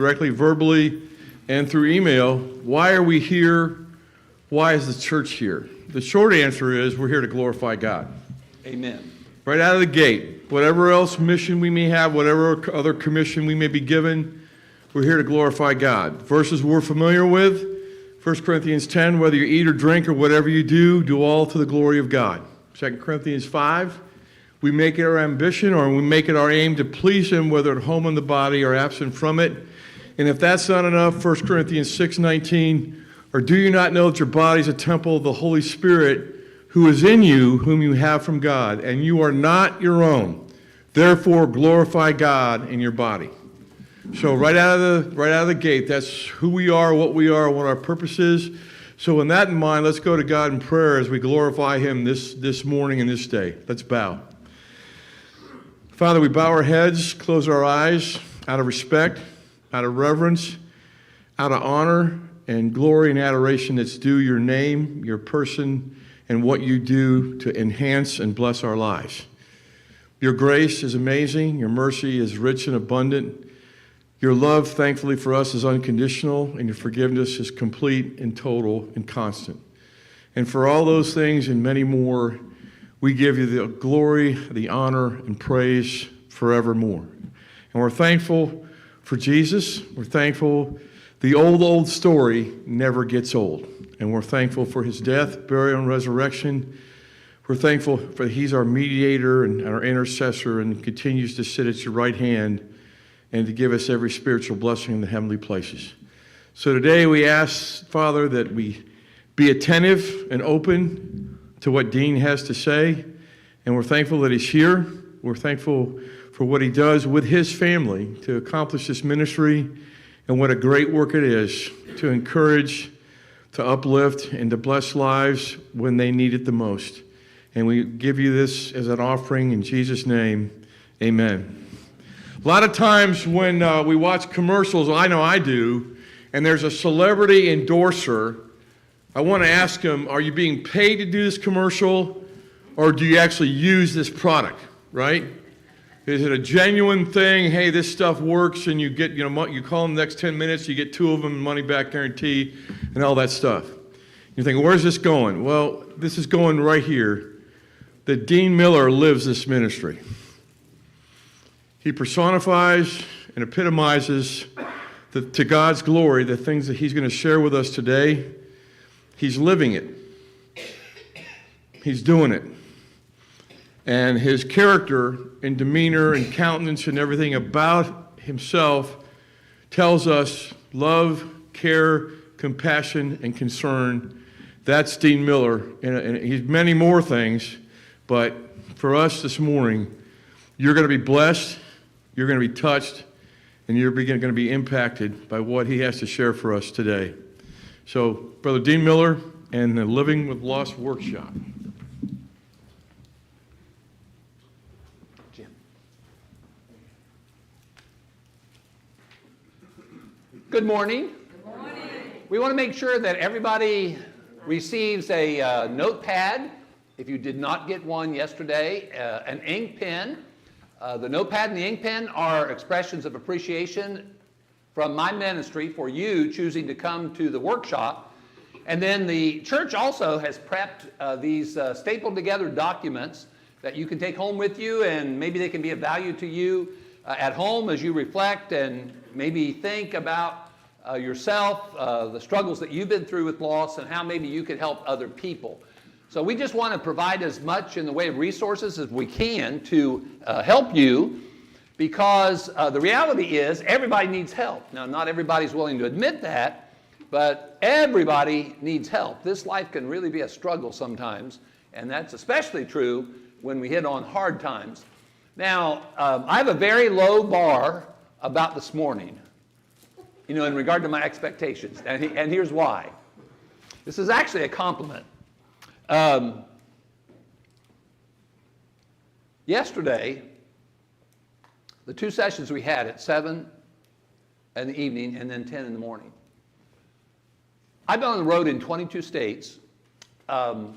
directly, verbally, and through email. Why are we here? Why is the church here? The short answer is we're here to glorify God. Amen. Right out of the gate, whatever else mission we may have, whatever other commission we may be given, we're here to glorify God. Verses we're familiar with, 1 Corinthians 10, whether you eat or drink or whatever you do all to the glory of God. 2 Corinthians 5, we make it our ambition or we make it our aim to please Him, whether at home in the body or absent from it. And if that's not enough, 1 Corinthians 6:19, or do you not know that your body is a temple of the Holy Spirit who is in you, whom you have from God, and you are not your own. Therefore, glorify God in your body. So right out of the gate, that's who we are, what our purpose is. So with that in mind, let's go to God in prayer as we glorify Him this morning and this day. Let's bow. Father, we bow our heads, close our eyes out of respect, out of reverence, out of honor and glory and adoration that's due your name, your person, and what you do to enhance and bless our lives. Your grace is amazing. Your mercy is rich and abundant. Your love, thankfully for us, is unconditional, and your forgiveness is complete and total and constant. And for all those things and many more, we give you the glory, the honor, and praise forevermore. And we're thankful for Jesus. We're thankful the old story never gets old. And we're thankful for His death, burial, and resurrection. We're thankful for He's our mediator and our intercessor and continues to sit at your right hand and to give us every spiritual blessing in the heavenly places. So today we ask, Father, that we be attentive and open to what Dean has to say. And we're thankful that he's here. We're thankful for what he does with his family to accomplish this ministry, and what a great work it is to encourage, to uplift, and to bless lives when they need it the most. And we give you this as an offering in Jesus' name. Amen. A lot of times when we watch commercials, I know I do, and there's a celebrity endorser, I want to ask them, are you being paid to do this commercial, or do you actually use this product, right? Is it a genuine thing? Hey, this stuff works, and you get, you call them the next 10 minutes, you get 2 of them, money back guarantee, and all that stuff. You think, where's this going? Well, this is going right here, that Dean Miller lives this ministry. He personifies and epitomizes to God's glory the things that he's going to share with us today. He's living it. He's doing it. And his character and demeanor and countenance and everything about himself tells us love, care, compassion, and concern. That's Dean Miller. And he's many more things. But for us this morning, you're going to be blessed, you're going to be touched, and you're going to be impacted by what he has to share for us today. So, Brother Dean Miller and the Living with Lost Workshop. Jim. Good morning. Good morning. We want to make sure that everybody receives a notepad. If you did not get one yesterday, an ink pen. The notepad and the ink pen are expressions of appreciation from my ministry for you choosing to come to the workshop. And then the church also has prepped these stapled together documents that you can take home with you, and maybe they can be of value to you at home as you reflect and maybe think about yourself, the struggles that you've been through with loss, and how maybe you could help other people. So we just want to provide as much in the way of resources as we can to help you, because the reality is everybody needs help. Now, not everybody's willing to admit that, but everybody needs help. This life can really be a struggle sometimes, and that's especially true when we hit on hard times. Now, I have a very low bar about this morning, in regard to my expectations, and here's why. This is actually a compliment. Yesterday, the 2 sessions we had at 7 in the evening and then 10 in the morning. I've been on the road in 22 states. I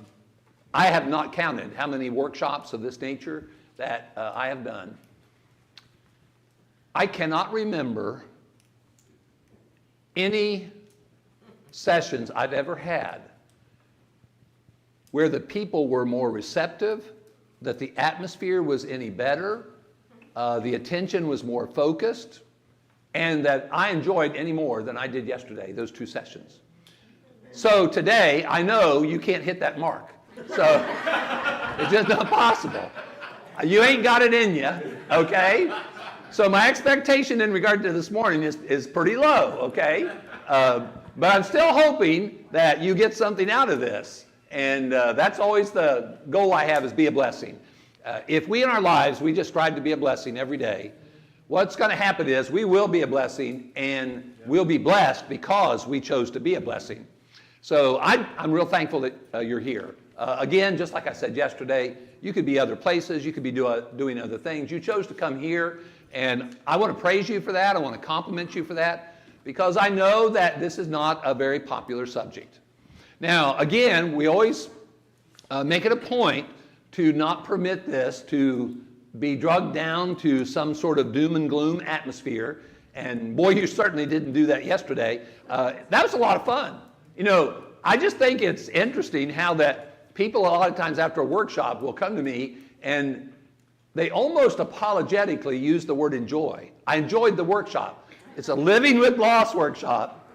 have not counted how many workshops of this nature that I have done. I cannot remember any sessions I've ever had where the people were more receptive, that the atmosphere was any better, the attention was more focused, and that I enjoyed any more than I did yesterday, those 2 sessions. So today, I know you can't hit that mark. So it's just not possible. You ain't got it in you, okay? So my expectation in regard to this morning is pretty low, okay? But I'm still hoping that you get something out of this. And that's always the goal I have, is be a blessing. If we in our lives, we just strive to be a blessing every day, what's going to happen is we will be a blessing, and we'll be blessed because we chose to be a blessing. So I'm real thankful that you're here. Again, just like I said yesterday, you could be other places, you could be doing other things. You chose to come here, and I want to praise you for that. I want to compliment you for that, because I know that this is not a very popular subject. Now, again, we always make it a point to not permit this to be drugged down to some sort of doom and gloom atmosphere. And boy, you certainly didn't do that yesterday. That was a lot of fun. You know, I just think it's interesting how that people a lot of times after a workshop will come to me and they almost apologetically use the word enjoy. I enjoyed the workshop. It's a living with loss workshop,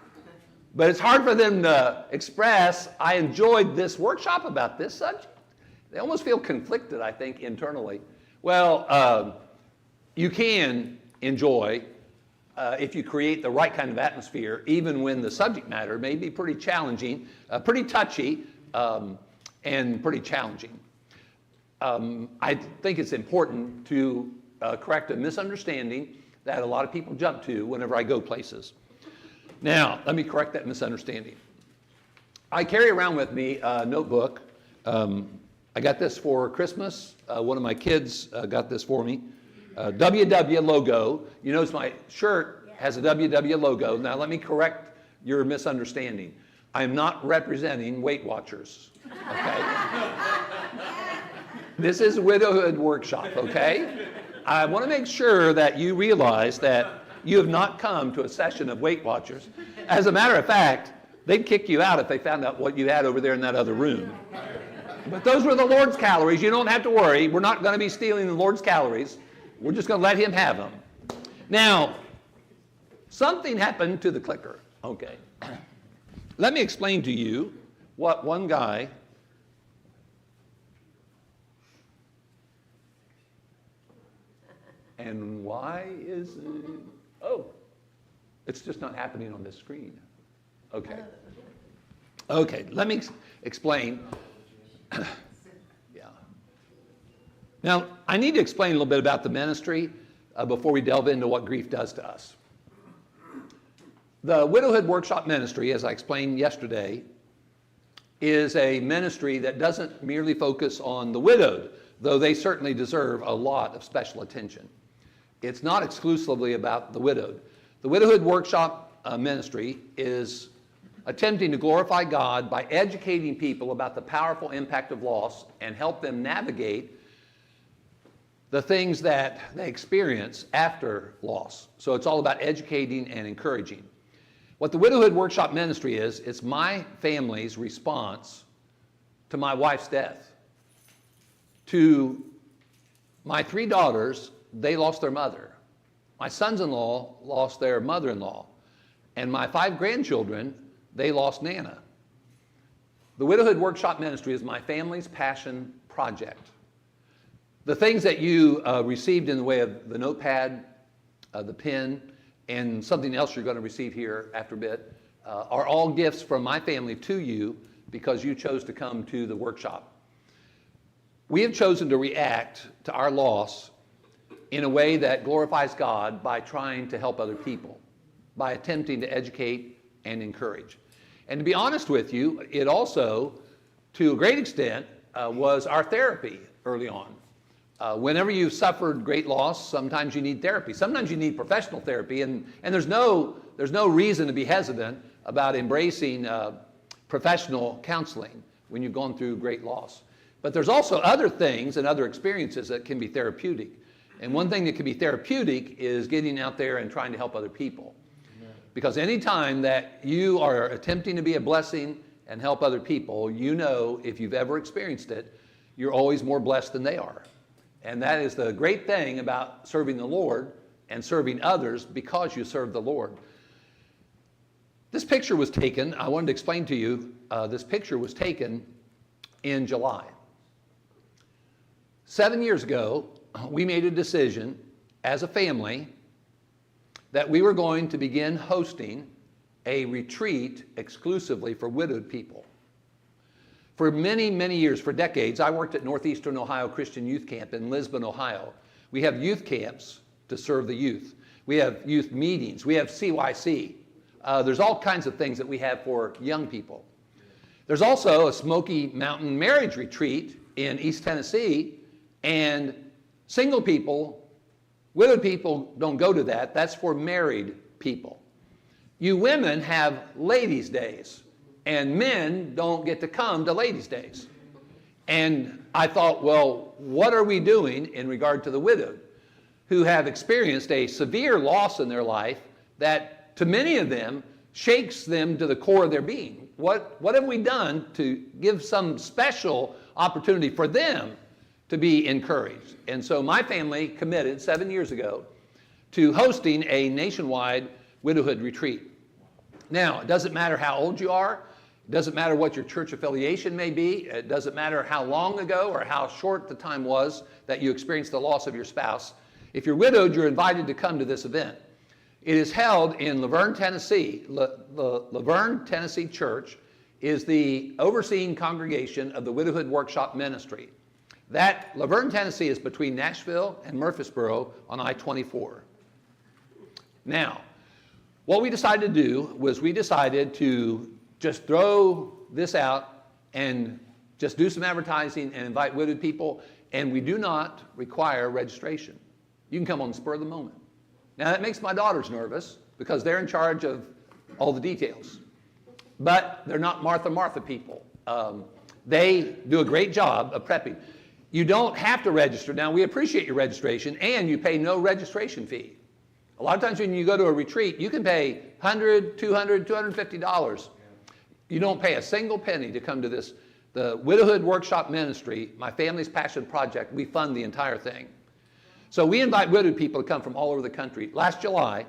but it's hard for them to express, I enjoyed this workshop about this subject. They almost feel conflicted, I think, internally. Well, you can enjoy if you create the right kind of atmosphere, even when the subject matter may be pretty challenging, pretty touchy, and pretty challenging. I think it's important to correct a misunderstanding that a lot of people jump to whenever I go places. Now, let me correct that misunderstanding. I carry around with me a notebook. I got this for Christmas. One of my kids got this for me. WW logo. You notice my shirt has a WW logo. Now let me correct your misunderstanding. I am not representing Weight Watchers. Okay? This is Widowhood Workshop, okay? I want to make sure that you realize that you have not come to a session of Weight Watchers. As a matter of fact, they'd kick you out if they found out what you had over there in that other room. But those were the Lord's calories. You don't have to worry. We're not going to be stealing the Lord's calories. We're just going to let him have them. Now, something happened to the clicker. Okay. Let me explain to you what one guy and why is it? Oh, it's just not happening on this screen. Okay. Okay, let me explain. Yeah. Now, I need to explain a little bit about the ministry before we delve into what grief does to us. The Widowhood Workshop Ministry, as I explained yesterday, is a ministry that doesn't merely focus on the widowed, though they certainly deserve a lot of special attention. It's not exclusively about the widowed. The Widowhood Workshop Ministry is attempting to glorify God by educating people about the powerful impact of loss and help them navigate the things that they experience after loss. So it's all about educating and encouraging. What the Widowhood Workshop Ministry is, it's my family's response to my wife's death. To my 3 daughters, they lost their mother. My sons-in-law lost their mother-in-law. And my 5 grandchildren, they lost Nana. The Widowhood Workshop Ministry is my family's passion project. The things that you received in the way of the notepad, the pen, and something else you're going to receive here after a bit are all gifts from my family to you because you chose to come to the workshop. We have chosen to react to our loss in a way that glorifies God by trying to help other people, by attempting to educate and encourage. And to be honest with you, it also, to a great extent, was our therapy early on. Whenever you've suffered great loss, sometimes you need therapy. Sometimes you need professional therapy, and there's no reason to be hesitant about embracing professional counseling when you've gone through great loss. But there's also other things and other experiences that can be therapeutic. And one thing that can be therapeutic is getting out there and trying to help other people. Amen. Because anytime that you are attempting to be a blessing and help other people, you know, if you've ever experienced it, you're always more blessed than they are. And that is the great thing about serving the Lord and serving others because you serve the Lord. This picture was taken, I wanted to explain to you, this picture was taken in July. 7 years ago, we made a decision as a family that we were going to begin hosting a retreat exclusively for widowed people. For many, many years, for decades, I worked at Northeastern Ohio Christian Youth Camp in Lisbon, Ohio. We have youth camps to serve the youth. We have youth meetings. We have CYC. There's all kinds of things that we have for young people. There's also a Smoky Mountain marriage retreat in East Tennessee, and single people, widowed people don't go to that. That's for married people. You women have ladies' days, and men don't get to come to ladies' days. And I thought, well, what are we doing in regard to the widowed who have experienced a severe loss in their life that to many of them shakes them to the core of their being? What have we done to give some special opportunity for them to be encouraged? And so my family committed 7 years ago to hosting a nationwide widowhood retreat. Now, it doesn't matter how old you are. It doesn't matter what your church affiliation may be. It doesn't matter how long ago or how short the time was that you experienced the loss of your spouse. If you're widowed, you're invited to come to this event. It is held in Laverne, Tennessee. The Laverne, Tennessee Church is the overseeing congregation of the Widowhood Workshop Ministry. That Laverne, Tennessee is between Nashville and Murfreesboro on I-24. Now, what we decided to do was we decided to just throw this out and just do some advertising and invite widowed people, and we do not require registration. You can come on the spur of the moment. Now, that makes my daughters nervous because they're in charge of all the details. But they're not Martha people. They do a great job of prepping. You don't have to register. Now, we appreciate your registration, and you pay no registration fee. A lot of times when you go to a retreat, you can pay $100, $200, $250. You don't pay a single penny to come to this. The Widowhood Workshop Ministry, my family's passion project, we fund the entire thing. So we invite widowed people to come from all over the country. Last July,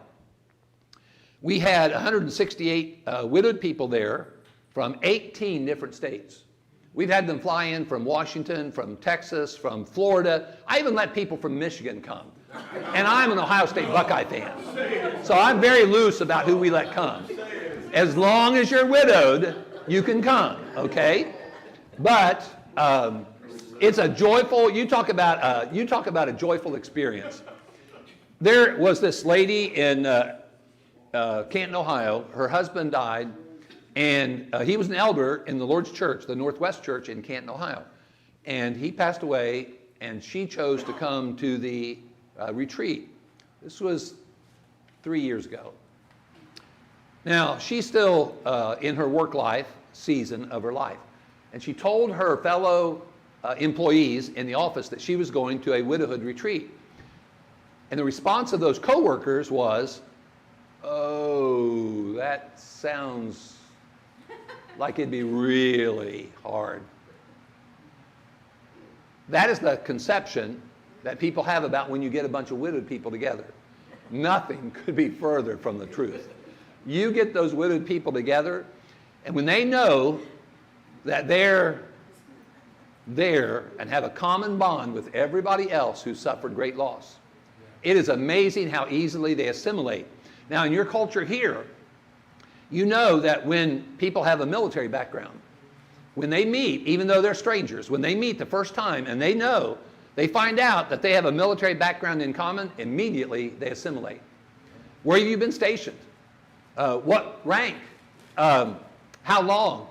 we had 168 widowed people there from 18 different states. We've had them fly in from Washington, from Texas, from Florida. I even let people from Michigan come. And I'm an Ohio State Buckeye fan. So I'm very loose about who we let come. As long as you're widowed, you can come, okay? But it's a joyful, you talk about a joyful experience. There was this lady in Canton, Ohio. Her husband died, and he was an elder in the Lord's Church, the Northwest Church in Canton, Ohio. And he passed away, and she chose to come to the retreat. This was 3 years ago. Now, she's still in her work life season of her life. And she told her fellow employees in the office that she was going to a widowhood retreat. And the response of those coworkers was, "Oh, that sounds like it'd be really hard." That is the conception that people have about when you get a bunch of widowed people together. Nothing could be further from the truth. You get those widowed people together, and when they know that they're there and have a common bond with everybody else who suffered great loss, it is amazing how easily they assimilate. Now, in your culture here, you know that when people have a military background, when they meet, even though they're strangers, when they meet the first time and they find out that they have a military background in common, immediately they assimilate. Where have you been stationed? What rank? How long?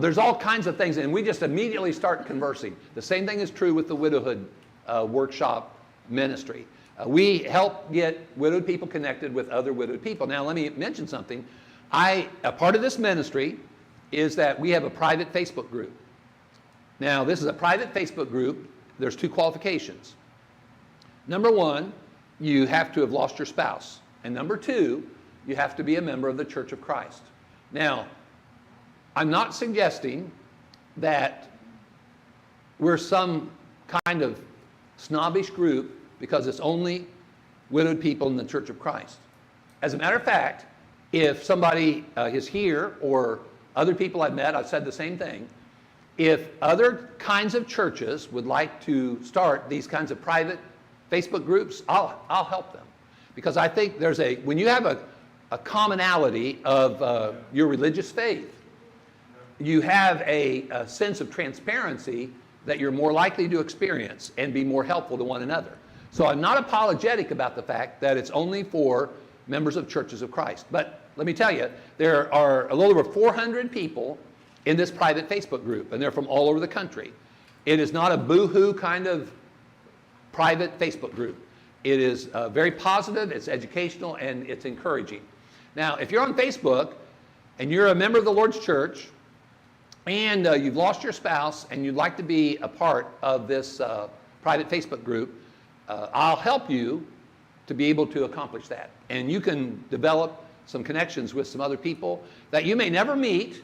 There's all kinds of things, and we just immediately start conversing. The same thing is true with the Widowhood Workshop Ministry. We help get widowed people connected with other widowed people. Now, let me mention something. A part of this ministry is that we have a private Facebook group. Now, this is a private Facebook group. There's 2 qualifications. Number 1, you have to have lost your spouse. And number 2, you have to be a member of the Church of Christ. Now, I'm not suggesting that we're some kind of snobbish group because it's only widowed people in the Church of Christ. As a matter of fact, if somebody is here or other people I've met, I've said the same thing. If other kinds of churches would like to start these kinds of private Facebook groups, I'll help them. Because I think when you have a commonality of your religious faith, you have a sense of transparency that you're more likely to experience and be more helpful to one another. So I'm not apologetic about the fact that it's only for members of churches of Christ. But let me tell you, there are a little over 400 people in this private Facebook group, and they're from all over the country. It is not a boo-hoo kind of private Facebook group. It is very positive, it's educational, and it's encouraging. Now, if you're on Facebook and you're a member of the Lord's church and you've lost your spouse and you'd like to be a part of this private Facebook group, I'll help you to be able to accomplish that. And you can develop some connections with some other people that you may never meet.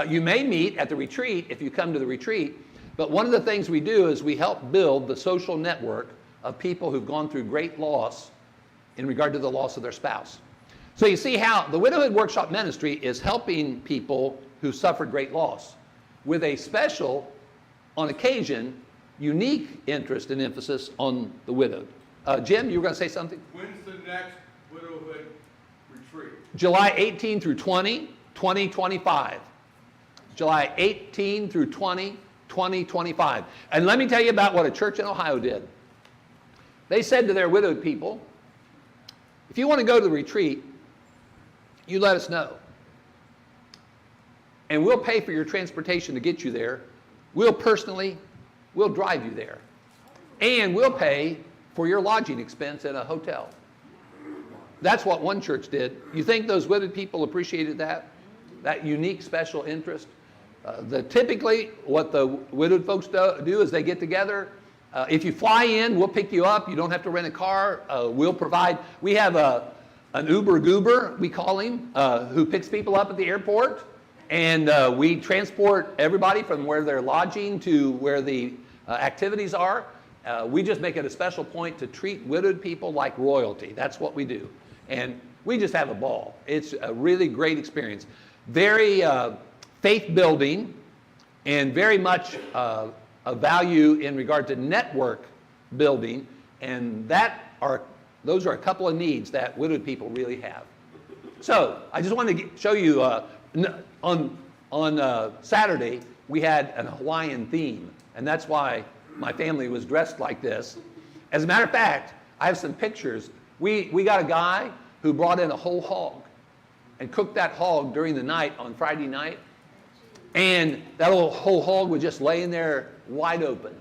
You may meet at the retreat if you come to the retreat, but one of the things we do is we help build the social network of people who've gone through great loss in regard to the loss of their spouse. So you see how the Widowhood Workshop Ministry is helping people who suffered great loss with a special, on occasion, unique interest and emphasis on the widowed. Jim, you were going to say something? When's the next widowhood retreat? July 18 through 20, 2025. July 18 through 20, 2025. And let me tell you about what a church in Ohio did. They said to their widowed people, if you want to go to the retreat, you let us know. And we'll pay for your transportation to get you there. We'll drive you there. And we'll pay for your lodging expense at a hotel. That's what one church did. You think those widowed people appreciated that? That unique special interest? Typically, what the widowed folks do is they get together. If you fly in, we'll pick you up. You don't have to rent a car. We'll provide. We have an Uber Goober, we call him, who picks people up at the airport. And we transport everybody from where they're lodging to where the activities are. We just make it a special point to treat widowed people like royalty. That's what we do. And we just have a ball. It's a really great experience. Very faith-building and very much a value in regard to network building. And those are a couple of needs that widowed people really have. So I just wanted to show you, on Saturday, we had a Hawaiian theme. And that's why my family was dressed like this. As a matter of fact, I have some pictures. We got a guy who brought in a whole hog and cooked that hog during the night on Friday night. And that whole hog was just laying there wide open.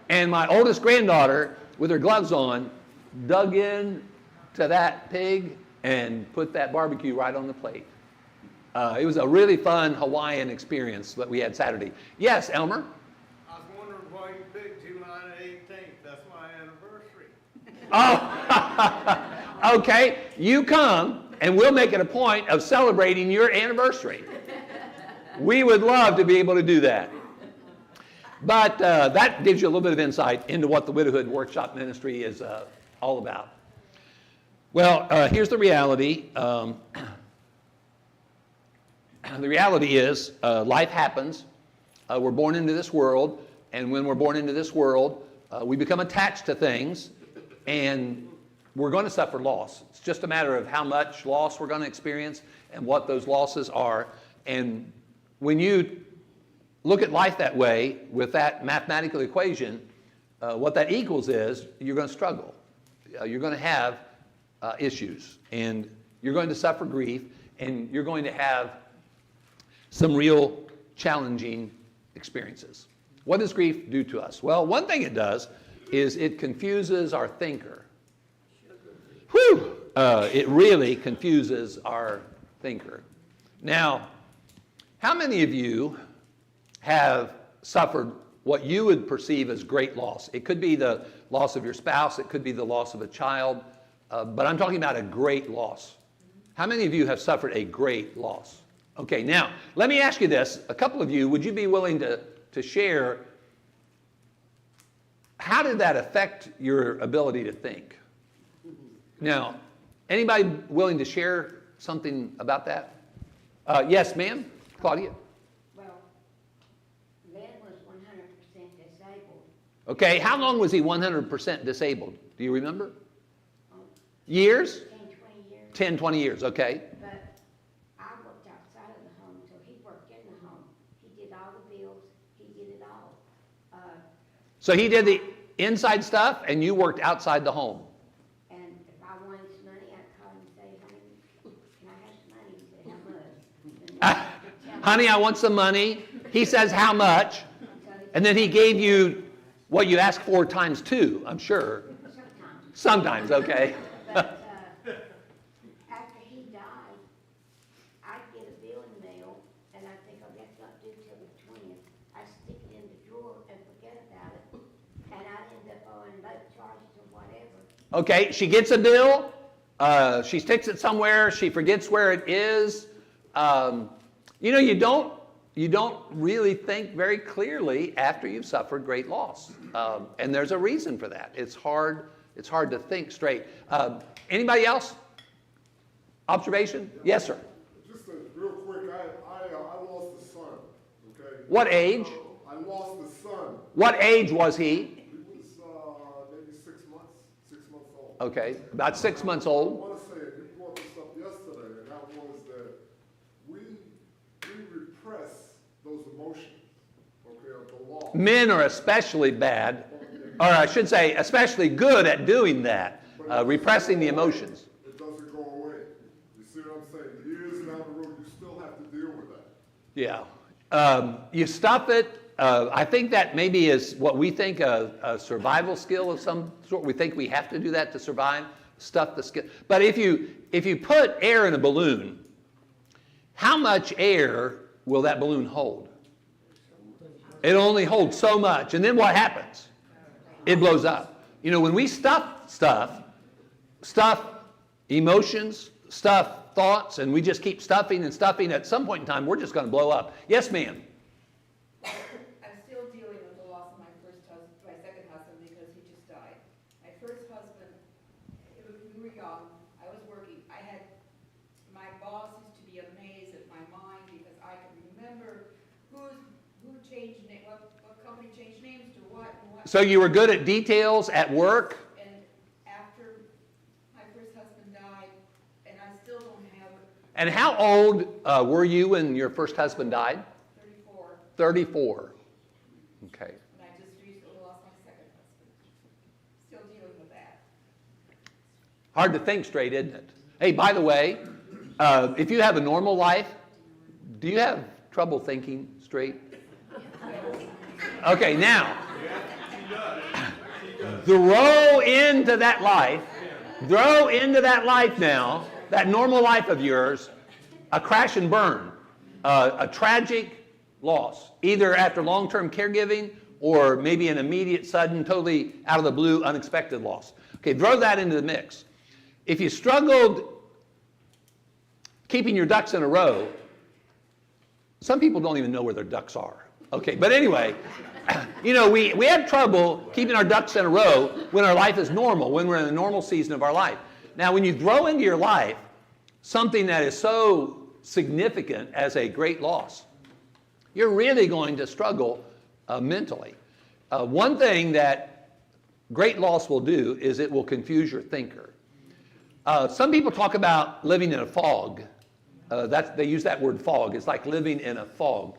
And my oldest granddaughter, with her gloves on, dug in to that pig and put that barbecue right on the plate. It was a really fun Hawaiian experience that we had Saturday. Yes, Elmer? I was wondering why you picked July 18th. That's my anniversary. Oh, okay. You come, and we'll make it a point of celebrating your anniversary. We would love to be able to do that. But that gives you a little bit of insight into what the Widowhood Workshop Ministry is all about. Well, here's the reality. The reality is life happens. We're born into this world, and when we're born into this world, we become attached to things, and we're going to suffer loss. It's just a matter of how much loss we're going to experience and what those losses are. And when you look at life that way, with that mathematical equation, what that equals is you're going to struggle. You're going to have issues, and you're going to suffer grief, and you're going to have some real challenging experiences. What does grief do to us? Well, one thing it does is it confuses our thinker. Whew! It really confuses our thinker. Now, how many of you have suffered what you would perceive as great loss? It could be the loss of your spouse, it could be the loss of a child, but I'm talking about a great loss. How many of you have suffered a great loss? Okay, now, let me ask you this. A couple of you, would you be willing to share, how did that affect your ability to think? Now, anybody willing to share something about that? Yes, ma'am? Claudia? Well, Len was 100% disabled. Okay, how long was he 100% disabled? Do you remember? Years? 10, 20 years. 10, 20 years, okay. But I worked outside of the home, so he worked in the home. He did all the bills, he did it all. So he did the inside stuff and you worked outside the home. And if I wanted some money, I'd call him and say, honey, can I have some money? He'd say, how much? And then he'd tell me. Honey, I want some money. He says, how much? And then he gave you what you asked for times 2, I'm sure. Sometimes. Sometimes, okay. But after he died, I'd get a bill in the mail, and I'd think, oh, that's not due till the 20th. I'd stick it in the drawer and forget about it, and I'd end up owing late charges or whatever. Okay, she gets a bill. She sticks it somewhere. She forgets where it is. You know, you don't really think very clearly after you've suffered great loss. And there's a reason for that. It's hard to think straight. Anybody else? Observation? Yes, sir. Just real quick, I lost a son, okay? What age? I lost a son. What age was he? He was maybe 6 months old. Okay, about 6 months I old. want to say, you brought this up yesterday, and that was that we repress those emotions, okay, of the loss. Men are especially bad, or I should say, especially good at doing that, repressing the emotions. It doesn't go away. You see what I'm saying? Years down the road, you still have to deal with that. Yeah. You stuff it. I think that maybe is what we think a survival skill of some sort. We think we have to do that to survive, stuff the skill. But if you put air in a balloon, how much air will that balloon hold? It only holds so much. And then what happens? It blows up. You know, when we stuff emotions, stuff thoughts, and we just keep stuffing and stuffing, at some point in time, we're just going to blow up. Yes, ma'am. I'm still dealing with the loss of my second husband, because he just died. My first husband, we were young, I was working, my boss used to be amazed at my mind, because I could remember who changed name, what company changed names to what and what. So you were good at details at work? And after my first husband died, and I still don't have And how old were you when your first husband died? 34, 34. Okay. and I just recently lost my second husband. Still dealing with that. Hard to think straight, isn't it? Hey, by the way, if you have a normal life, do you have trouble thinking straight? Okay, now, throw into that life now, that normal life of yours, a crash and burn, a tragic loss, either after long-term caregiving or maybe an immediate, sudden, totally out of the blue, unexpected loss. Okay, throw that into the mix. If you struggled keeping your ducks in a row, some people don't even know where their ducks are. Okay, but anyway, you know, we have trouble keeping our ducks in a row when our life is normal, when we're in a normal season of our life. Now, when you throw into your life something that is so significant as a great loss, you're really going to struggle mentally. One thing that great loss will do is it will confuse your thinker. Some people talk about living in a fog. They use that word fog. It's like living in a fog.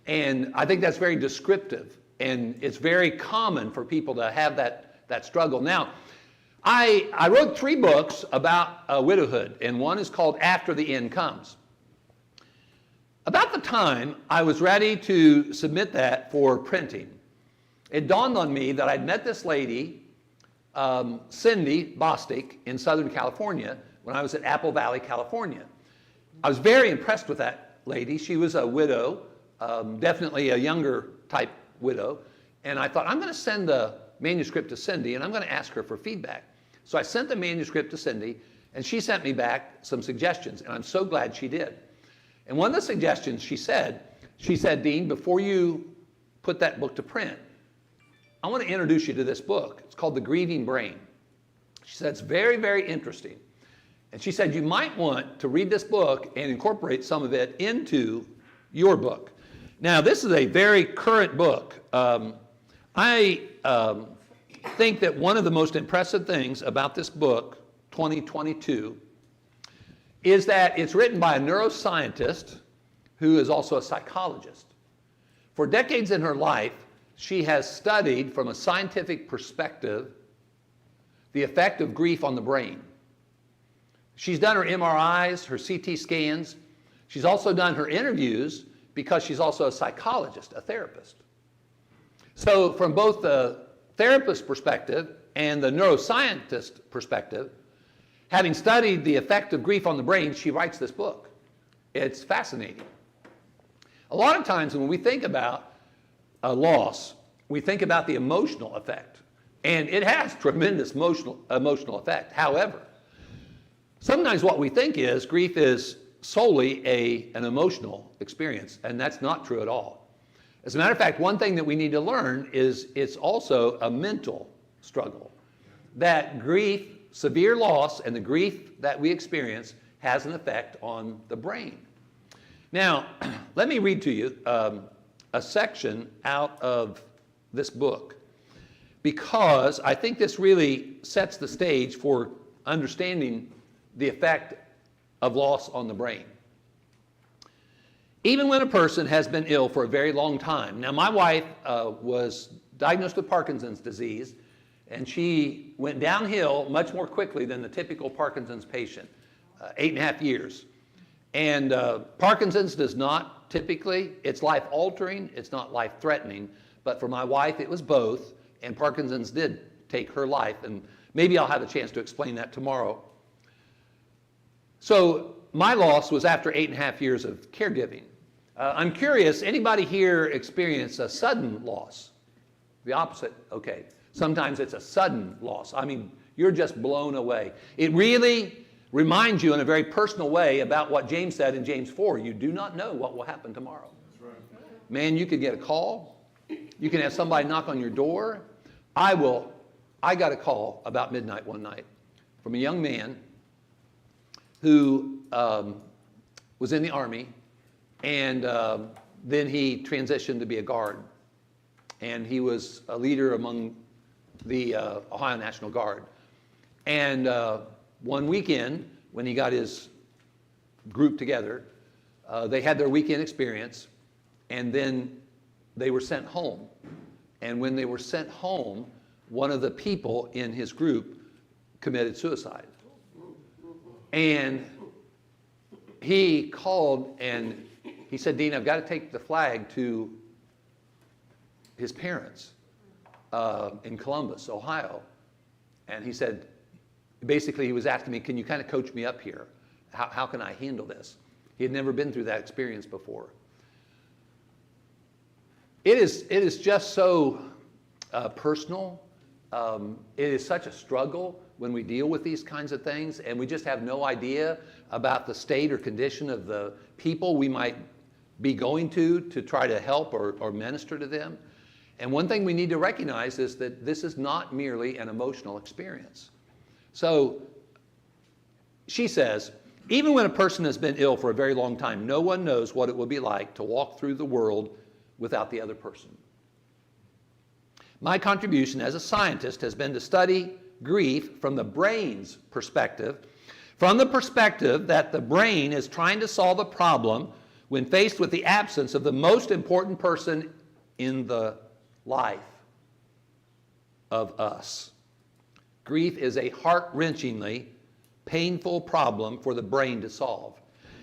And I think that's very descriptive. And it's very common for people to have that struggle. Now, I wrote 3 books about widowhood, and one is called After the End Comes. About the time I was ready to submit that for printing, it dawned on me that I'd met this lady, Cindy Bostic, in Southern California when I was at Apple Valley, California. I was very impressed with that lady. She was a widow, definitely a younger type widow, and I thought, I'm going to send the manuscript to Cindy, and I'm going to ask her for feedback. So I sent the manuscript to Cindy, And she sent me back some suggestions, and I'm so glad she did. And one of the suggestions she said, Dean, before you put that book to print, I want to introduce you to this book. It's called The Grieving Brain. She said, it's very, very interesting. And she said, you might want to read this book and incorporate some of it into your book. Now, this is a very current book. I think that one of the most impressive things about this book, 2022, is that it's written by a neuroscientist who is also a psychologist. For decades in her life, she has studied from a scientific perspective the effect of grief on the brain. She's done her MRIs, her CT scans. She's also done her interviews because she's also a psychologist, a therapist. So from both the therapist perspective and the neuroscientist perspective, having studied the effect of grief on the brain, she writes this book. It's fascinating. A lot of times when we think about a loss, we think about the emotional effect. And it has tremendous emotional effect. However, sometimes what we think is grief is solely an emotional experience, and that's not true at all. As a matter of fact, one thing that we need to learn is it's also a mental struggle. That grief, severe loss, and the grief that we experience has an effect on the brain. Now, let me read to you a section out of this book, because I think this really sets the stage for understanding the effect of loss on the brain. Even when a person has been ill for a very long time. Now, my wife was diagnosed with Parkinson's disease, and she went downhill much more quickly than the typical Parkinson's patient, 8.5 years. And Parkinson's does not typically, it's life-altering, it's not life-threatening, but for my wife it was both, and Parkinson's did take her life, and maybe I'll have a chance to explain that tomorrow. So my loss was after 8.5 years of caregiving. I'm curious, anybody here experience a sudden loss? The opposite? Okay. Sometimes it's a sudden loss. I mean, you're just blown away. It really reminds you in a very personal way about what James said in James 4. You do not know what will happen tomorrow. That's right. Man, you could get a call. You can have somebody knock on your door. I got a call about midnight one night from a young man who was in the Army, and then he transitioned to be a guard. And he was a leader among the Ohio National Guard. And one weekend, when he got his group together, they had their weekend experience, and then they were sent home. And when they were sent home, one of the people in his group committed suicide. And he called and he said, Dean, I've got to take the flag to his parents in Columbus, Ohio. And he said, basically he was asking me, can you kind of coach me up here? How can I handle this? He had never been through that experience before. It is just so personal. It is such a struggle when we deal with these kinds of things, and we just have no idea about the state or condition of the people we might be going to try to help or minister to them. And one thing we need to recognize is that this is not merely an emotional experience. So she says, even when a person has been ill for a very long time, no one knows what it will be like to walk through the world without the other person. My contribution as a scientist has been to study grief from the brain's perspective, from the perspective that the brain is trying to solve a problem when faced with the absence of the most important person in the life of us. Grief is a heart-wrenchingly painful problem for the brain to solve.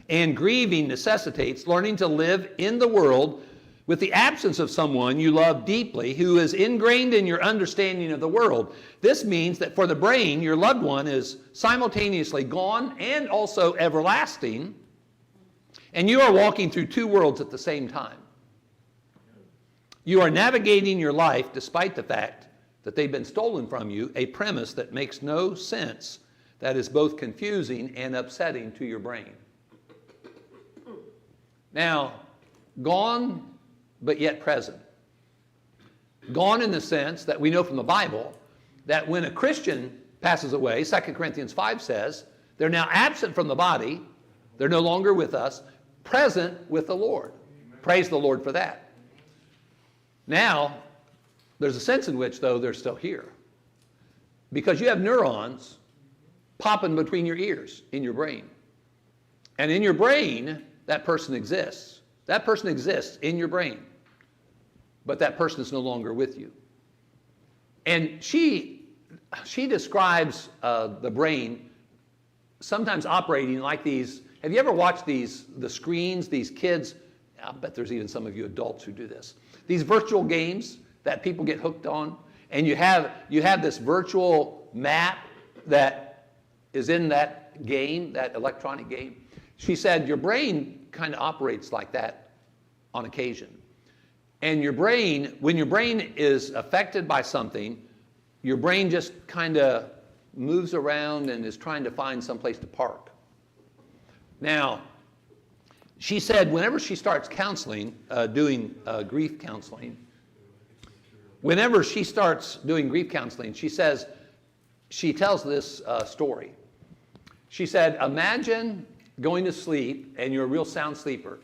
And grieving necessitates learning to live in the world with the absence of someone you love deeply who is ingrained in your understanding of the world. This means that for the brain, your loved one is simultaneously gone and also everlasting, and you are walking through two worlds at the same time. You are navigating your life despite the fact that they've been stolen from you, a premise that makes no sense that is both confusing and upsetting to your brain. Now, gone but yet present. Gone in the sense that we know from the Bible that when a Christian passes away, 2 Corinthians 5 says, they're now absent from the body, they're no longer with us, present with the Lord. Praise the Lord for that. Now, there's a sense in which, though, they're still here. Because you have neurons popping between your ears in your brain. And in your brain, that person exists. That person exists in your brain. But that person is no longer with you. And she describes the brain sometimes operating like these. Have you ever watched the screens, these kids? I bet there's even some of you adults who do this. These virtual games that people get hooked on, and you have this virtual map that is in that game, that electronic game. She said your brain kind of operates like that on occasion. And your brain, when your brain is affected by something, your brain just kind of moves around and is trying to find some place to park. Now, she said whenever she starts counseling, doing grief counseling, whenever she starts doing grief counseling, she tells this story. She said, imagine going to sleep and you're a real sound sleeper.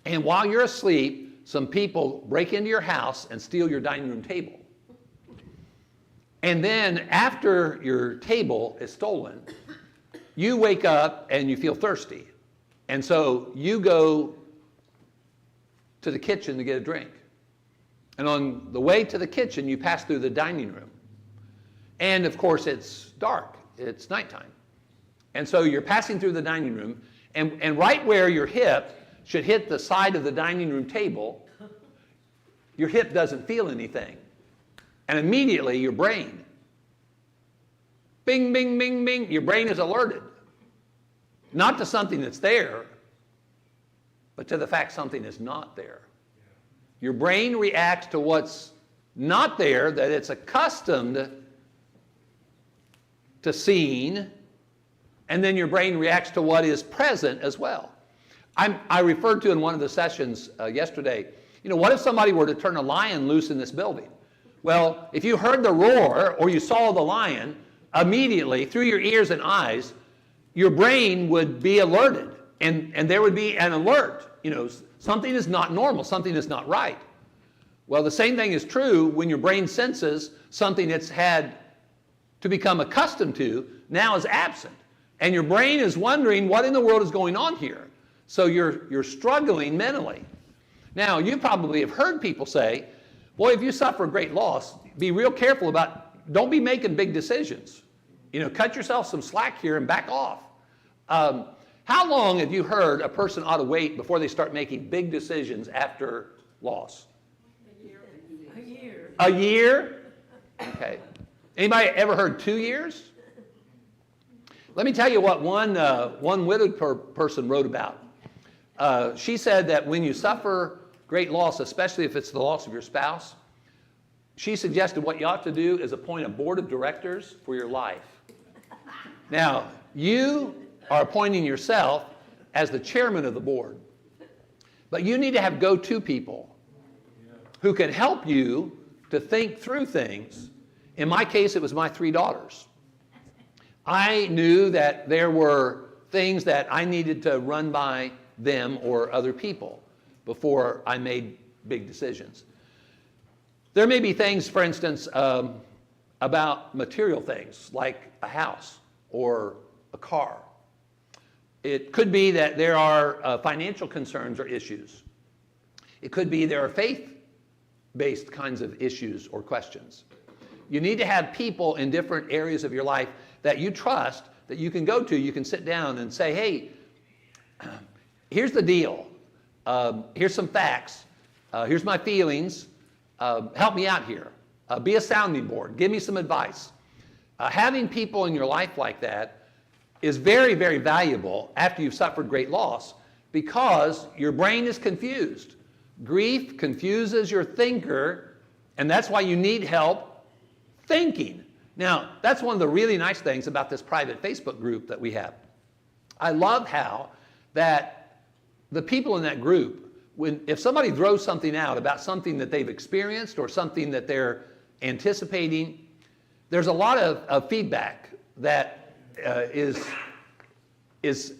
And while you're asleep, some people break into your house and steal your dining room table. And then after your table is stolen, you wake up and you feel thirsty. And so you go to the kitchen to get a drink. And on the way to the kitchen, you pass through the dining room. And of course, it's dark. It's nighttime. And so you're passing through the dining room, and right where your hip should hit the side of the dining room table, your hip doesn't feel anything. And immediately your brain, bing, bing, bing, bing, your brain is alerted. Not to something that's there, but to the fact something is not there. Your brain reacts to what's not there, that it's accustomed to seeing, and then your brain reacts to what is present as well. I referred to in one of the sessions yesterday, what if somebody were to turn a lion loose in this building? Well, if you heard the roar or you saw the lion, immediately through your ears and eyes, your brain would be alerted, and there would be an alert. Something is not normal, something is not right. Well, the same thing is true when your brain senses something it's had to become accustomed to now is absent. And your brain is wondering what in the world is going on here. So you're struggling mentally. Now, you probably have heard people say, boy, if you suffer great loss, be real careful don't be making big decisions. Cut yourself some slack here and back off. How long have you heard a person ought to wait before they start making big decisions after loss? A year. A year? Okay. Anybody ever heard 2 years? Let me tell you what one widowed person wrote about. She said that when you suffer great loss, especially if it's the loss of your spouse, she suggested what you ought to do is appoint a board of directors for your life. Now, you are appointing yourself as the chairman of the board, but you need to have go-to people who can help you to think through things. In my case, it was my 3 daughters. I knew that there were things that I needed to run by them or other people before I made big decisions. There may be things, for instance, about material things like a house or a car. It could be that there are financial concerns or issues. It could be there are faith-based kinds of issues or questions. You need to have people in different areas of your life that you trust, that you can go to, you can sit down and say, hey, here's the deal. Here's some facts. Here's my feelings. Help me out here. Be a sounding board. Give me some advice. Having people in your life like that is very, very valuable after you've suffered great loss because your brain is confused. Grief confuses your thinker, and that's why you need help thinking. Now, that's one of the really nice things about this private Facebook group that we have. I love how that the people in that group, if somebody throws something out about something that they've experienced or something that they're anticipating, there's a lot of feedback that is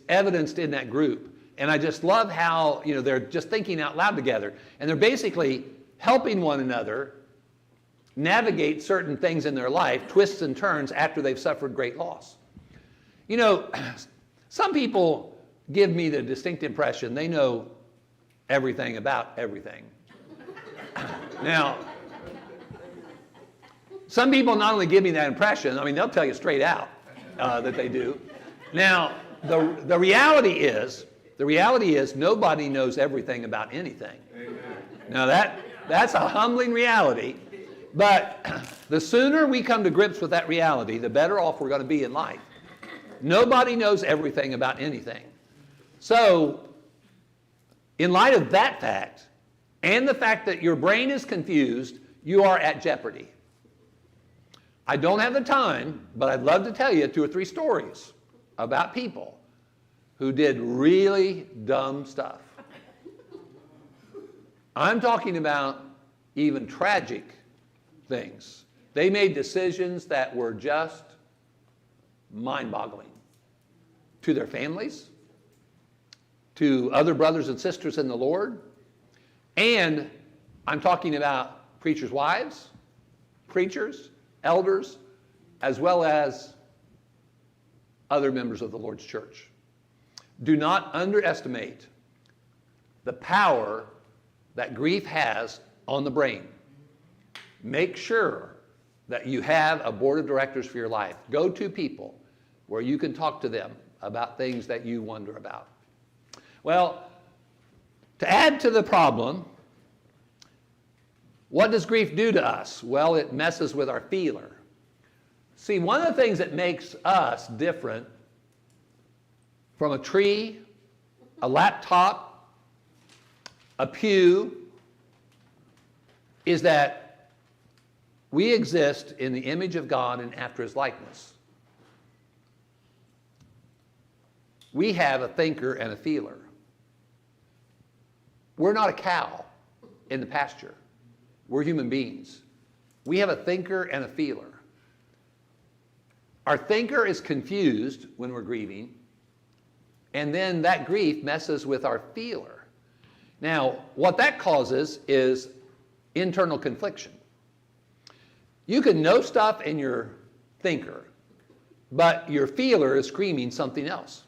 evidenced in that group. And I just love how, they're just thinking out loud together. And they're basically helping one another navigate certain things in their life, twists and turns after they've suffered great loss. Some people give me the distinct impression they know everything about everything. Now, some people not only give me that impression, they'll tell you straight out that they do. Now, the reality is nobody knows everything about anything. Amen. Now that's a humbling reality, but the sooner we come to grips with that reality, the better off we're going to be in life. Nobody knows everything about anything. So, in light of that fact, and the fact that your brain is confused, you are at jeopardy. I don't have the time, but I'd love to tell you 2 or 3 stories about people who did really dumb stuff. I'm talking about even tragic things. They made decisions that were just mind-boggling to their families, to other brothers and sisters in the Lord, and I'm talking about preachers' wives, preachers, elders, as well as other members of the Lord's church. Do not underestimate the power that grief has on the brain. Make sure that you have a board of directors for your life. Go to people where you can talk to them about things that you wonder about. Well, to add to the problem, what does grief do to us? Well, it messes with our feeler. See, one of the things that makes us different from a tree, a laptop, a pew, is that we exist in the image of God and after His likeness. We have a thinker and a feeler. We're not a cow in the pasture. We're human beings. We have a thinker and a feeler. Our thinker is confused when we're grieving, and then that grief messes with our feeler. Now, what that causes is internal confliction. You can know stuff in your thinker, but your feeler is screaming something else.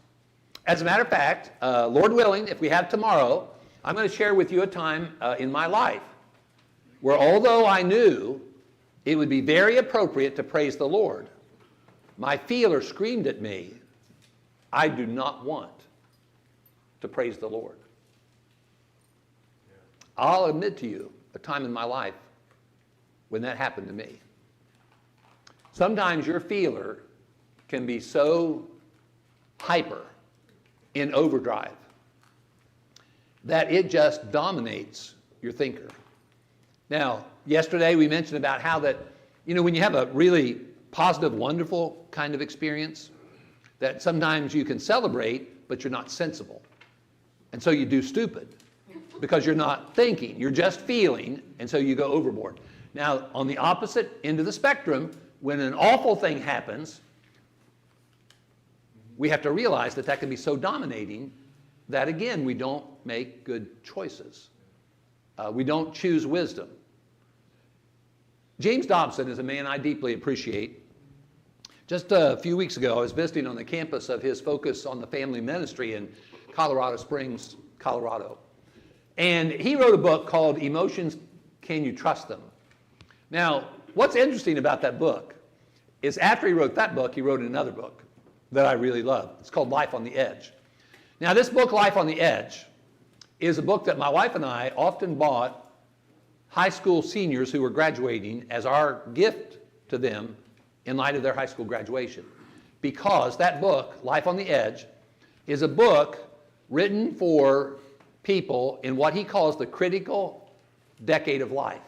As a matter of fact, Lord willing, if we have tomorrow, I'm going to share with you a time in my life where, although I knew it would be very appropriate to praise the Lord, my feeler screamed at me, I do not want to praise the Lord. I'll admit to you a time in my life when that happened to me. Sometimes your feeler can be so hyper in overdrive that it just dominates your thinker. Now, yesterday we mentioned about how that, when you have a really positive, wonderful kind of experience, that sometimes you can celebrate, but you're not sensible. And so you do stupid because you're not thinking, you're just feeling, and so you go overboard. Now, on the opposite end of the spectrum, when an awful thing happens, we have to realize that that can be so dominating that, again, we don't make good choices. We don't choose wisdom. James Dobson is a man I deeply appreciate. Just a few weeks ago, I was visiting on the campus of his Focus on the Family Ministry in Colorado Springs, Colorado. And he wrote a book called Emotions, Can You Trust Them? Now, what's interesting about that book is after he wrote that book, he wrote another book that I really love. It's called Life on the Edge. Now, this book, Life on the Edge, is a book that my wife and I often bought high school seniors who were graduating as our gift to them in light of their high school graduation. Because that book, Life on the Edge, is a book written for people in what he calls the critical decade of life.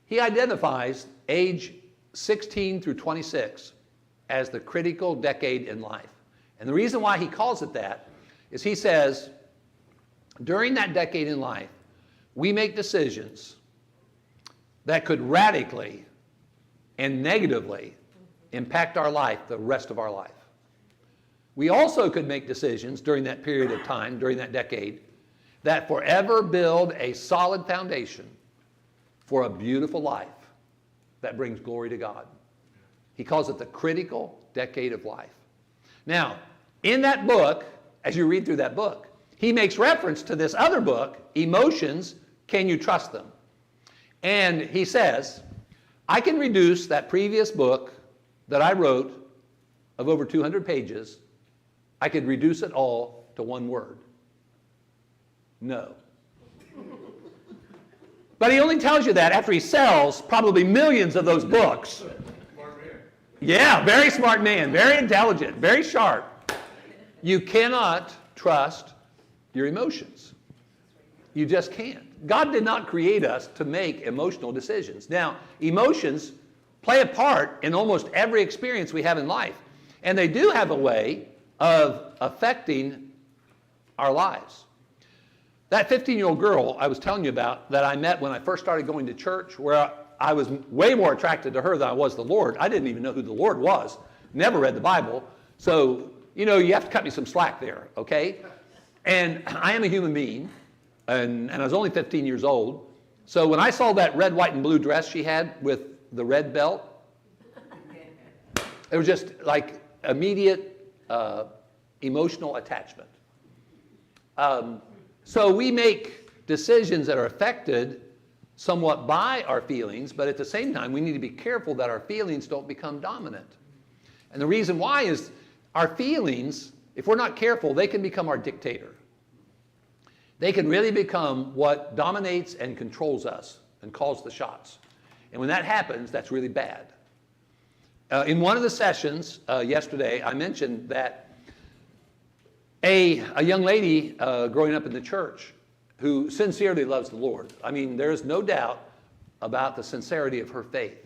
He identifies age 16 through 26 as the critical decade in life. And the reason why he calls it that is he says, during that decade in life, we make decisions that could radically and negatively impact our life the rest of our life. We also could make decisions during that period of time, during that decade, that forever build a solid foundation for a beautiful life that brings glory to God. He calls it the critical decade of life. Now, in that book, as you read through that book, he makes reference to this other book, Emotions, Can You Trust Them? And he says, I can reduce that previous book that I wrote of over 200 pages, I could reduce it all to one word. No. But he only tells you that after he sells probably millions of those books. Smart man. Yeah, very smart man, very intelligent, very sharp. You cannot trust your emotions. You just can't. God did not create us to make emotional decisions. Now, emotions play a part in almost every experience we have in life. And they do have a way of affecting our lives. That 15-year-old girl I was telling you about that I met when I first started going to church, where I was way more attracted to her than I was the Lord. I didn't even know who the Lord was. Never read the Bible. So, you have to cut me some slack there, okay? And I am a human being, and I was only 15 years old. So when I saw that red, white, and blue dress she had with the red belt, it was just like immediate emotional attachment. So we make decisions that are affected somewhat by our feelings, but at the same time, we need to be careful that our feelings don't become dominant. And the reason why is our feelings, if we're not careful, they can become our dictator. They can really become what dominates and controls us and calls the shots. And when that happens, that's really bad. In one of the sessions yesterday, I mentioned that a young lady growing up in the church who sincerely loves the Lord. I mean, there is no doubt about the sincerity of her faith.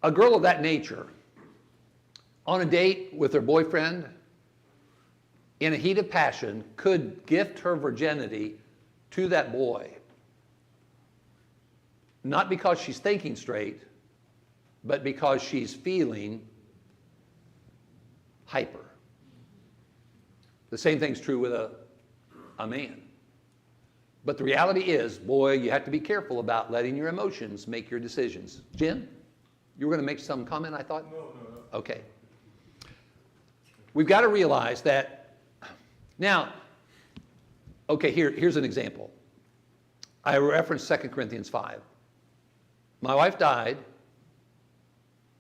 A girl of that nature, on a date with her boyfriend, in a heat of passion, could gift her virginity to that boy. Not because she's thinking straight, but because she's feeling hyper. The same thing's true with a man. But the reality is, boy, you have to be careful about letting your emotions make your decisions. Jim, you were going to make some comment, I thought? No. Okay. We've got to realize that, now, okay, here's an example. I referenced 2 Corinthians 5. My wife died.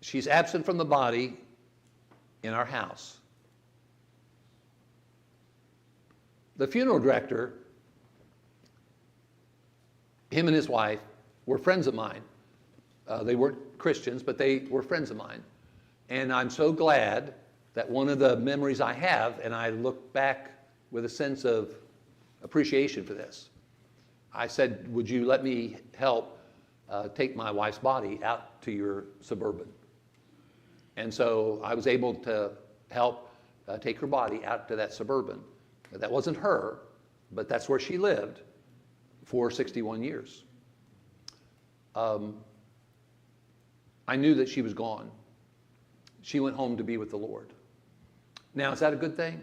She's absent from the body in our house. The funeral director, him and his wife, were friends of mine. They weren't Christians, but they were friends of mine. And I'm so glad that one of the memories I have, and I look back with a sense of appreciation for this, I said, would you let me help take my wife's body out to your Suburban? And so I was able to help take her body out to that Suburban. That wasn't her, but that's where she lived for 61 years. I knew that she was gone. She went home to be with the Lord. Now, is that a good thing?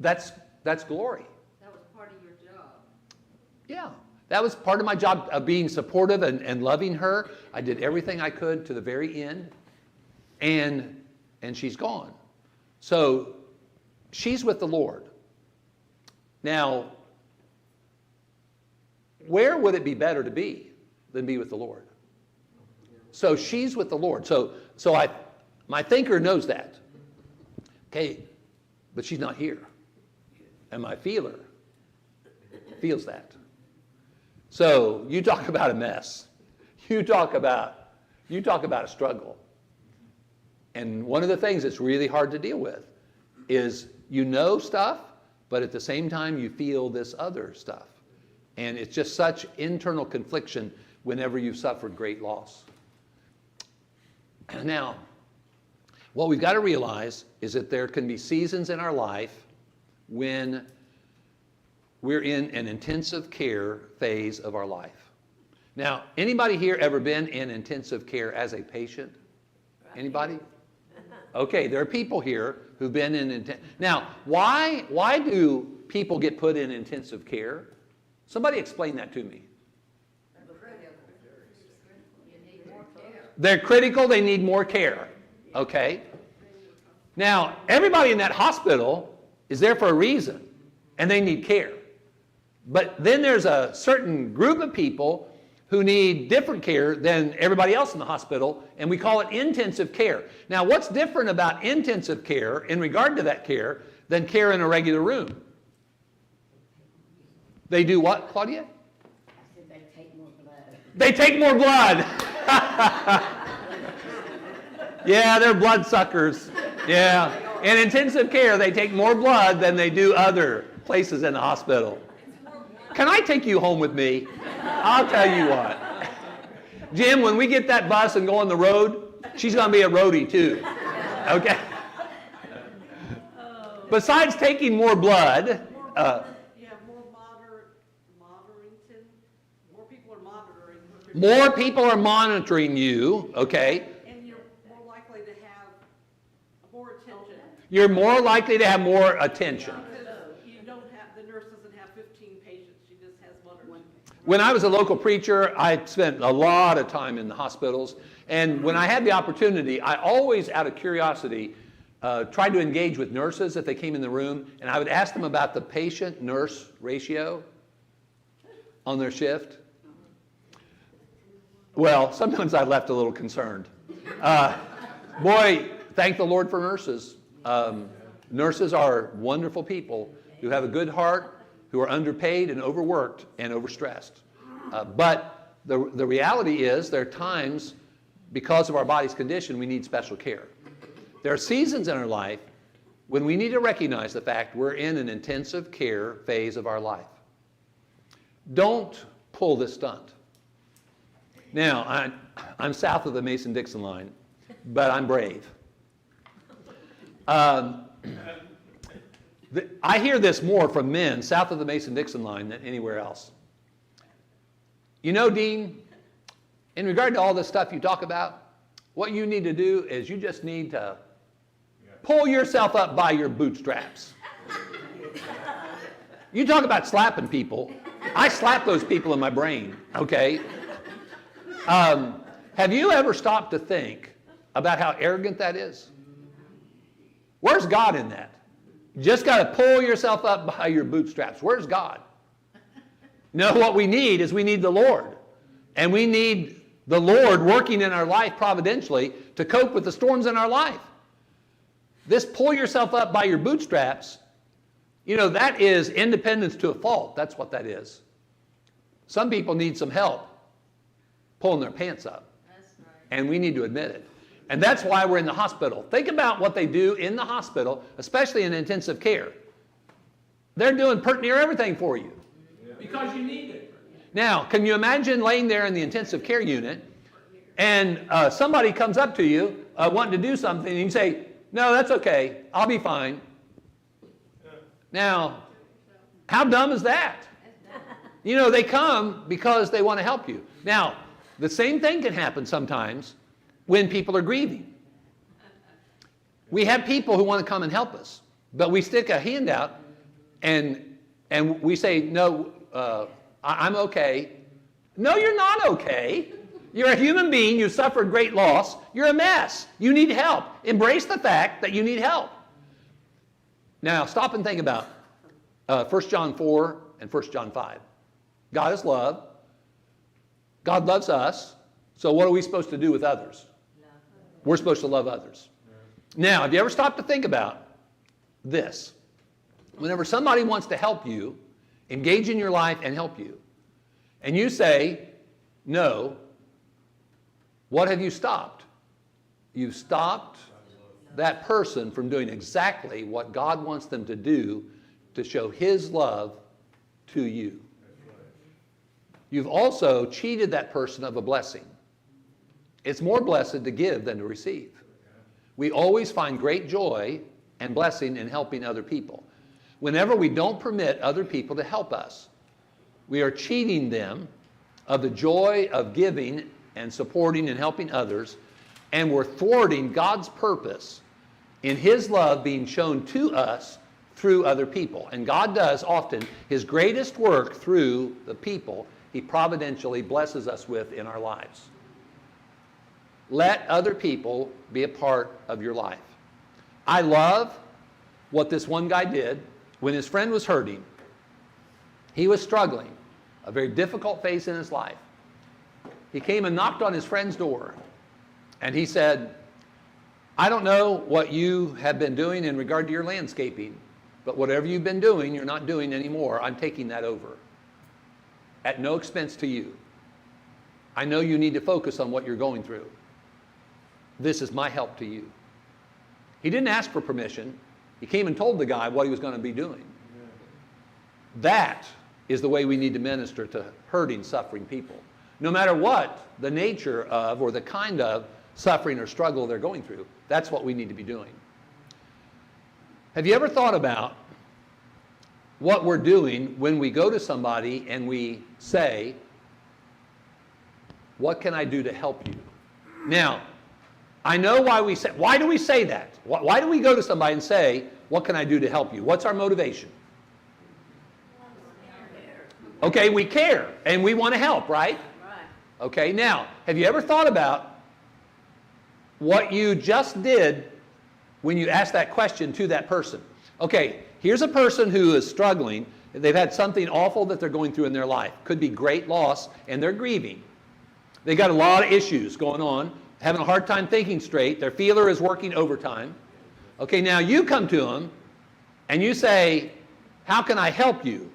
That's glory. That was part of your job. Yeah, that was part of my job, of being supportive and loving her. I did everything I could to the very end, and she's gone. So she's with the Lord. Now, where would it be better to be than be with the Lord? So she's with the Lord. So my thinker knows that. Okay, but she's not here. And my feeler feels that. So you talk about a mess. You talk about a struggle. And one of the things that's really hard to deal with is you know stuff, but at the same time you feel this other stuff. And it's just such internal confliction whenever you've suffered great loss. Now, what we've got to realize is that there can be seasons in our life when we're in an intensive care phase of our life. Now, anybody here ever been in intensive care as a patient? Anybody? Okay, there are people here who've been in Now, why do people get put in intensive care? Somebody explain that to me. They're critical, they need more care. Okay? Now, everybody in that hospital is there for a reason, and they need care. But then there's a certain group of people who need different care than everybody else in the hospital, and we call it intensive care. Now, what's different about intensive care in regard to that care than care in a regular room? They do what, Claudia? I said they take more blood. They take more blood. Yeah, they're blood suckers. Yeah. In intensive care, they take more blood than they do other places in the hospital. Can I take you home with me? I'll tell you what. Jim, when we get that bus and go on the road, she's going to be a roadie too. Okay? Besides taking more blood, more monitoring. More people are monitoring. more people are monitoring you, okay? And you're more likely to have more attention. You're more likely to have more attention. Because you don't have, the nurse doesn't have 15 patients, she just has one or two. When I was a local preacher, I spent a lot of time in the hospitals. And when I had the opportunity, I always, out of curiosity, tried to engage with nurses if they came in the room. And I would ask them about the patient-nurse ratio on their shift. Well, sometimes I left a little concerned. Boy, thank the Lord for nurses. Nurses are wonderful people who have a good heart, who are underpaid and overworked and overstressed. But the reality is there are times, because of our body's condition, we need special care. There are seasons in our life when we need to recognize the fact we're in an intensive care phase of our life. Don't pull this stunt. Now, I'm south of the Mason-Dixon line, but I'm brave. I hear this more from men south of the Mason-Dixon line than anywhere else. You know, Dean, in regard to all this stuff you talk about, what you need to do is you just need to pull yourself up by your bootstraps. You talk about slapping people. I slap those people in my brain, okay? Have you ever stopped to think about how arrogant that is? Where's God in that? You just got to pull yourself up by your bootstraps. Where's God? No, what we need is we need the Lord. And we need the Lord working in our life providentially to cope with the storms in our life. This pull yourself up by your bootstraps, you know, that is independence to a fault. That's what that is. Some people need some help pulling their pants up. That's right. And we need to admit it. And that's why we're in the hospital. Think about what they do in the hospital, especially in intensive care. They're doing pert near everything for you. Because you need it. Now, can you imagine laying there in the intensive care unit and somebody comes up to you wanting to do something and you say, no, that's okay, I'll be fine. Now, how dumb is that? You know, they come because they want to help you. Now, the same thing can happen sometimes when people are grieving. We have people who want to come and help us, but we stick a hand out and we say, no, I'm okay. No, you're not okay. You're a human being. You suffered great loss. You're a mess. You need help. Embrace the fact that you need help. Now, stop and think about 1 John 4 and 1 John 5. God is love. God loves us. So what are we supposed to do with others? We're supposed to love others. Now, have you ever stopped to think about this? Whenever somebody wants to help you, engage in your life and help you, and you say, no, what have you stopped? You've stopped that person from doing exactly what God wants them to do to show His love to you. you've also cheated that person of a blessing. It's more blessed to give than to receive. We always find great joy and blessing in helping other people. Whenever we don't permit other people to help us, we are cheating them of the joy of giving and supporting and helping others, and we're thwarting God's purpose in His love being shown to us through other people. And God does often His greatest work through the people He providentially blesses us with in our lives. Let other people be a part of your life. I love what this one guy did when his friend was hurting. He was struggling, a very difficult phase in his life. He came and knocked on his friend's door, and he said, I don't know what you have been doing in regard to your landscaping, but whatever you've been doing, you're not doing anymore. I'm taking that over at no expense to you. I know you need to focus on what you're going through. This is my help to you. He didn't ask for permission. He came and told the guy what he was going to be doing. That is the way we need to minister to hurting, suffering people. No matter what the nature of or the kind of suffering or struggle they're going through, that's what we need to be doing. Have you ever thought about what we're doing when we go to somebody and we say, what can I do to help you? Now, I know why do we say that? Why do we go to somebody and say, what can I do to help you? What's our motivation? Okay, we care and we want to help, right? Okay, now, have you ever thought about what you just did when you asked that question to that person? Okay, here's a person who is struggling. They've had something awful that they're going through in their life. Could be great loss, and they're grieving. They got a lot of issues going on, having a hard time thinking straight. Their feeler is working overtime. Okay, now you come to them and you say, how can I help you?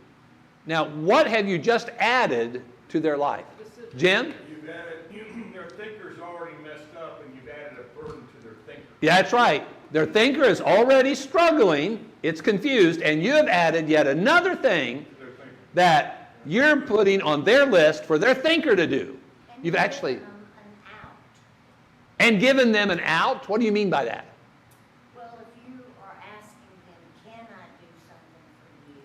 Now, what have you just added to their life? Jim? You've added, their thinker's already messed up and you've added a burden to their thinker. Yeah, that's right. Their thinker is already struggling. It's confused, and you have added yet another thing that you're putting on their list for their thinker to do. You've actually... And given them an out? What do you mean by that? Well, if you are asking them, can I do something for you,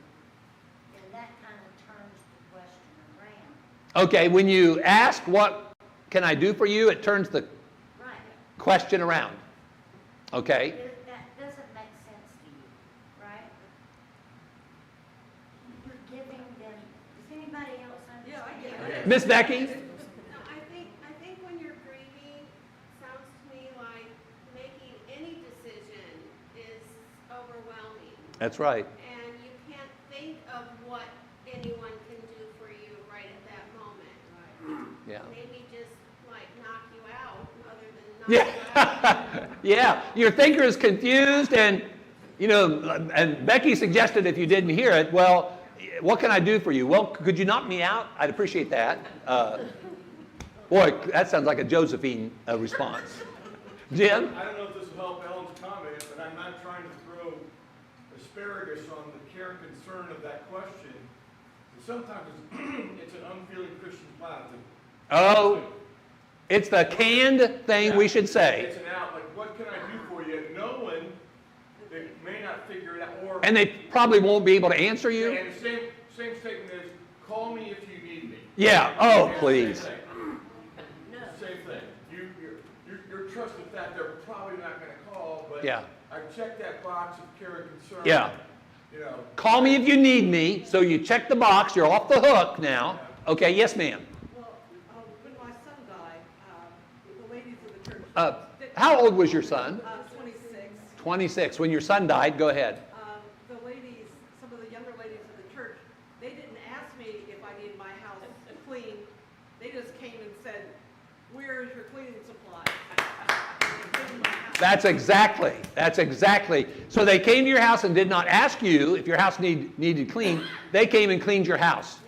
then that kind of turns the question around. Okay, when you ask what can I do for you, it turns the Right. question around. Okay? That doesn't make sense to you, right? You're giving them, does anybody else understand? Yeah, I get it. Miss Becky? No, I think when you're grieving, sounds to me like making any decision is overwhelming. That's right. And you can't think of what anyone can do for you right at that moment. Yeah. Maybe just like knock you out other than knock you out. Yeah. Yeah. Your thinker is confused, and, and Becky suggested if you didn't hear it, well, what can I do for you? Well, could you knock me out? I'd appreciate that. Boy, that sounds like a Josephine response. Jim? I don't know if this will help Ellen's comment, but I'm not trying to throw asparagus on the care and concern of that question. Sometimes it's an unfeeling Christian platitude. Oh, it's the canned thing we should say. It's an out, like, what can I do for you? No one, they may not figure it out, or... And they probably won't be able to answer you. And the same statement is, call me if you need me. Yeah. Oh, And please. Same thing. You're trusting that they're probably not going to call, but Yeah. I checked that box of care and concern. Yeah. You know. Call me if you need me. So you check the box. You're off the hook now. Okay. Yes, ma'am. Well, when my son died, the ladies of the church. How old was your son? 26. 26. When your son died, go ahead. The ladies, some of the younger ladies of the church, they didn't ask me if I needed my house clean. They just came and said, "Where's your cleaning supplies?" That's exactly. So they came to your house and did not ask you if your house needed cleaned. They came and cleaned your house.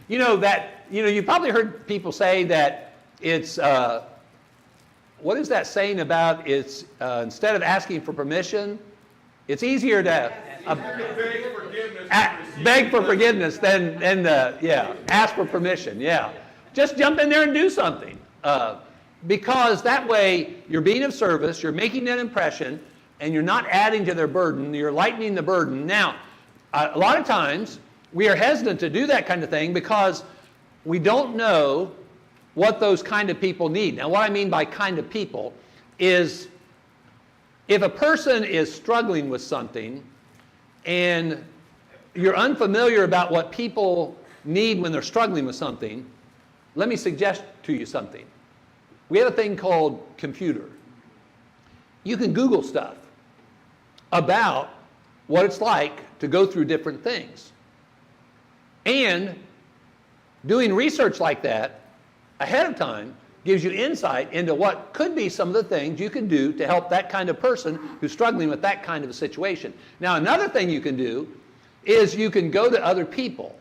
Yeah. You probably heard people say that it's, what is that saying about it's, instead of asking for permission, It's easier to Beg forgiveness. beg for forgiveness than ask for permission. Yeah, just jump in there and do something, because that way you're being of service, you're making an impression, and you're not adding to their burden. You're lightening the burden. Now, a lot of times we are hesitant to do that kind of thing because we don't know what those kind of people need. Now, what I mean by kind of people is if a person is struggling with something and you're unfamiliar about what people need when they're struggling with something, let me suggest to you something. We have a thing called computer. You can Google stuff about what it's like to go through different things. And doing research like that ahead of time gives you insight into what could be some of the things you can do to help that kind of person who's struggling with that kind of a situation. Now, another thing you can do is you can go to other people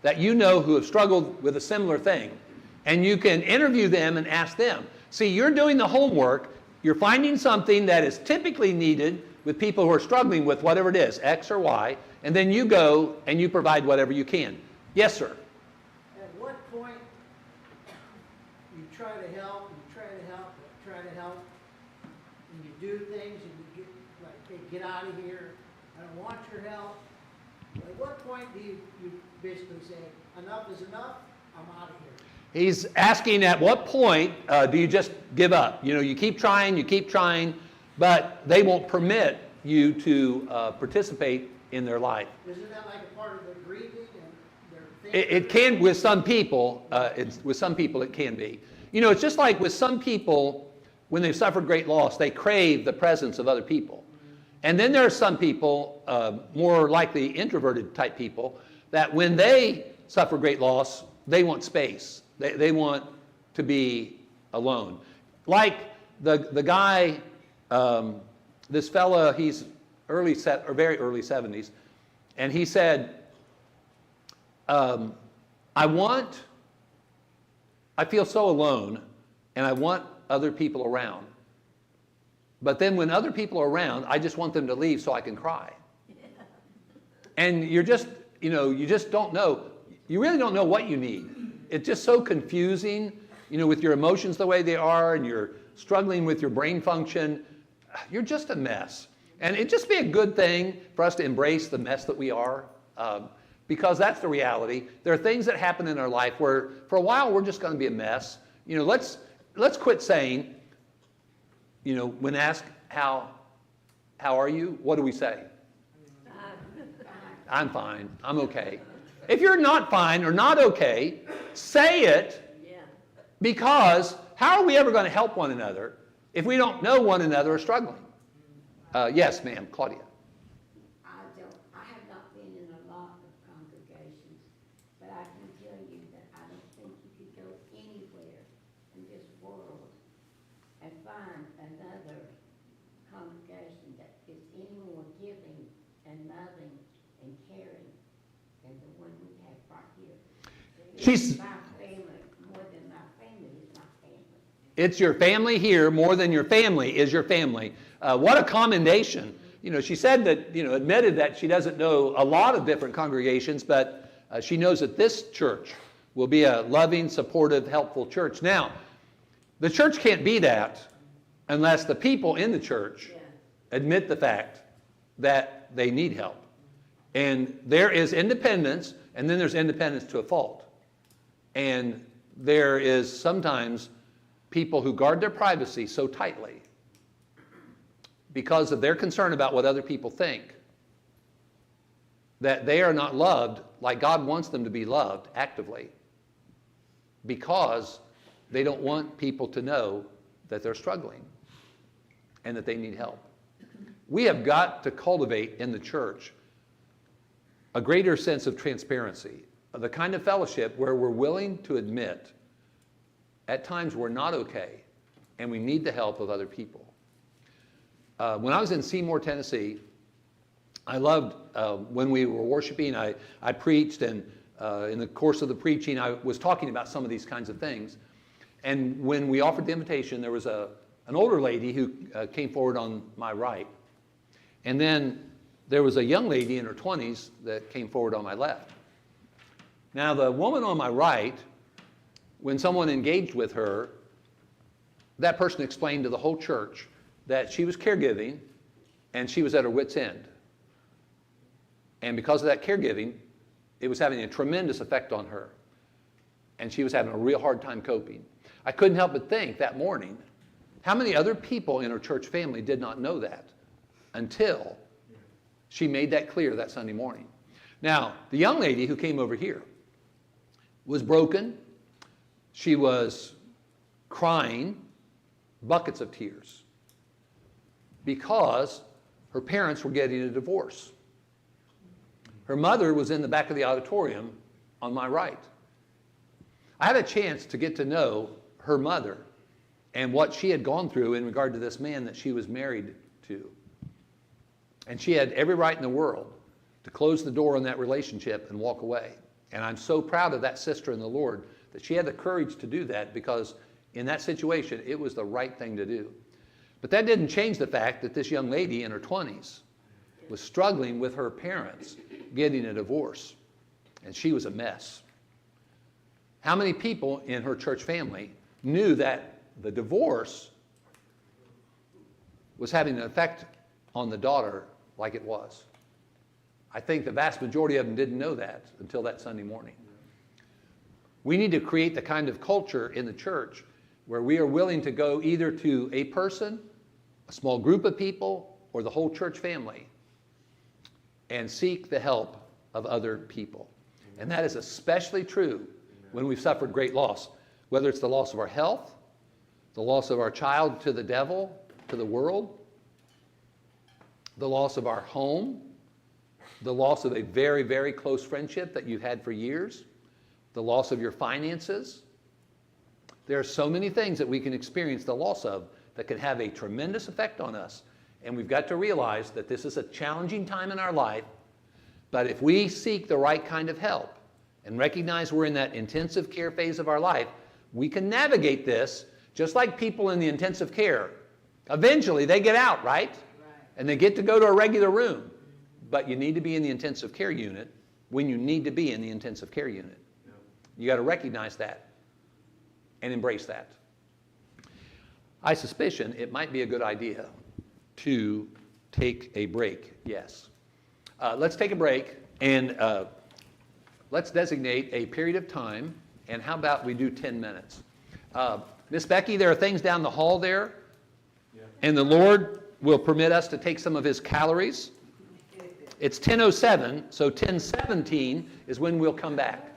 that you know who have struggled with a similar thing, and you can interview them and ask them. See, you're doing the homework, you're finding something that is typically needed with people who are struggling with whatever it is, X or Y, and then you go and you provide whatever you can. Yes, sir. At what point you try to help, and you do things, and you get, like, hey, get out of here, I don't want your help. At what point do you basically say, enough is enough, I'm out of here? He's asking at what point do you just give up? You know, you keep trying, but they won't permit you to participate in their life. Isn't that like a part of their grieving and their thinking? It can, with some people, it can be. You know, it's just like with some people, when they've suffered great loss, they crave the presence of other people. And then there are some people, more likely introverted type people, that when they suffer great loss, they want space. They want to be alone. Like the guy, this fella, he's very early 70s, and he said, I feel so alone, and I want other people around. But then when other people are around, I just want them to leave so I can cry. And you just don't know. You really don't know what you need. It's just so confusing, with your emotions the way they are, and you're struggling with your brain function. You're just a mess. And it'd just be a good thing for us to embrace the mess that we are, because that's the reality. There are things that happen in our life where for a while we're just going to be a mess. Let's quit saying, when asked, how are you? What do we say? I'm fine. I'm okay. If you're not fine or not okay, say it, because how are we ever going to help one another if we don't know one another are struggling? Yes, ma'am, Claudia. I have not been in a lot of congregations, but I can tell you that I don't think you could go anywhere in this world and find another congregation that is any more giving and loving and caring than the one we have right here. She's- My family, more than my family is my family. It's your family here more than your family is your family. What a commendation. She said that, admitted that she doesn't know a lot of different congregations, but she knows that this church will be a loving, supportive, helpful church. Now, the church can't be that unless the people in the church admit the fact that they need help. And there is independence, and then there's independence to a fault. And there is sometimes people who guard their privacy so tightly because of their concern about what other people think, that they are not loved like God wants them to be loved actively, because they don't want people to know that they're struggling and that they need help. We have got to cultivate in the church a greater sense of transparency, of the kind of fellowship where we're willing to admit at times we're not okay and we need the help of other people. When I was in Seymour, Tennessee, I loved when we were worshiping, I preached, and in the course of the preaching, I was talking about some of these kinds of things. And when we offered the invitation, there was an older lady who came forward on my right. And then there was a young lady in her 20s that came forward on my left. Now, the woman on my right, when someone engaged with her, that person explained to the whole church that she was caregiving and she was at her wit's end. And because of that caregiving, it was having a tremendous effect on her. And she was having a real hard time coping. I couldn't help but think that morning, how many other people in her church family did not know that until she made that clear that Sunday morning. Now, the young lady who came over here was broken. She was crying buckets of tears because her parents were getting a divorce. Her mother was in the back of the auditorium on my right. I had a chance to get to know her mother and what she had gone through in regard to this man that she was married to. And she had every right in the world to close the door on that relationship and walk away. And I'm so proud of that sister in the Lord that she had the courage to do that, because in that situation, it was the right thing to do. But that didn't change the fact that this young lady in her 20s was struggling with her parents getting a divorce, and she was a mess. How many people in her church family knew that the divorce was having an effect on the daughter like it was? I think the vast majority of them didn't know that until that Sunday morning. We need to create the kind of culture in the church where we are willing to go either to a person, a small group of people, or the whole church family and seek the help of other people. And that is especially true when we've suffered great loss, whether it's the loss of our health, the loss of our child to the devil, to the world, the loss of our home, the loss of a very, very close friendship that you've had for years, the loss of your finances. There are so many things that we can experience the loss of that can have a tremendous effect on us. And we've got to realize that this is a challenging time in our life, but if we seek the right kind of help and recognize we're in that intensive care phase of our life, we can navigate this just like people in the intensive care. Eventually, they get out, right? And they get to go to a regular room. But you need to be in the intensive care unit when you need to be in the intensive care unit. You got to recognize that and embrace that. I suspicion it might be a good idea to take a break, yes. Let's take a break and let's designate a period of time, and how about we do 10 minutes? Miss Becky, there are things down the hall there, and the Lord will permit us to take some of his calories. It's 10:07, so 10:17 is when we'll come back.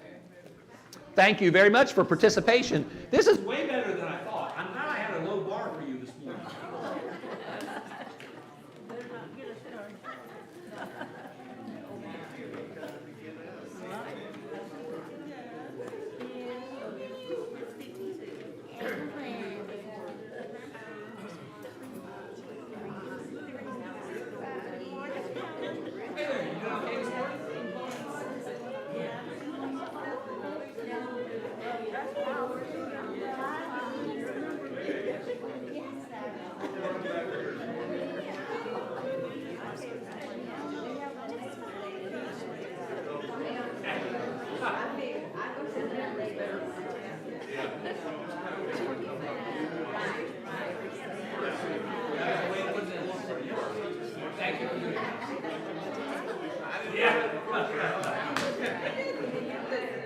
Thank you very much for participation. This is way better than I thought. I'm glad I had a low bar for you this morning.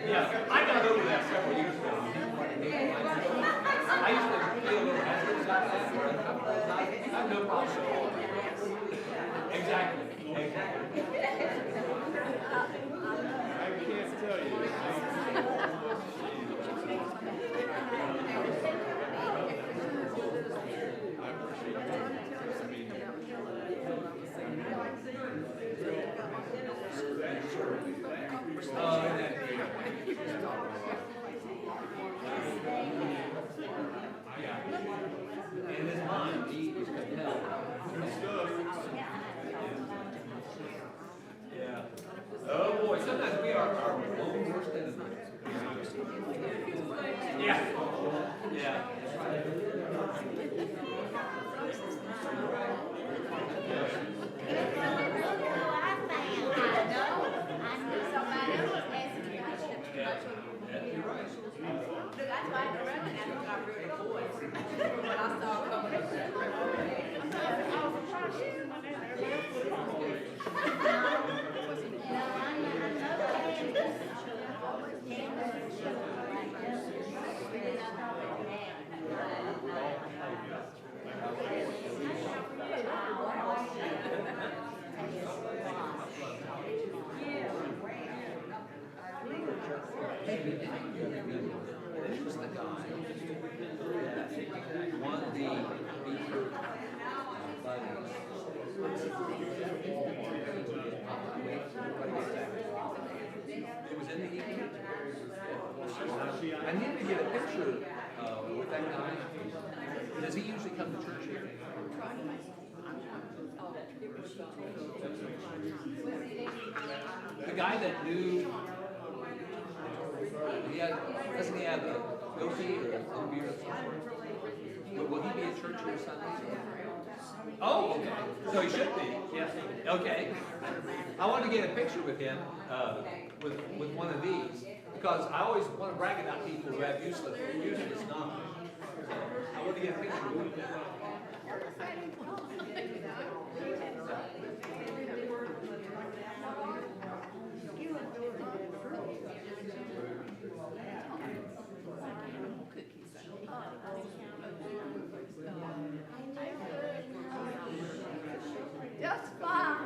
Yeah, I got over that several years ago. I used to feel a little hesitant about that. I have no problem. Exactly. I can't tell you. In his mind, he is compelled. Yeah. Oh boy, sometimes we are our own worst enemies. Yeah. Yeah. That's right. I saw it coming up there. Who's the guy that won the it was in the evening. I need to get a picture with that guy. Does he usually come to church here? The guy that knew, doesn't he have a goatee or a beard? Will he be at church here Sunday? Oh, okay. So he should be. Yes. Okay. I wanted to get a picture with him, with one of these, because I always want to brag about people who have useless knowledge. I want to get a picture with him. Just fine.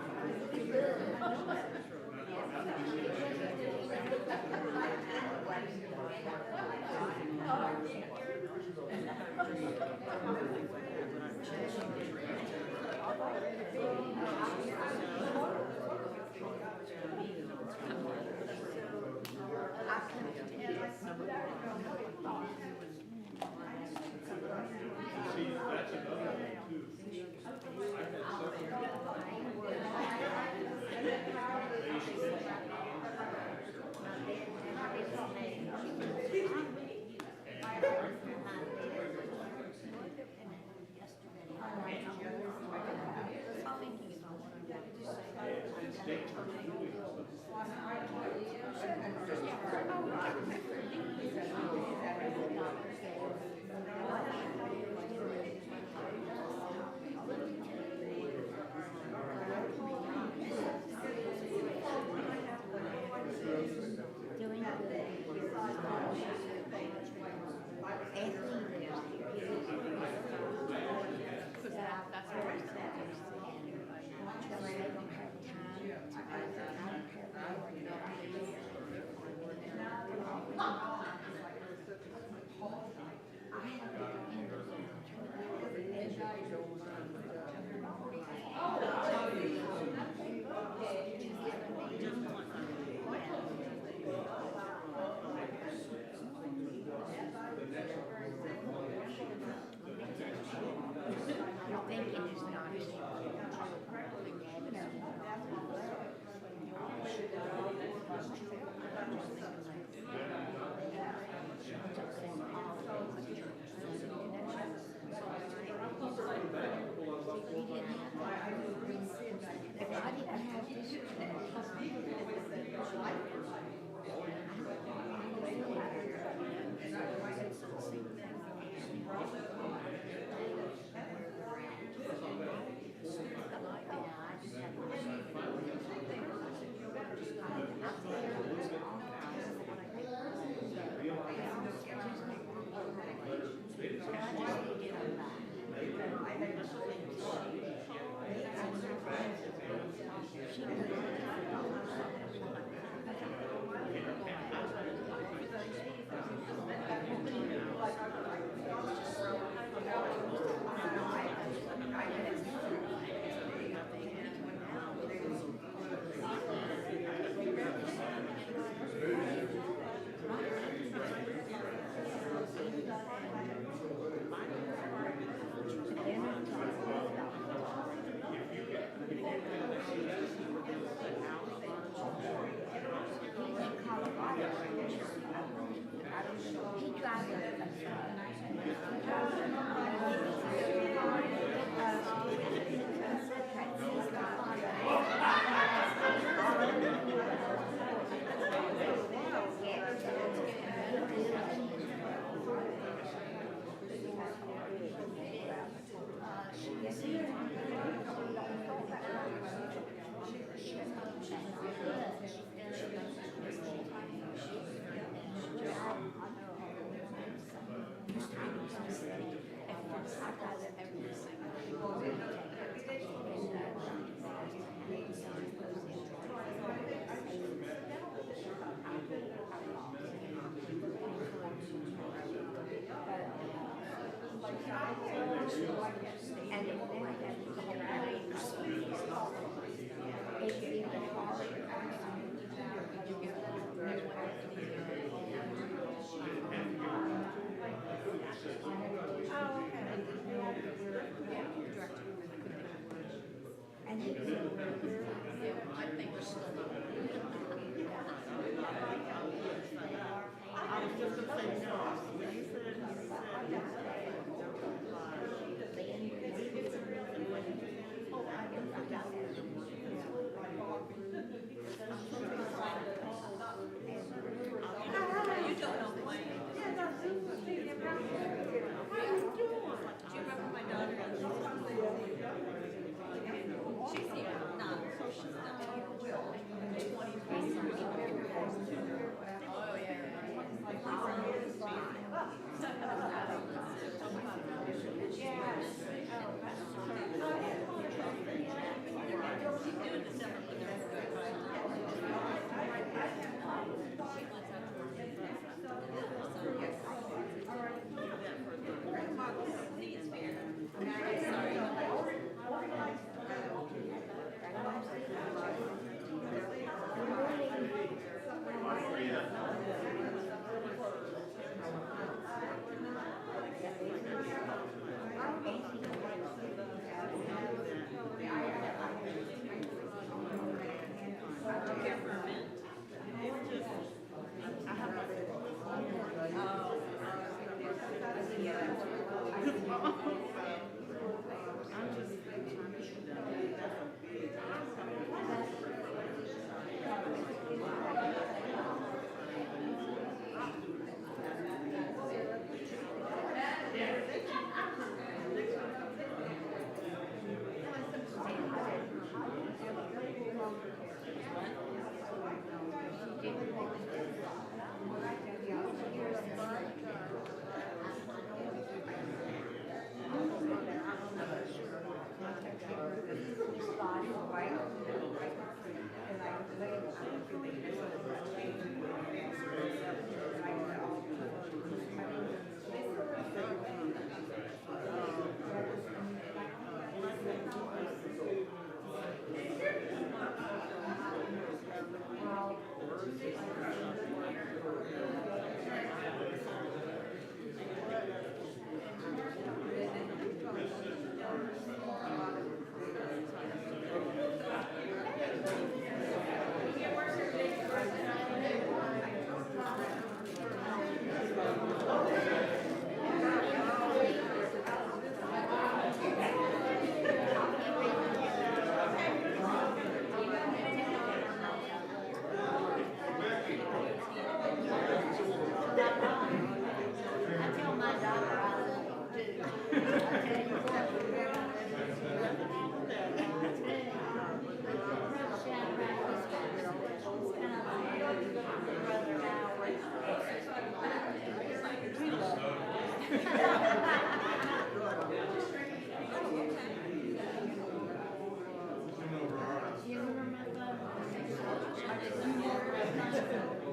She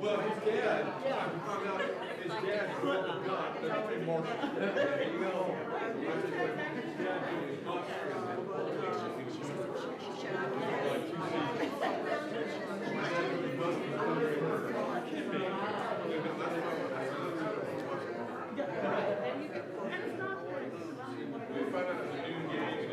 Well, his dad, I found out his dad grew up with God, that's been more. There you go. His dad was We found out it was a new game.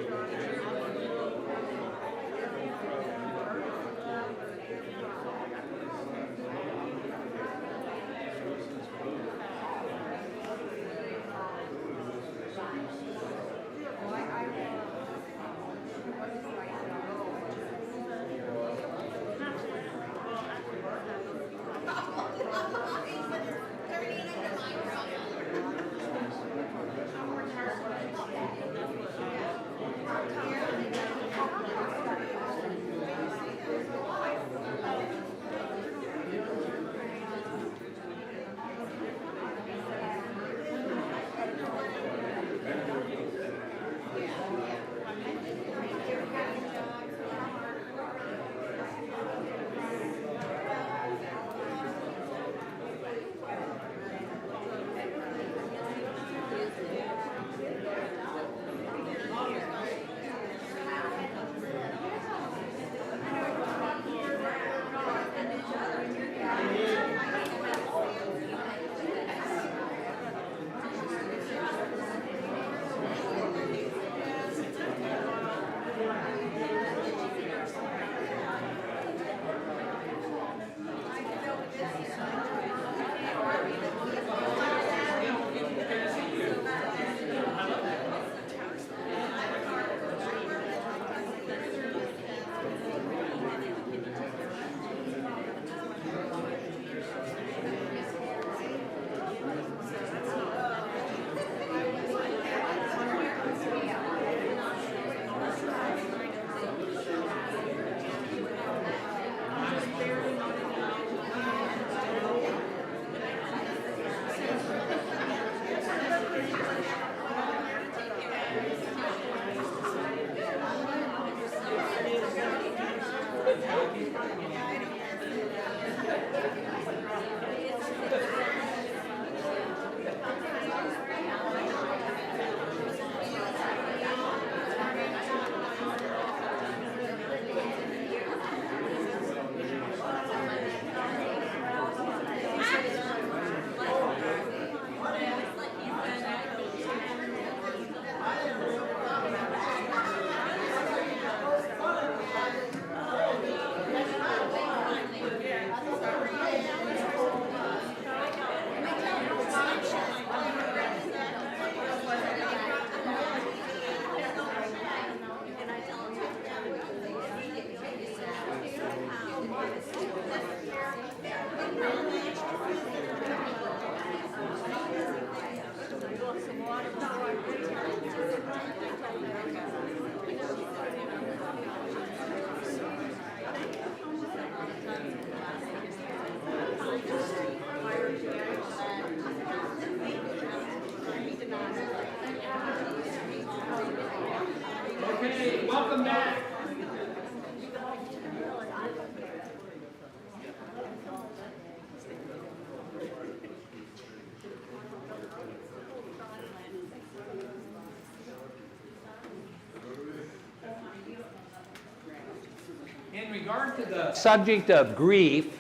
In regard to the subject of grief,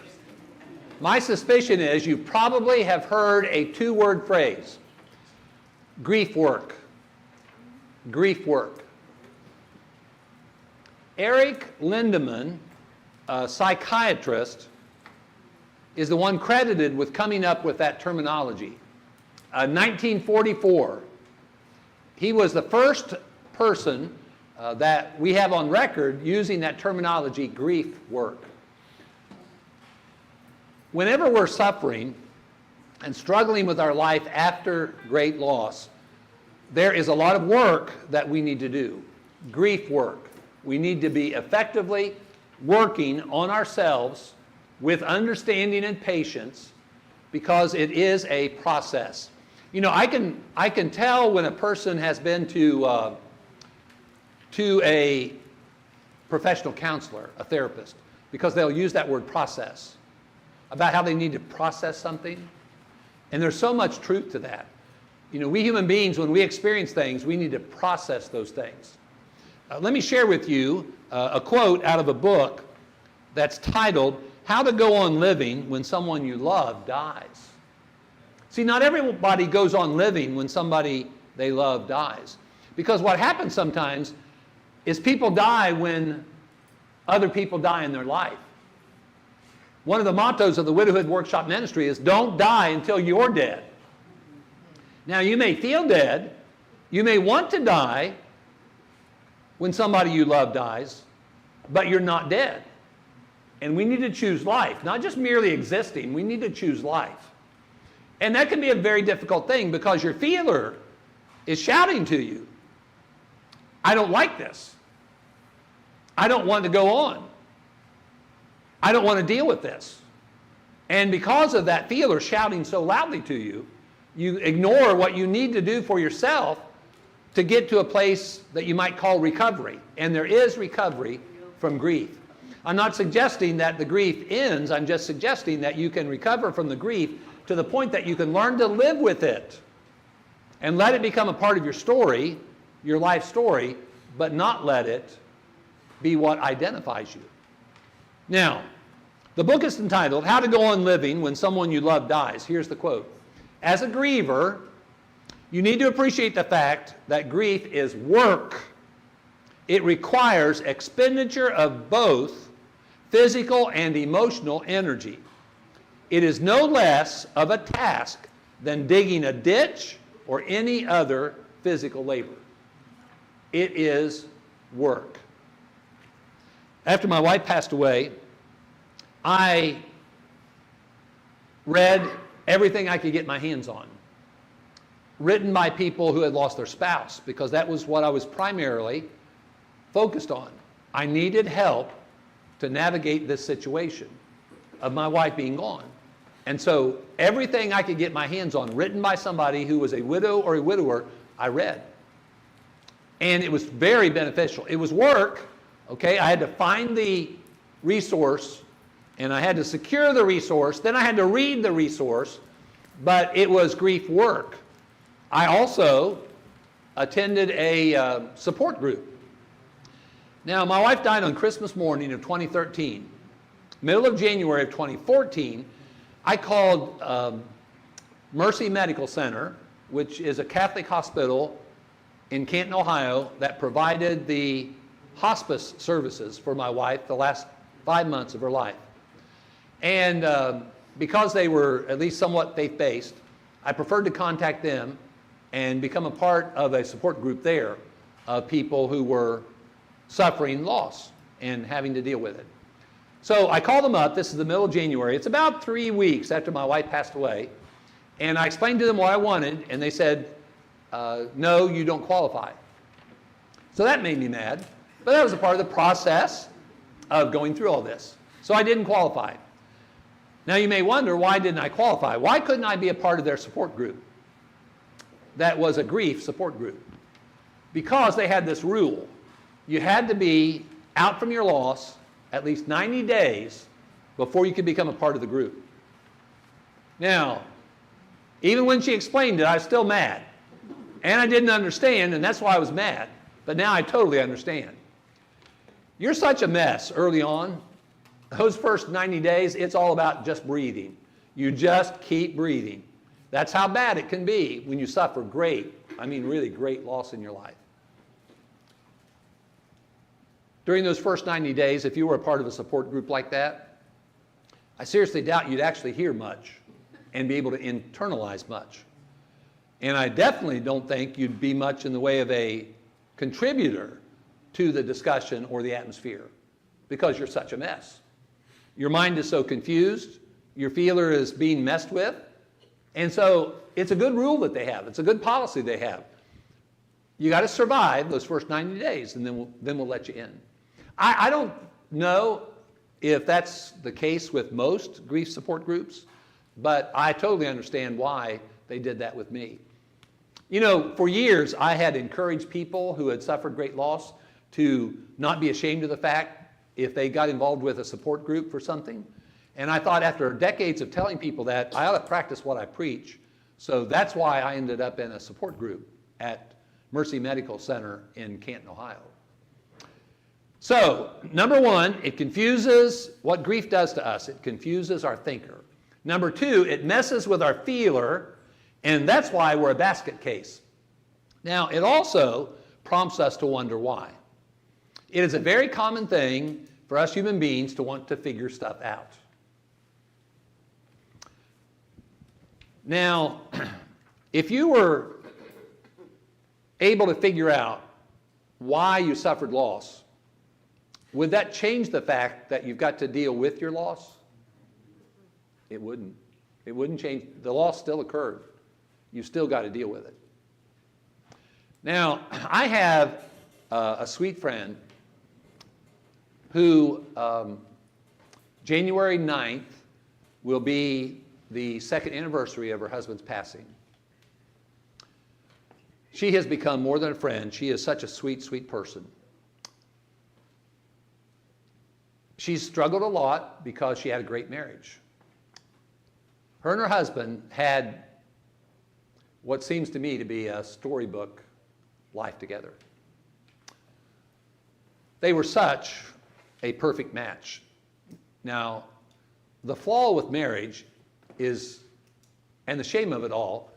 my suspicion is you probably have heard a two-word phrase, grief work. Grief work. Eric Lindemann, a psychiatrist, is the one credited with coming up with that terminology. 1944, he was the first person that we have on record using that terminology, grief work. Whenever we're suffering and struggling with our life after great loss, there is a lot of work that we need to do, grief work. We need to be effectively working on ourselves with understanding and patience because it is a process. You know, I can tell when a person has been to a professional counselor, a therapist, because they'll use that word process, about how they need to process something. And there's so much truth to that. You know, we human beings, when we experience things, we need to process those things. Let me share with you a quote out of a book that's titled, How to Go On Living When Someone You Love Dies. See, not everybody goes on living when somebody they love dies. Because what happens sometimes is people die when other people die in their life. One of the mottos of the Widowhood Workshop Ministry is, don't die until you're dead. Now, you may feel dead, you may want to die when somebody you love dies, but you're not dead. And we need to choose life, not just merely existing, we need to choose life. And that can be a very difficult thing because your feeler is shouting to you, I don't like this. I don't want to go on. I don't want to deal with this. And because of that feeler shouting so loudly to you, you ignore what you need to do for yourself to get to a place that you might call recovery. And there is recovery from grief. I'm not suggesting that the grief ends. I'm just suggesting that you can recover from the grief to the point that you can learn to live with it and let it become a part of your story, your life story, but not let it be what identifies you. Now, the book is entitled, How to Go On Living When Someone You Love Dies. Here's the quote. As a griever, you need to appreciate the fact that grief is work. It requires expenditure of both physical and emotional energy. It is no less of a task than digging a ditch or any other physical labor. It is work. After my wife passed away, I read everything I could get my hands on, written by people who had lost their spouse, because that was what I was primarily focused on. I needed help to navigate this situation of my wife being gone. And so everything I could get my hands on, written by somebody who was a widow or a widower, I read. And it was very beneficial. It was work, okay? I had to find the resource, and I had to secure the resource, then I had to read the resource, but it was grief work. I also attended a support group. Now, my wife died on Christmas morning of 2013. Middle of January of 2014, I called Mercy Medical Center, which is a Catholic hospital in Canton, Ohio, that provided the hospice services for my wife the last 5 months of her life. And because they were at least somewhat faith-based, I preferred to contact them and become a part of a support group there of people who were suffering loss and having to deal with it. So I called them up. This is the middle of January. It's about 3 weeks after my wife passed away. And I explained to them what I wanted, and they said, no, you don't qualify. So that made me mad. But that was a part of the process of going through all this. So I didn't qualify. Now you may wonder, why didn't I qualify? Why couldn't I be a part of their support group? That was a grief support group. Because they had this rule. You had to be out from your loss at least 90 days before you could become a part of the group. Now, even when she explained it, I was still mad. And I didn't understand, and that's why I was mad. But now I totally understand. You're such a mess early on. Those first 90 days, it's all about just breathing. You just keep breathing. That's how bad it can be when you suffer great, I mean really great loss in your life. During those first 90 days, if you were a part of a support group like that, I seriously doubt you'd actually hear much and be able to internalize much. And I definitely don't think you'd be much in the way of a contributor to the discussion or the atmosphere because you're such a mess. Your mind is so confused, your feeler is being messed with, and so it's a good rule that they have. It's a good policy they have. You got to survive those first 90 days, and then we'll let you in. I don't know if that's the case with most grief support groups, but I totally understand why they did that with me. You know, for years, I had encouraged people who had suffered great loss to not be ashamed of the fact if they got involved with a support group for something. And I thought after decades of telling people that, I ought to practice what I preach. So that's why I ended up in a support group at Mercy Medical Center in Canton, Ohio. So, number one, it confuses what grief does to us. It confuses our thinker. Number two, it messes with our feeler, and that's why we're a basket case. Now, it also prompts us to wonder why. It is a very common thing for us human beings to want to figure stuff out. Now, if you were able to figure out why you suffered loss, would that change the fact that you've got to deal with your loss? It wouldn't. It wouldn't change. The loss still occurred. You've still got to deal with it. Now, I have a sweet friend who January 9th will be the second anniversary of her husband's passing. She has become more than a friend. She is such a sweet, sweet person. She's struggled a lot because she had a great marriage. Her and her husband had what seems to me to be a storybook life together. They were such a perfect match. Now, the flaw with marriage is, and the shame of it all,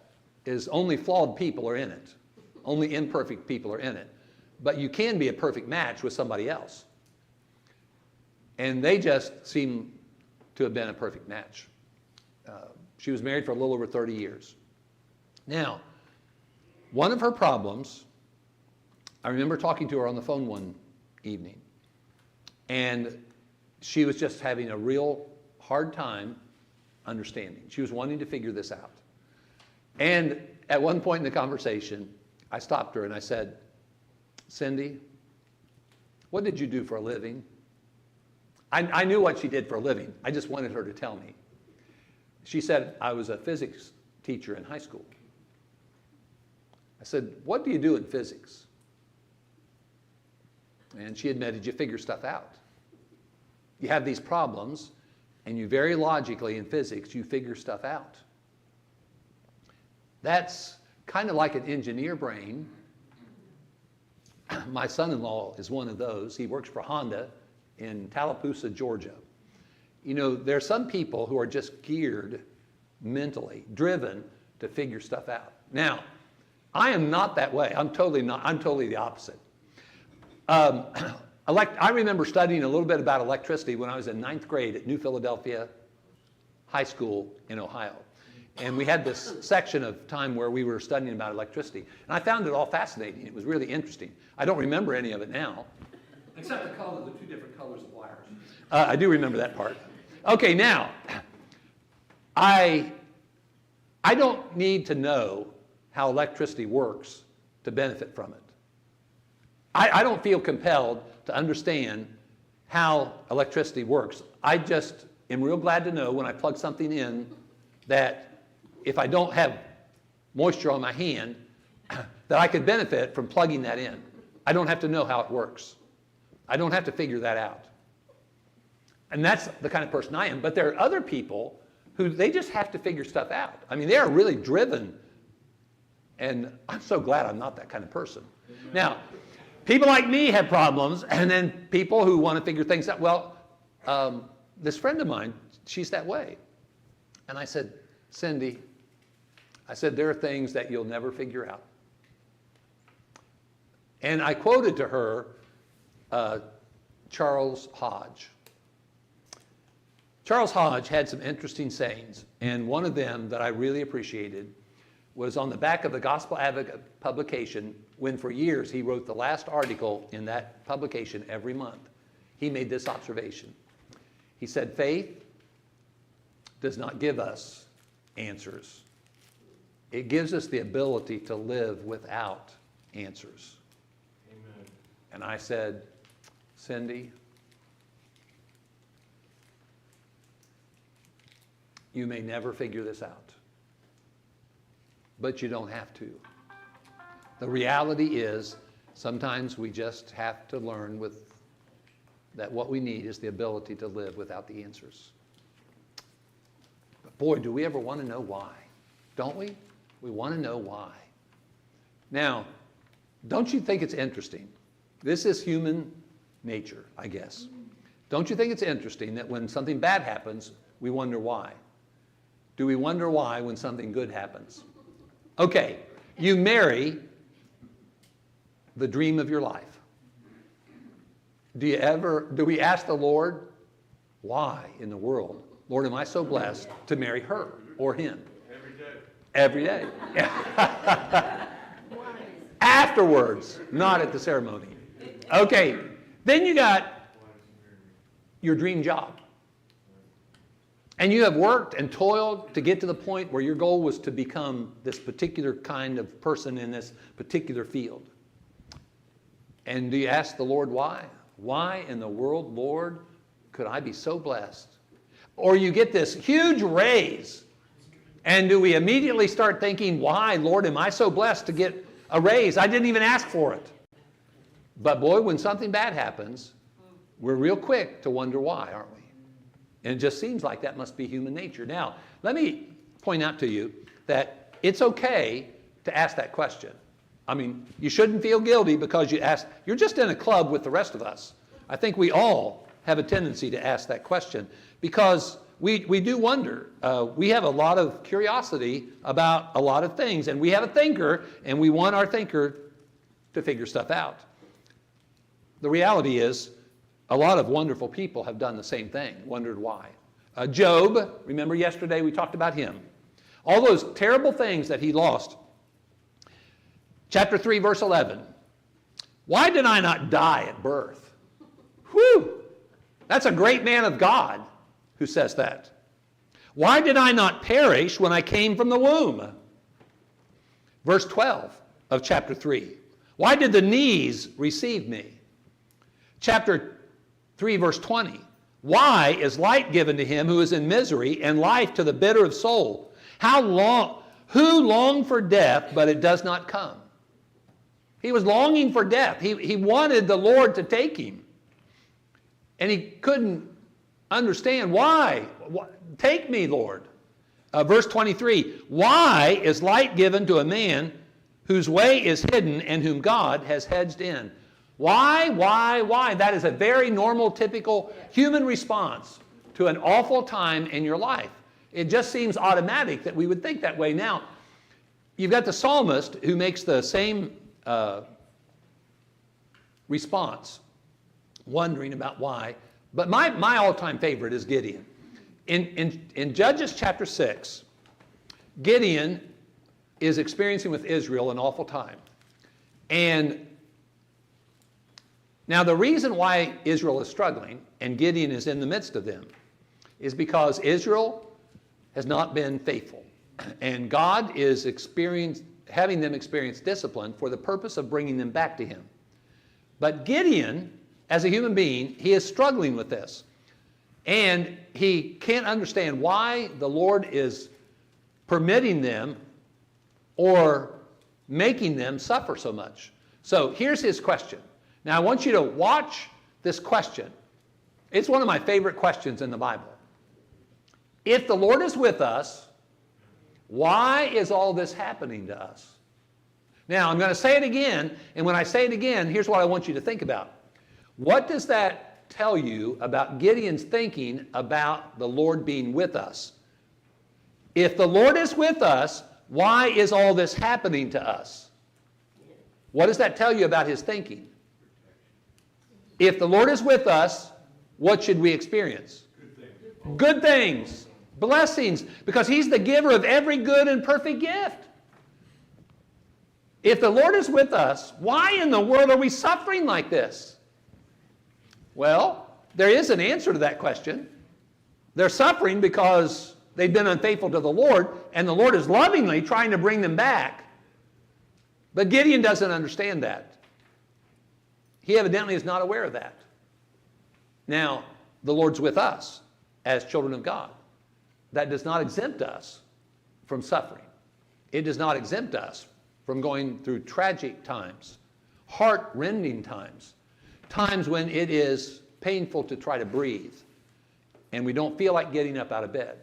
is only flawed people are in it. Only imperfect people are in it. But you can be a perfect match with somebody else. And they just seem to have been a perfect match. She was married for a little over 30 years. Now, one of her problems, I remember talking to her on the phone one evening, and she was just having a real hard time understanding. She was wanting to figure this out. And at one point in the conversation, I stopped her and I said, Cindy, what did you do for a living? I knew what she did for a living. I just wanted her to tell me. She said, I was a physics teacher in high school. I said, what do you do in physics? And she admitted, you figure stuff out. You have these problems, and you very logically in physics, you figure stuff out. That's kind of like an engineer brain. My son-in-law is one of those. He works for Honda in Tallapoosa, Georgia. You know, there are some people who are just geared mentally, driven to figure stuff out. Now, I am not that way. I'm totally not. I'm totally the opposite. I remember studying a little bit about electricity when I was in 9th grade at New Philadelphia High School in Ohio. And we had this section of time where we were studying about electricity. And I found it all fascinating. It was really interesting. I don't remember any of it now, except the color, the two different colors of wires. I do remember that part. Okay, now, I don't need to know how electricity works to benefit from it. I don't feel compelled to understand how electricity works. I just am real glad to know when I plug something in that if I don't have moisture on my hand, that I could benefit from plugging that in. I don't have to know how it works. I don't have to figure that out. And that's the kind of person I am. But there are other people who they just have to figure stuff out. I mean, they are really driven. And I'm so glad I'm not that kind of person. Now, People like me have problems, and then people who want to figure things out. Well, this friend of mine, she's that way. And I said, Cindy, I said, there are things that you'll never figure out. And I quoted to her Charles Hodge. Charles Hodge had some interesting sayings, and one of them that I really appreciated was on the back of the Gospel Advocate publication, when for years he wrote the last article in that publication every month. He made this observation. He said, faith does not give us answers. It gives us the ability to live without answers. Amen. And I said, Cindy, you may never figure this out, but you don't have to. The reality is, sometimes we just have to learn that what we need is the ability to live without the answers. But boy, do we ever want to know why, don't we? We want to know why. Now, don't you think it's interesting? This is human nature, I guess. Don't you think it's interesting that when something bad happens, we wonder why? Do we wonder why when something good happens? Okay, you marry the dream of your life. Do we ask the Lord, why in the world, Lord, am I so blessed to marry her or him? Every day. Afterwards, not at the ceremony. Okay, then you got your dream job. And you have worked and toiled to get to the point where your goal was to become this particular kind of person in this particular field. And do you ask the Lord why? Why in the world, Lord, could I be so blessed? Or you get this huge raise, and do we immediately start thinking, why, Lord, am I so blessed to get a raise? I didn't even ask for it. But boy, when something bad happens, we're real quick to wonder why, aren't we? And it just seems like that must be human nature. Now, let me point out to you that it's okay to ask that question. I mean, you shouldn't feel guilty because you ask. You're just in a club with the rest of us. I think we all have a tendency to ask that question because we do wonder. We have a lot of curiosity about a lot of things, and we have a thinker, and we want our thinker to figure stuff out. The reality is, a lot of wonderful people have done the same thing, wondered why. Job, remember yesterday we talked about him. All those terrible things that he lost. Chapter 3, verse 11. Why did I not die at birth? Whew! That's a great man of God who says that. Why did I not perish when I came from the womb? Verse 12 of chapter 3. Why did the knees receive me? Chapter 3, verse 20. Why is light given to him who is in misery and life to the bitter of soul? Who longed for death, but it does not come? He was longing for death. He wanted the Lord to take him. And he couldn't understand why. Take me, Lord. Verse 23. Why is light given to a man whose way is hidden and whom God has hedged in? Why? That is a very normal, typical human response to an awful time in your life. It just seems automatic that we would think that way. Now, you've got the psalmist who makes the same response, wondering about why. But my all-time favorite is Gideon. In Judges chapter 6, Gideon is experiencing with Israel an awful time. And now the reason why Israel is struggling, and Gideon is in the midst of them, is because Israel has not been faithful. And God is having them experience discipline for the purpose of bringing them back to him. But Gideon, as a human being, he is struggling with this. And he can't understand why the Lord is permitting them or making them suffer so much. So here's his question. Now I want you to watch this question. It's one of my favorite questions in the Bible. If the Lord is with us, why is all this happening to us? Now, I'm going to say it again, and when I say it again, here's what I want you to think about. What does that tell you about Gideon's thinking about the Lord being with us? If the Lord is with us, why is all this happening to us? What does that tell you about his thinking? If the Lord is with us, what should we experience? Good things. Blessings. Because he's the giver of every good and perfect gift. If the Lord is with us, why in the world are we suffering like this? Well, there is an answer to that question. They're suffering because they've been unfaithful to the Lord, and the Lord is lovingly trying to bring them back. But Gideon doesn't understand that. He evidently is not aware of that. Now, the Lord's with us as children of God. That does not exempt us from suffering. It does not exempt us from going through tragic times, heart-rending times, times when it is painful to try to breathe, and we don't feel like getting up out of bed.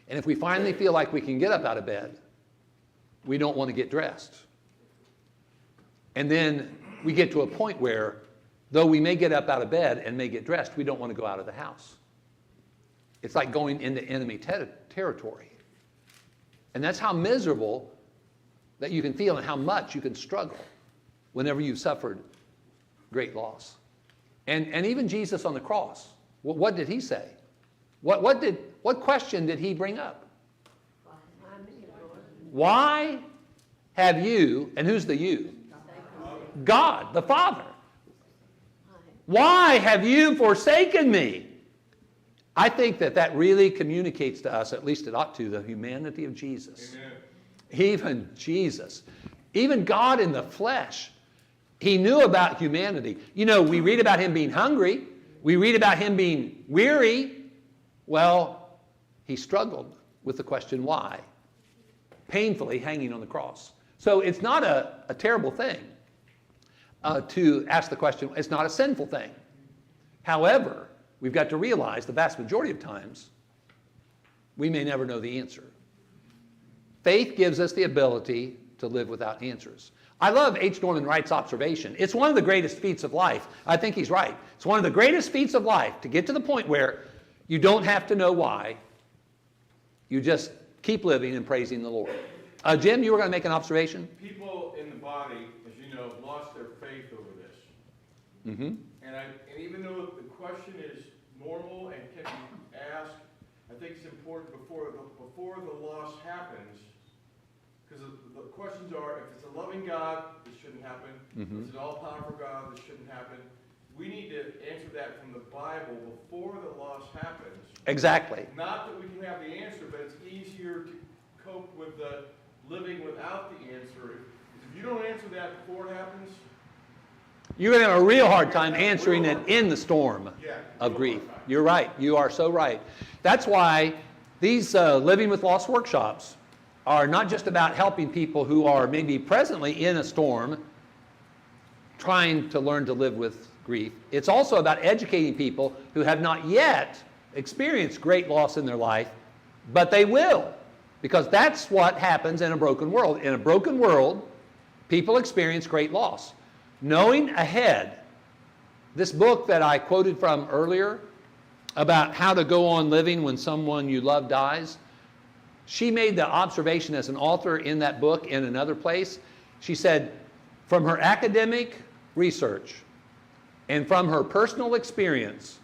And if we finally feel like we can get up out of bed, we don't want to get dressed. And then we get to a point where, though we may get up out of bed and may get dressed, we don't want to go out of the house. It's like going into enemy territory. And that's how miserable that you can feel and how much you can struggle whenever you've suffered great loss. And even Jesus on the cross, what did he say? What question did he bring up? Why have you, and who's the you? God, the Father. Why have you forsaken me? I think that really communicates to us, at least it ought to, the humanity of Jesus. Amen. Even Jesus, even God in the flesh, he knew about humanity. You know, we read about him being hungry. We read about him being weary. Well, he struggled with the question why, painfully hanging on the cross. So it's not a terrible thing to ask the question. It's not a sinful thing. However, we've got to realize the vast majority of times, we may never know the answer. Faith gives us the ability to live without answers. I love H. Norman Wright's observation. It's one of the greatest feats of life. I think he's right. It's one of the greatest feats of life to get to the point where you don't have to know why. You just keep living and praising the Lord. Jim, you were going to make an observation? People in the body, as you know, have lost their faith over this. Mm-hmm. And even though the question is normal and can be asked, I think it's important before the loss happens, because the questions are, if it's a loving God, this shouldn't happen. Mm-hmm. If it's an all-powerful God, this shouldn't happen. We need to answer that from the Bible before the loss happens. Exactly. Not that we can have the answer, but it's easier to cope with the living without the answer. If you don't answer that before it happens, You're going to have a real hard time answering it in the storm yeah, of grief. You're right. You are so right. That's why these Living with Loss workshops are not just about helping people who are maybe presently in a storm trying to learn to live with grief. It's also about educating people who have not yet experienced great loss in their life, but they will, because that's what happens in a broken world. In a broken world, people experience great loss. Knowing ahead, this book that I quoted from earlier about how to go on living when someone you love dies, she made the observation as an author in that book in another place. She said, from her academic research and from her personal experience,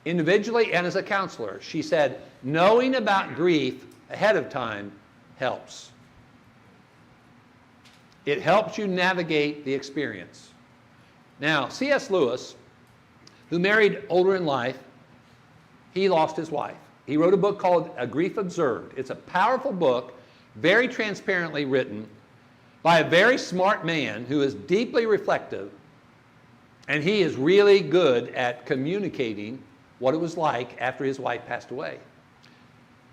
individually and as a counselor, she said, knowing about grief ahead of time helps. It helps you navigate the experience. Now, C.S. Lewis, who married older in life, he lost his wife. He wrote a book called A Grief Observed. It's a powerful book, very transparently written by a very smart man who is deeply reflective, and he is really good at communicating what it was like after his wife passed away.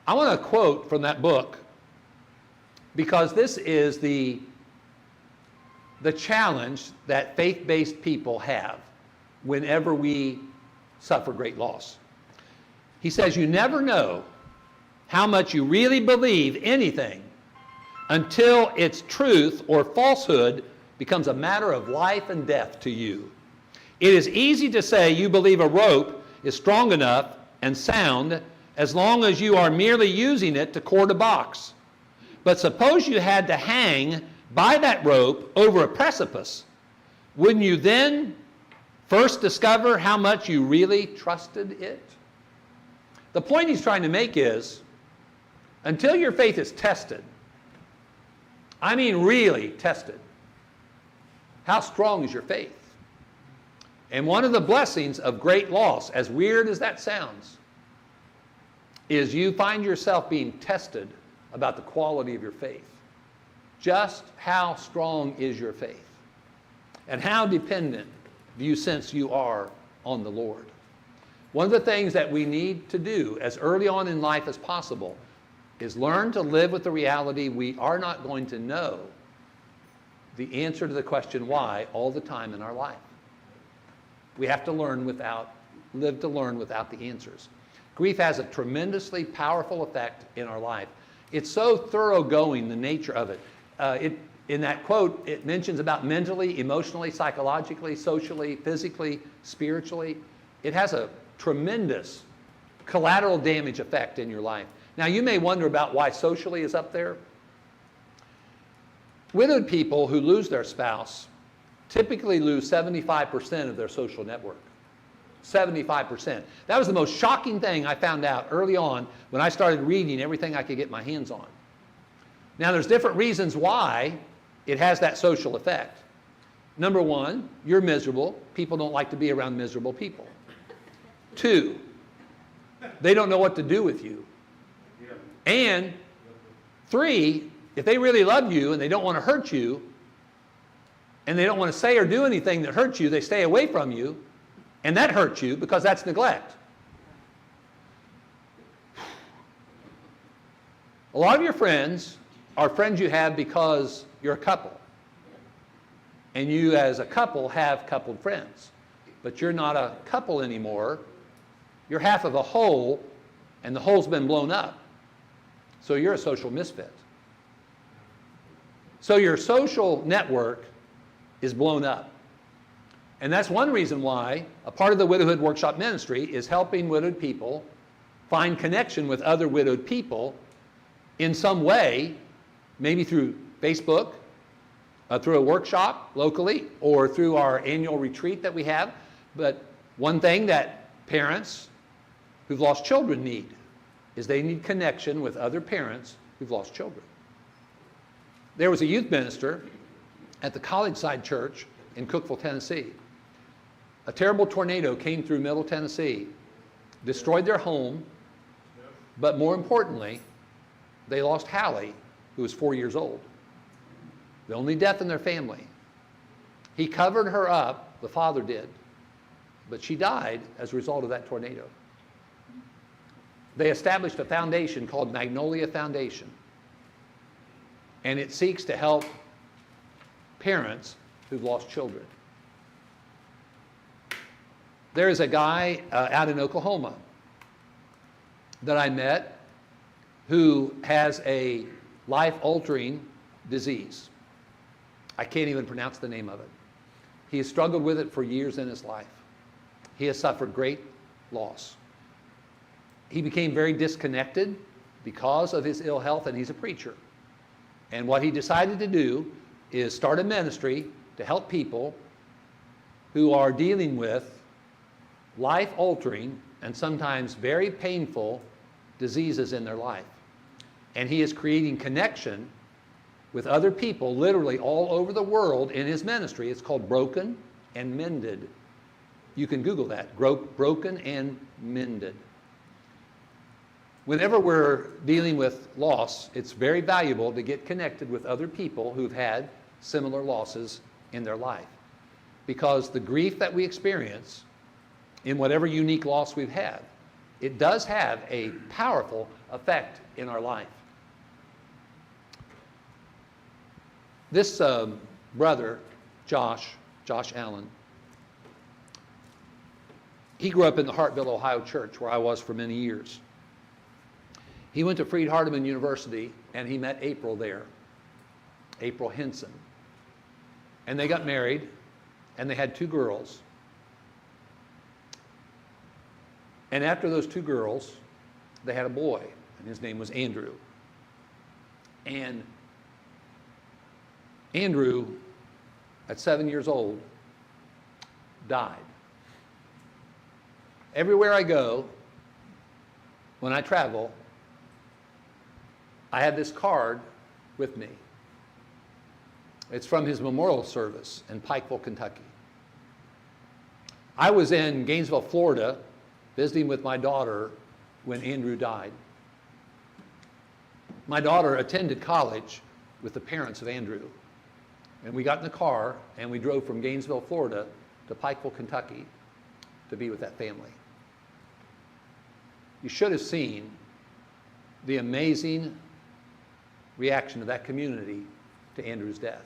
I want to quote from that book because this is the challenge that faith-based people have whenever we suffer great loss. He says, you never know how much you really believe anything until its truth or falsehood becomes a matter of life and death to you. It is easy to say you believe a rope is strong enough and sound as long as you are merely using it to cord a box. But suppose you had to hang by that rope over a precipice. Wouldn't you then first discover how much you really trusted it? The point he's trying to make is, until your faith is tested, I mean really tested, how strong is your faith? And one of the blessings of great loss, as weird as that sounds, is you find yourself being tested about the quality of your faith. Just how strong is your faith? And how dependent do you sense you are on the Lord? One of the things that we need to do as early on in life as possible is learn to live with the reality we are not going to know the answer to the question why all the time in our life. We have to live to learn without the answers. Grief has a tremendously powerful effect in our life. It's so thoroughgoing, the nature of it. In that quote, it mentions about mentally, emotionally, psychologically, socially, physically, spiritually. It has a tremendous collateral damage effect in your life. Now, you may wonder about why socially is up there. Widowed people who lose their spouse typically lose 75% of their social network. 75%. That was the most shocking thing I found out early on when I started reading everything I could get my hands on. Now, there's different reasons why it has that social effect. Number one, you're miserable. People don't like to be around miserable people. Two, they don't know what to do with you. And three, if they really love you and they don't want to hurt you, and they don't want to say or do anything that hurts you, they stay away from you, and that hurts you because that's neglect. A lot of your friends are friends you have because you're a couple. And you as a couple have coupled friends. But you're not a couple anymore. You're half of a whole, and the whole's been blown up. So you're a social misfit. So your social network is blown up. And that's one reason why a part of the Widowhood Workshop Ministry is helping widowed people find connection with other widowed people in some way, maybe through Facebook, through a workshop locally, or through our annual retreat that we have. But one thing that parents who've lost children need is they need connection with other parents who've lost children. There was a youth minister at the College Side Church in Cookeville, Tennessee. A terrible tornado came through Middle Tennessee, destroyed their home, but more importantly, they lost Hallie, who was 4 years old. The only death in their family. He covered her up, the father did, but she died as a result of that tornado. They established a foundation called Magnolia Foundation, and it seeks to help parents who've lost children. There is a guy out in Oklahoma that I met who has a life-altering disease. I can't even pronounce the name of it. He has struggled with it for years in his life. He has suffered great loss. He became very disconnected because of his ill health, and he's a preacher. And what he decided to do is start a ministry to help people who are dealing with life-altering and sometimes very painful diseases in their life. And he is creating connection with other people literally all over the world in his ministry. It's called Broken and Mended. You can Google that, Broken and Mended. Whenever we're dealing with loss, it's very valuable to get connected with other people who've had similar losses in their life. Because the grief that we experience in whatever unique loss we've had, it does have a powerful effect in our life. This brother, Josh Allen, he grew up in the Hartville, Ohio church where I was for many years. He went to Freed-Hardeman University and he met April there. April Henson. And they got married, and they had 2 girls. And after those 2 girls, they had a boy, and his name was Andrew. And Andrew, at 7 years old, died. Everywhere I go, when I travel, I have this card with me. It's from his memorial service in Pikeville, Kentucky. I was in Gainesville, Florida, visiting with my daughter when Andrew died. My daughter attended college with the parents of Andrew. And we got in the car and we drove from Gainesville, Florida to Pikeville, Kentucky to be with that family. You should have seen the amazing reaction of that community to Andrew's death.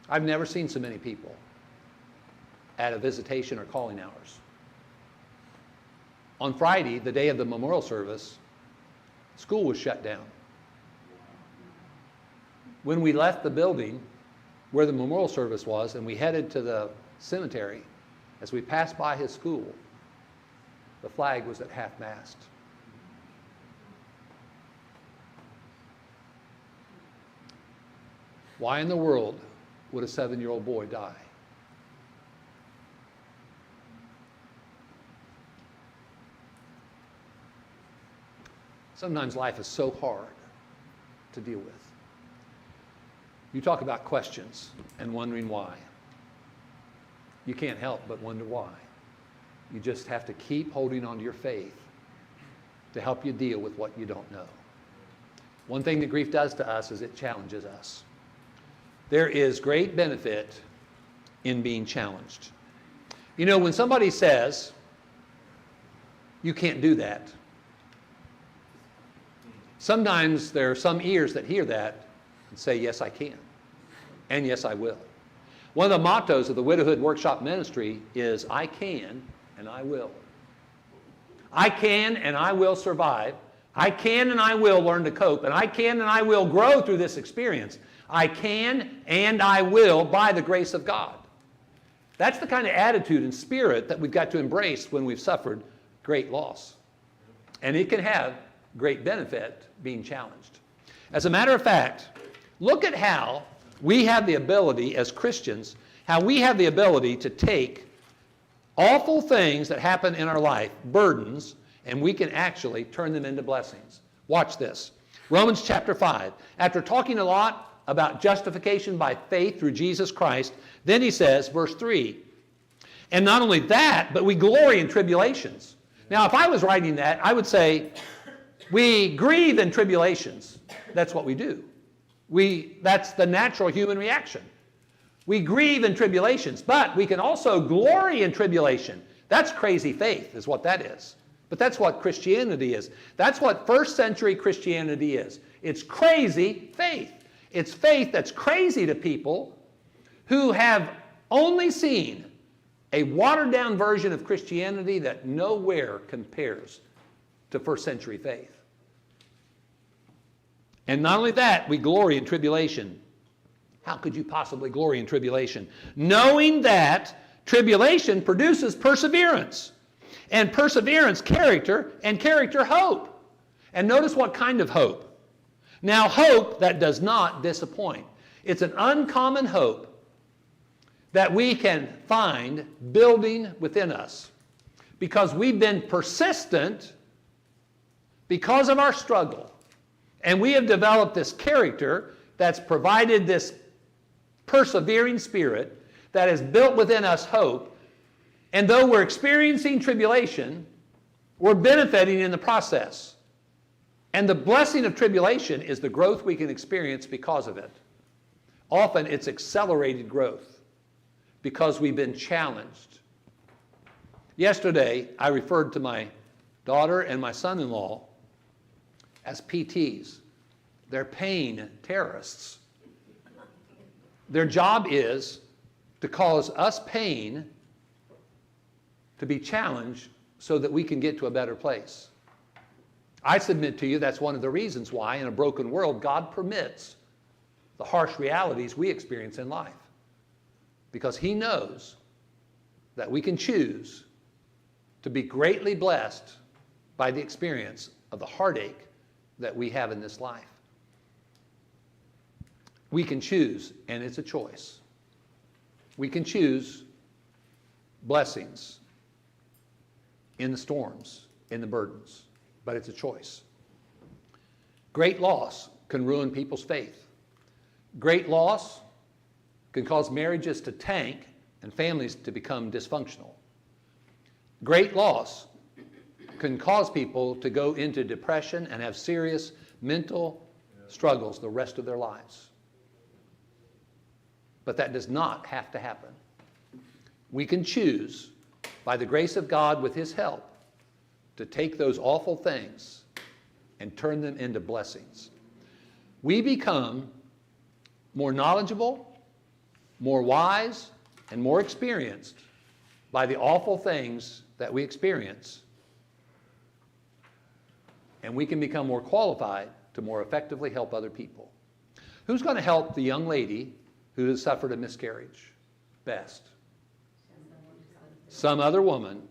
I've never seen so many people at a visitation or calling hours. On Friday, the day of the memorial service, school was shut down. When we left the building where the memorial service was and we headed to the cemetery, as we passed by his school, the flag was at half-mast. Why in the world would a 7-year-old boy die? Sometimes life is so hard to deal with. You talk about questions and wondering why. You can't help but wonder why. You just have to keep holding on to your faith to help you deal with what you don't know. One thing that grief does to us is it challenges us. There is great benefit in being challenged. You know, when somebody says, you can't do that, sometimes there are some ears that hear that and say, yes, I can, and yes, I will. One of the mottos of the Widowhood Workshop Ministry is, I can and I will. I can and I will survive. I can and I will learn to cope, and I can and I will grow through this experience. I can and I will by the grace of God. That's the kind of attitude and spirit that we've got to embrace when we've suffered great loss. And it can have great benefit being challenged. As a matter of fact, look at how we have the ability as Christians, how we have the ability to take awful things that happen in our life, burdens, and we can actually turn them into blessings. Watch this. Romans chapter 5. After talking a lot about justification by faith through Jesus Christ, then he says, verse 3, and not only that, but we glory in tribulations. Now, if I was writing that, I would say, we grieve in tribulations. That's what we do. That's the natural human reaction. We grieve in tribulations, but we can also glory in tribulation. That's crazy faith, is what that is. But that's what Christianity is. That's what first century Christianity is. It's crazy faith. It's faith that's crazy to people who have only seen a watered-down version of Christianity that nowhere compares to first century faith. And not only that, we glory in tribulation. How could you possibly glory in tribulation? Knowing that tribulation produces perseverance, and perseverance, character, and character, hope. And notice what kind of hope. Now, hope that does not disappoint. It's an uncommon hope that we can find building within us because we've been persistent because of our struggle. And we have developed this character that's provided this persevering spirit that has built within us hope. And though we're experiencing tribulation, we're benefiting in the process. And the blessing of tribulation is the growth we can experience because of it. Often it's accelerated growth because we've been challenged. Yesterday, I referred to my daughter and my son-in-law as PTs. They're pain terrorists. Their job is to cause us pain to be challenged so that we can get to a better place. I submit to you that's one of the reasons why, in a broken world, God permits the harsh realities we experience in life. Because He knows that we can choose to be greatly blessed by the experience of the heartache that we have in this life. We can choose, and it's a choice. We can choose blessings in the storms, in the burdens, but it's a choice. Great loss can ruin people's faith. Great loss can cause marriages to tank and families to become dysfunctional. Great loss can cause people to go into depression and have serious mental struggles the rest of their lives. But that does not have to happen. We can choose, by the grace of God with His help, to take those awful things and turn them into blessings. We become more knowledgeable, more wise, and more experienced by the awful things that we experience. And we can become more qualified to more effectively help other people. Who's going to help the young lady who has suffered a miscarriage best? Some other woman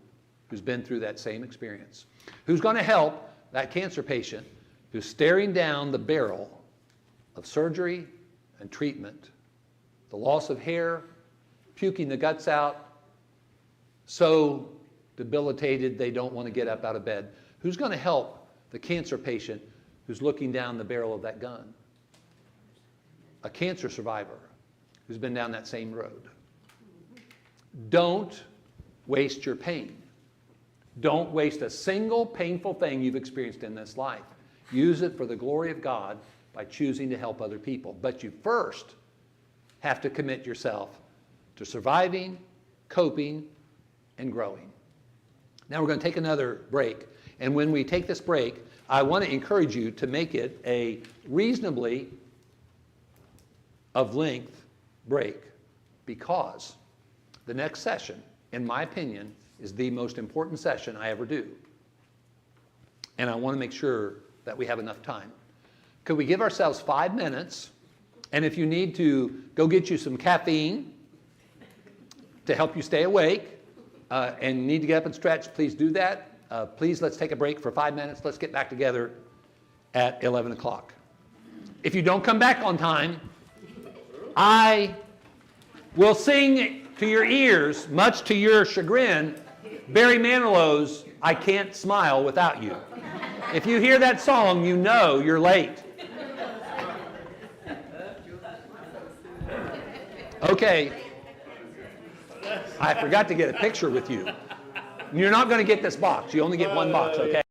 who's been through that same experience. Who's going to help that cancer patient who's staring down the barrel of surgery and treatment, the loss of hair, puking the guts out, so debilitated they don't want to get up out of bed? Who's going to help the cancer patient who's looking down the barrel of that gun? A cancer survivor who's been down that same road. Don't waste your pain. Don't waste a single painful thing you've experienced in this life. Use it for the glory of God by choosing to help other people. But you first have to commit yourself to surviving, coping, and growing. Now we're going to take another break. And when we take this break, I want to encourage you to make it a reasonably of length break, because the next session, in my opinion, is the most important session I ever do. And I want to make sure that we have enough time. Could we give ourselves 5 minutes? And if you need to go get you some caffeine to help you stay awake, and need to get up and stretch, please do that. Please, let's take a break for 5 minutes. Let's get back together at 11 o'clock. If you don't come back on time, I will sing to your ears, much to your chagrin, Barry Manilow's I Can't Smile Without You. If you hear that song, you know you're late. Okay. I forgot to get a picture with you. You're not going to get this box. You only get one box, okay?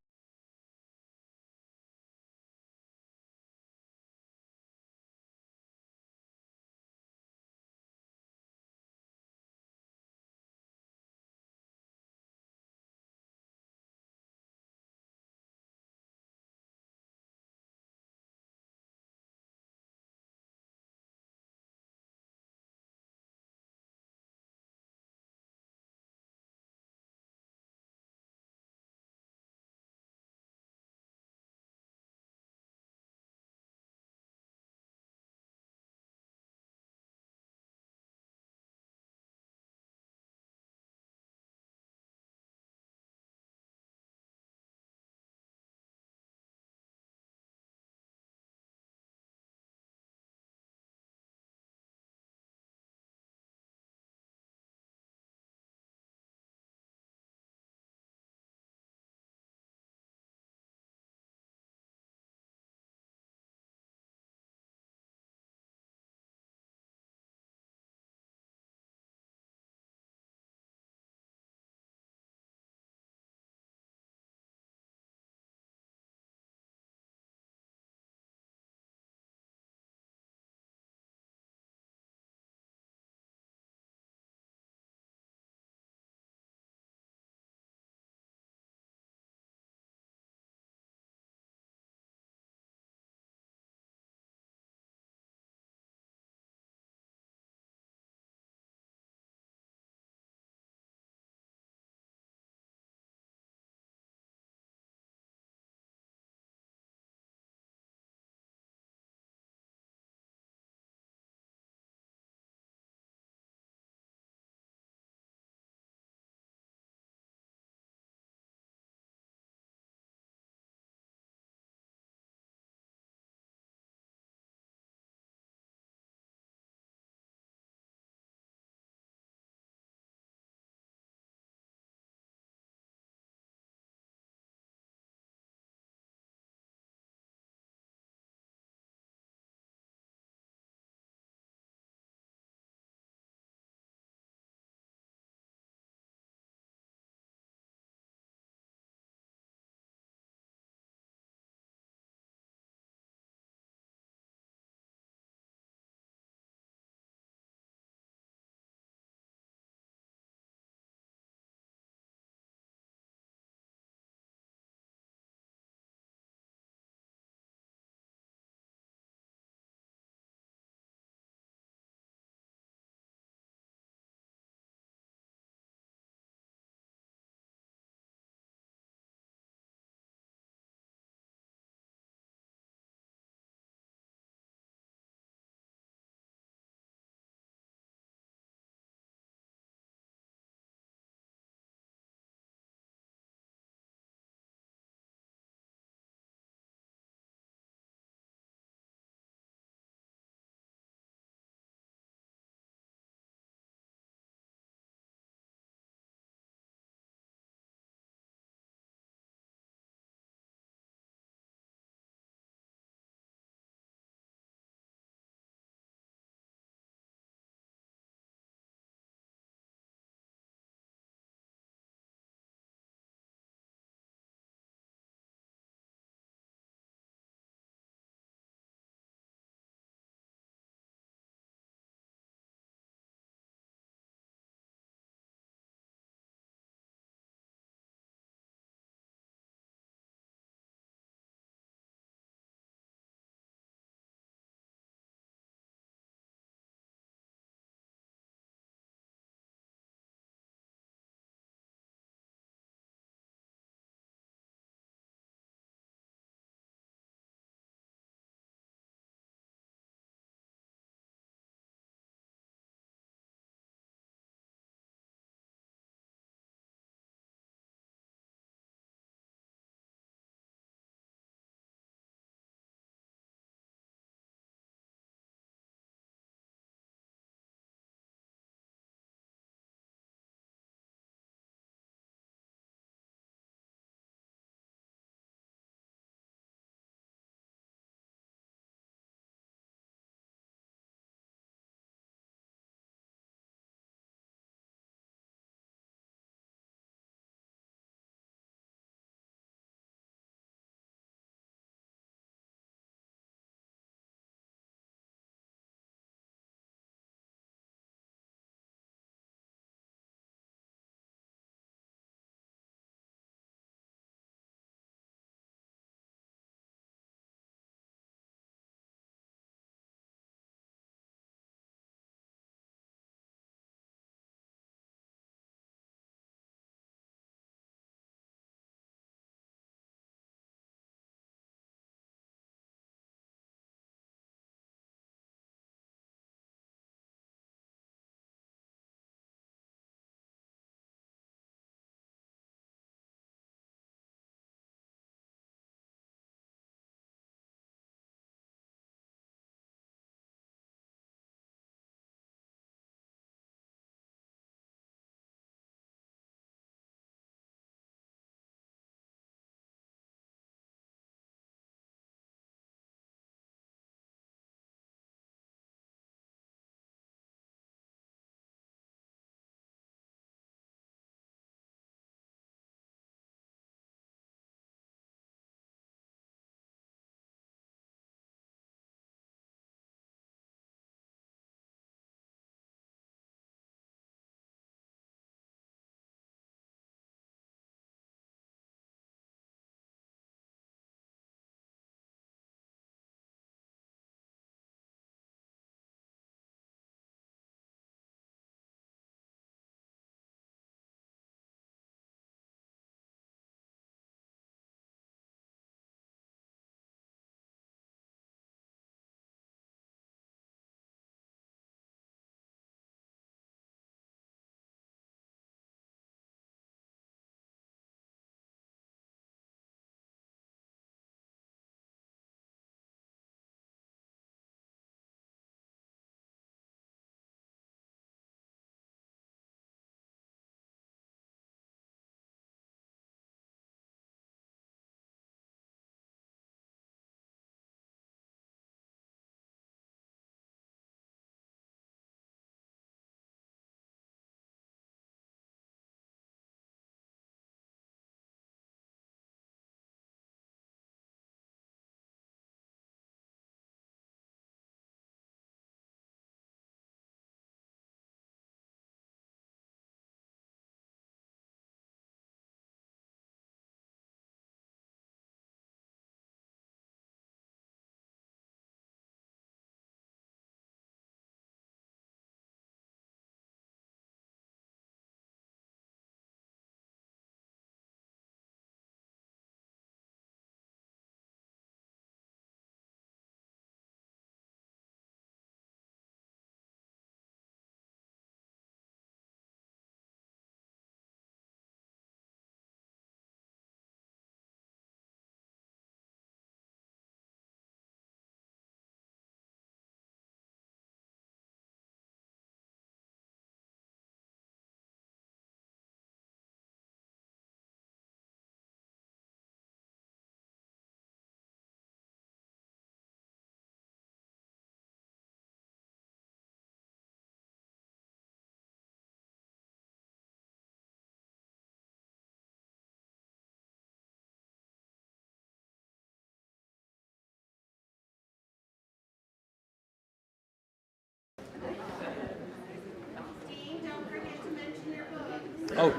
Dean, don't forget to mention your books.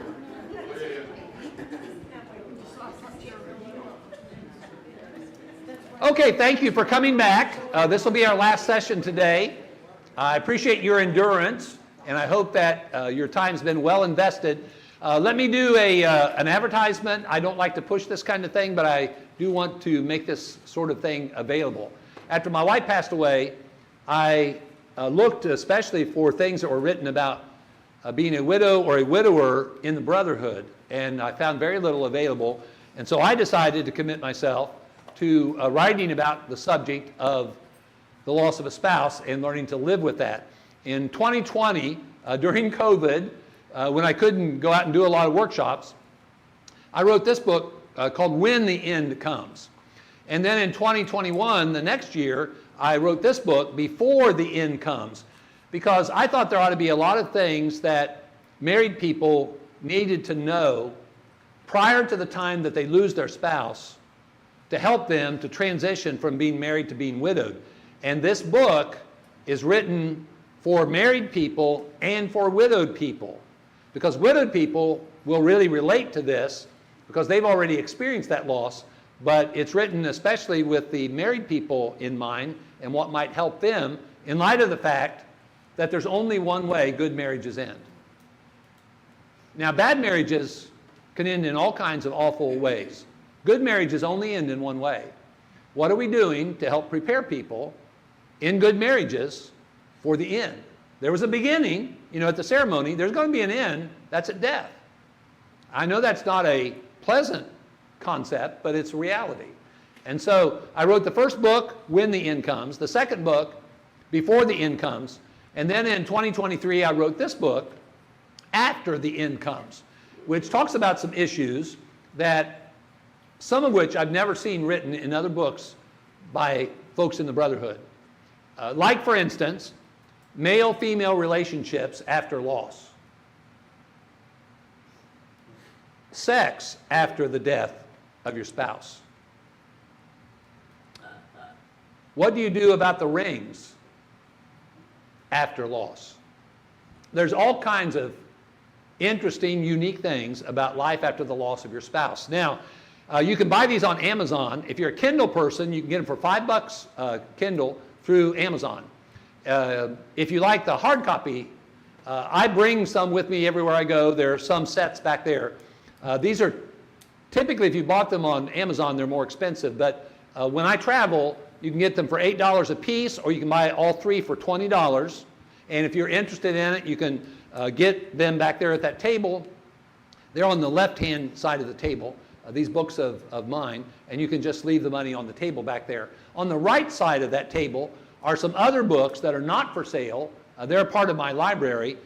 Oh, okay, thank you for coming back. This will be our last session today. I appreciate your endurance, and I hope that your time's been well invested. Let me do an advertisement. I don't like to push this kind of thing, but I do want to make this sort of thing available. After my wife passed away, I looked especially for things that were written about being a widow or a widower in the brotherhood, and I found very little available. And so I decided to commit myself to writing about the subject of the loss of a spouse and learning to live with that. In 2020, during COVID, when I couldn't go out and do a lot of workshops, I wrote this book called When the End Comes. And then in 2021, the next year, I wrote this book, Before the End Comes, because I thought there ought to be a lot of things that married people needed to know prior to the time that they lose their spouse to help them to transition from being married to being widowed. And this book is written for married people and for widowed people, because widowed people will really relate to this because they've already experienced that loss, but it's written especially with the married people in mind and what might help them in light of the fact that there's only one way good marriages end. Now, bad marriages can end in all kinds of awful ways. Good marriages only end in one way. What are we doing to help prepare people in good marriages for the end? There was a beginning, at the ceremony. There's going to be an end. That's at death. I know that's not a pleasant concept, but it's reality. And so I wrote the first book, When the End Comes, the second book, Before the End Comes, and then in 2023 I wrote this book, After the End Comes, which talks about some issues that some of which I've never seen written in other books by folks in the brotherhood. Like, for instance, male-female relationships after loss. Sex after the death of your spouse. What do you do about the rings after loss? There's all kinds of interesting, unique things about life after the loss of your spouse. Now, you can buy these on Amazon. If you're a Kindle person, you can get them for $5 Kindle through Amazon. If you like the hard copy, I bring some with me everywhere I go. There are some sets back there. These are typically, if you bought them on Amazon, they're more expensive. But when I travel, you can get them for $8 a piece, or you can buy all three for $20. And if you're interested in it, you can get them back there at that table. They're on the left-hand side of the table, these books of mine, and you can just leave the money on the table back there. On the right side of that table are some other books that are not for sale. They're a part of my library.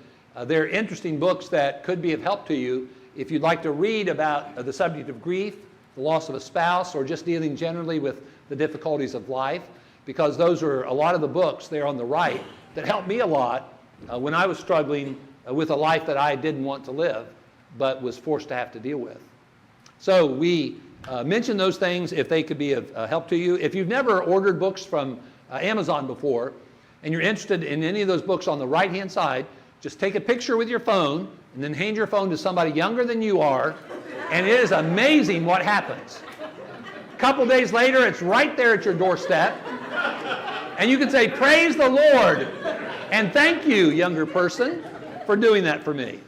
They're interesting books that could be of help to you if you'd like to read about the subject of grief, the loss of a spouse, or just dealing generally with the difficulties of life, because those are a lot of the books there on the right that helped me a lot when I was struggling with a life that I didn't want to live, but was forced to have to deal with. So we mention those things if they could be of help to you. If you've never ordered books from Amazon before, and you're interested in any of those books on the right-hand side, just take a picture with your phone and then hand your phone to somebody younger than you are, and it is amazing what happens. A couple days later, it's right there at your doorstep, and you can say, "Praise the Lord," and "Thank you, younger person, for doing that for me."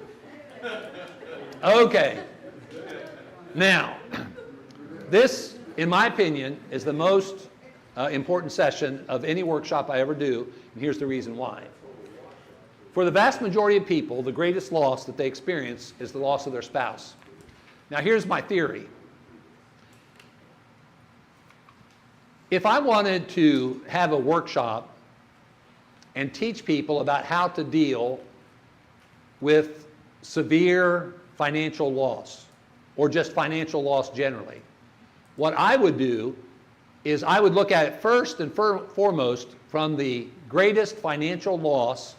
Okay. Now, this, in my opinion, is the most important session of any workshop I ever do, and here's the reason why. For the vast majority of people, the greatest loss that they experience is the loss of their spouse. Now, here's my theory. If I wanted to have a workshop and teach people about how to deal with severe financial loss, or just financial loss generally, what I would do is I would look at it first and foremost from the greatest financial loss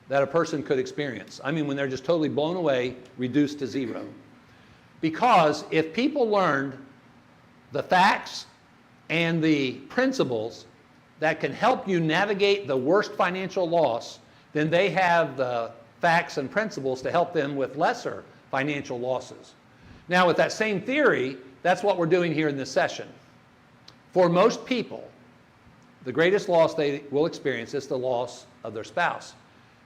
that a person could experience. I mean, when they're just totally blown away, reduced to zero. Because if people learned the facts and the principles that can help you navigate the worst financial loss, then they have the facts and principles to help them with lesser financial losses. Now, with that same theory, that's what we're doing here in this session. For most people, the greatest loss they will experience is the loss of their spouse.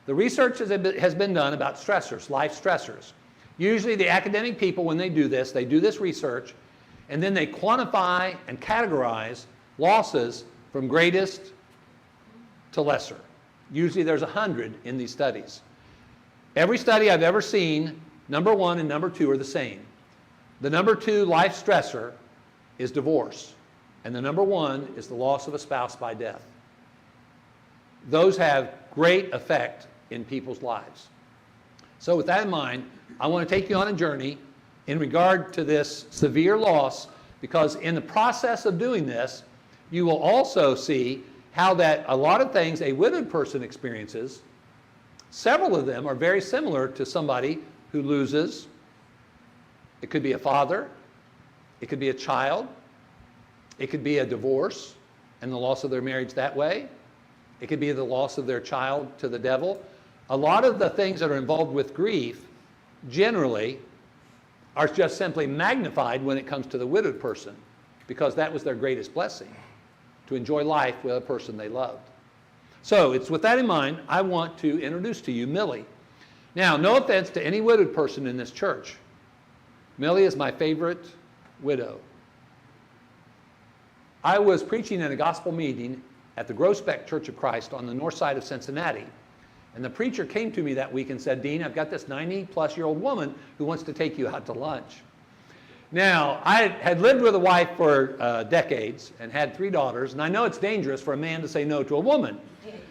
The research has been done about stressors, life stressors. Usually the academic people, when they do this research, and then they quantify and categorize losses from greatest to lesser. Usually there's 100 in these studies. Every study I've ever seen, number 1 and number 2 are the same. The number 2 life stressor is divorce, and the number 1 is the loss of a spouse by death. Those have great effect in people's lives. So with that in mind, I want to take you on a journey in regard to this severe loss, because in the process of doing this, you will also see how that a lot of things a widowed person experiences, several of them are very similar to somebody who loses. It could be a father, it could be a child, it could be a divorce and the loss of their marriage that way. It could be the loss of their child to the devil. A lot of the things that are involved with grief generally are just simply magnified when it comes to the widowed person, because that was their greatest blessing, to enjoy life with a person they loved. So it's with that in mind, I want to introduce to you Millie. Now, no offense to any widowed person in this church. Millie is my favorite widow. I was preaching at a gospel meeting at the Groesbeck Church of Christ on the north side of Cincinnati. And the preacher came to me that week and said, "Dean, I've got this 90-plus-year-old woman who wants to take you out to lunch." Now, I had lived with a wife for decades and had 3 daughters, and I know it's dangerous for a man to say no to a woman,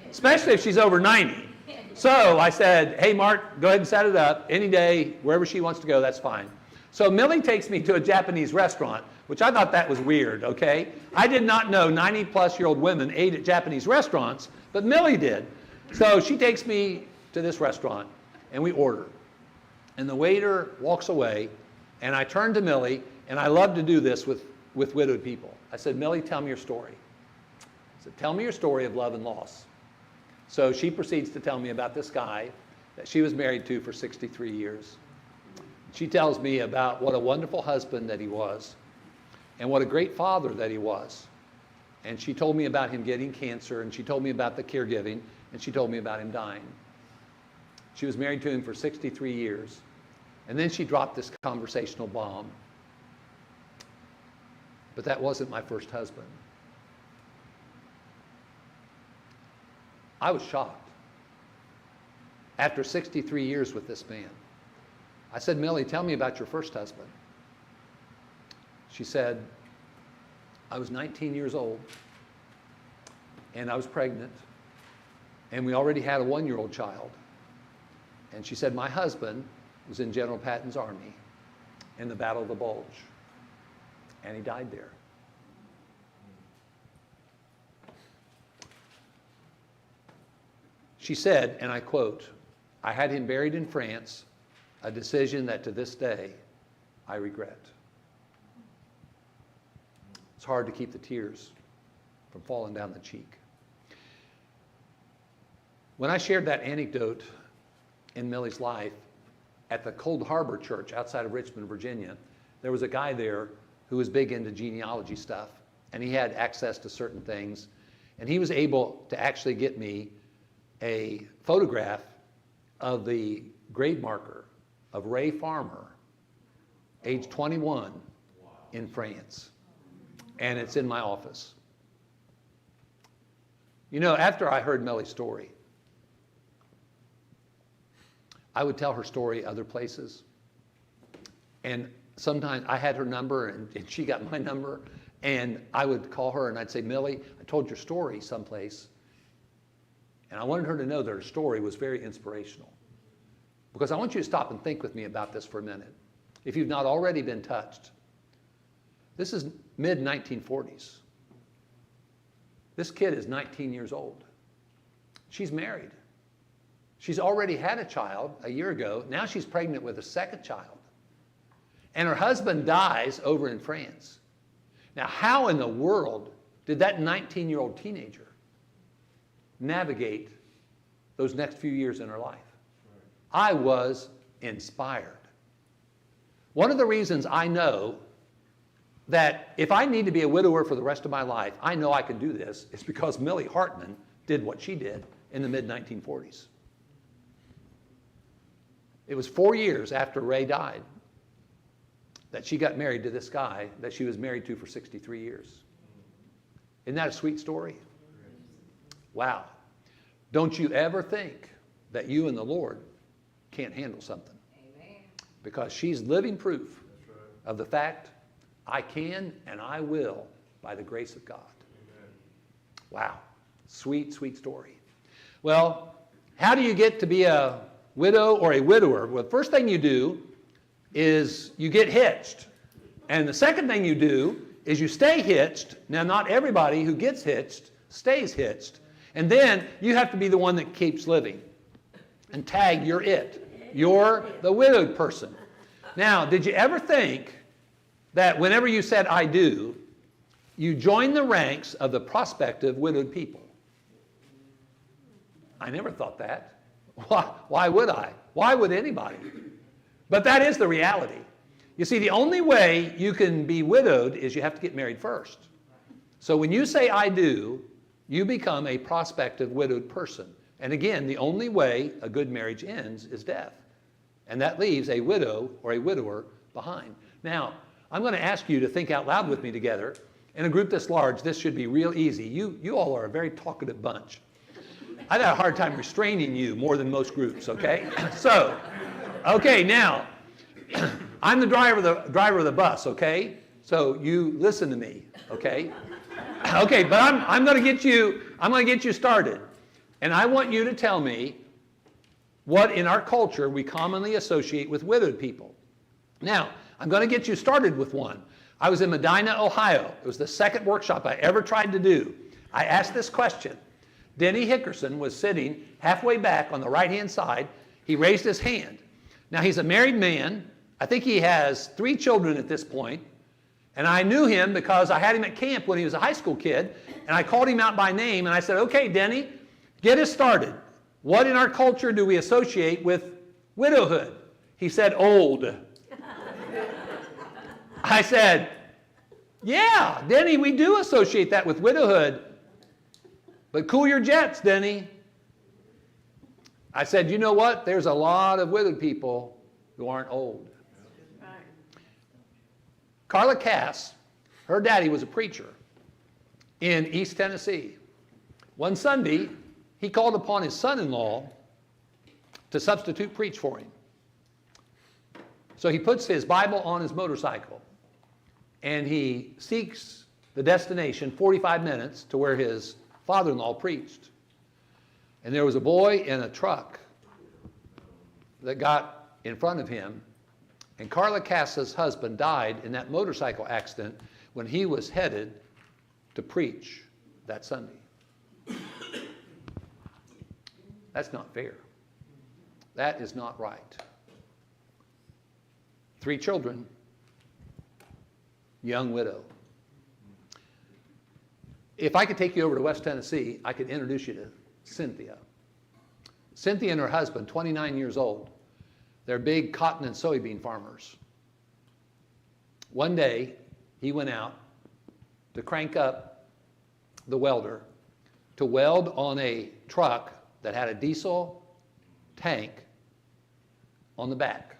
especially if she's over 90. So I said, "Hey, Mark, go ahead and set it up. Any day, wherever she wants to go, that's fine." So Millie takes me to a Japanese restaurant, which I thought that was weird, okay? I did not know 90-plus-year-old women ate at Japanese restaurants, but Millie did. So she takes me to this restaurant, and we order. And the waiter walks away, and I turn to Millie, and I love to do this with widowed people. I said, "Millie, tell me your story." I said, "Tell me your story of love and loss." So she proceeds to tell me about this guy that she was married to for 63 years. She tells me about what a wonderful husband that he was, and what a great father that he was. And she told me about him getting cancer, and she told me about the caregiving, and she told me about him dying. She was married to him for 63 years. And then she dropped this conversational bomb. But that wasn't my first husband. I was shocked. After 63 years with this man, I said, "Millie, tell me about your first husband." She said, "I was 19 years old, and I was pregnant, and we already had a 1-year-old child." And she said, "My husband was in General Patton's army in the Battle of the Bulge, and he died there." She said, and I quote, "I had him buried in France, a decision that to this day I regret." It's hard to keep the tears from falling down the cheek. When I shared that anecdote in Millie's life at the Cold Harbor Church outside of Richmond, Virginia, there was a guy there who was big into genealogy stuff, and he had access to certain things, and he was able to actually get me a photograph of the grave marker of Ray Farmer, age 21, in France. And it's in my office. You know, after I heard Millie's story, I would tell her story other places. And sometimes I had her number and she got my number, and I would call her and I'd say, "Millie, I told your story someplace." And I wanted her to know that her story was very inspirational. Because I want you to stop and think with me about this for a minute. If you've not already been touched, this is mid-1940s. This kid is 19 years old. She's married. She's already had a child a year ago. Now she's pregnant with a second child. And her husband dies over in France. Now, how in the world did that 19-year-old teenager navigate those next few years in her life. I was inspired. One of the reasons I know that if I need to be a widower for the rest of my life, I know I can do this, is because Millie Hartman did what she did in the mid-1940s. It was 4 years after Ray died that she got married to this guy that she was married to for 63 years. Isn't that a sweet story? Wow. Don't you ever think that you and the Lord can't handle something. Amen. Because she's living proof of the fact I can and I will by the grace of God. Amen. Wow. Sweet, sweet story. Well, how do you get to be a widow or a widower? Well, the first thing you do is you get hitched. And the second thing you do is you stay hitched. Now, not everybody who gets hitched stays hitched. And then you have to be the one that keeps living. And tag, you're it. You're the widowed person. Now, did you ever think that whenever you said I do, you joined the ranks of the prospective widowed people? I never thought that. Why would I? Why would anybody? But that is the reality. You see, the only way you can be widowed is you have to get married first. So when you say I do, you become a prospective widowed person. And again, the only way a good marriage ends is death. And that leaves a widow or a widower behind. Now, I'm going to ask you to think out loud with me together. In a group this large, this should be real easy. You all are a very talkative bunch. I've had a hard time restraining you more than most groups, okay? So, okay, now, I'm the driver of the bus, okay? So you listen to me, okay? Okay, but I'm going to get you started. And I want you to tell me what in our culture we commonly associate with widowed people. Now, I'm going to get you started with one. I was in Medina, Ohio. It was the second workshop I ever tried to do. I asked this question. Denny Hickerson was sitting halfway back on the right-hand side. He raised his hand. Now, he's a married man. I think he has 3 children at this point. And I knew him because I had him at camp when he was a high school kid. And I called him out by name, and I said, okay, Denny, get us started. What in our culture do we associate with widowhood? He said, old. I said, yeah, Denny, we do associate that with widowhood. But cool your jets, Denny. I said, you know what? There's a lot of widowed people who aren't old. Right. Carla Cass, her daddy was a preacher in East Tennessee. One Sunday, he called upon his son-in-law to substitute preach for him. So he puts his Bible on his motorcycle, and he seeks the destination 45 minutes to where his father-in-law preached. And there was a boy in a truck that got in front of him, and Carla Cass's husband died in that motorcycle accident when he was headed to preach that Sunday. That's not fair. That is not right. 3 children, young widow. If I could take you over to West Tennessee, I could introduce you to Cynthia. Cynthia and her husband, 29 years old, they're big cotton and soybean farmers. One day, he went out to crank up the welder to weld on a truck that had a diesel tank on the back.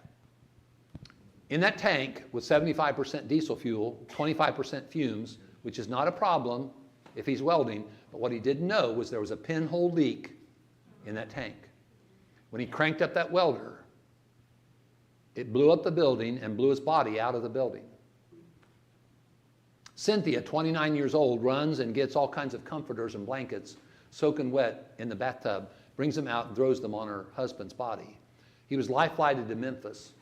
In that tank was 75% diesel fuel, 25% fumes, which is not a problem if he's welding, but what he didn't know was there was a pinhole leak in that tank. When he cranked up that welder, it blew up the building and blew his body out of the building. Cynthia, 29 years old, runs and gets all kinds of comforters and blankets soaking wet in the bathtub, brings them out and throws them on her husband's body. He was life-flighted to Memphis.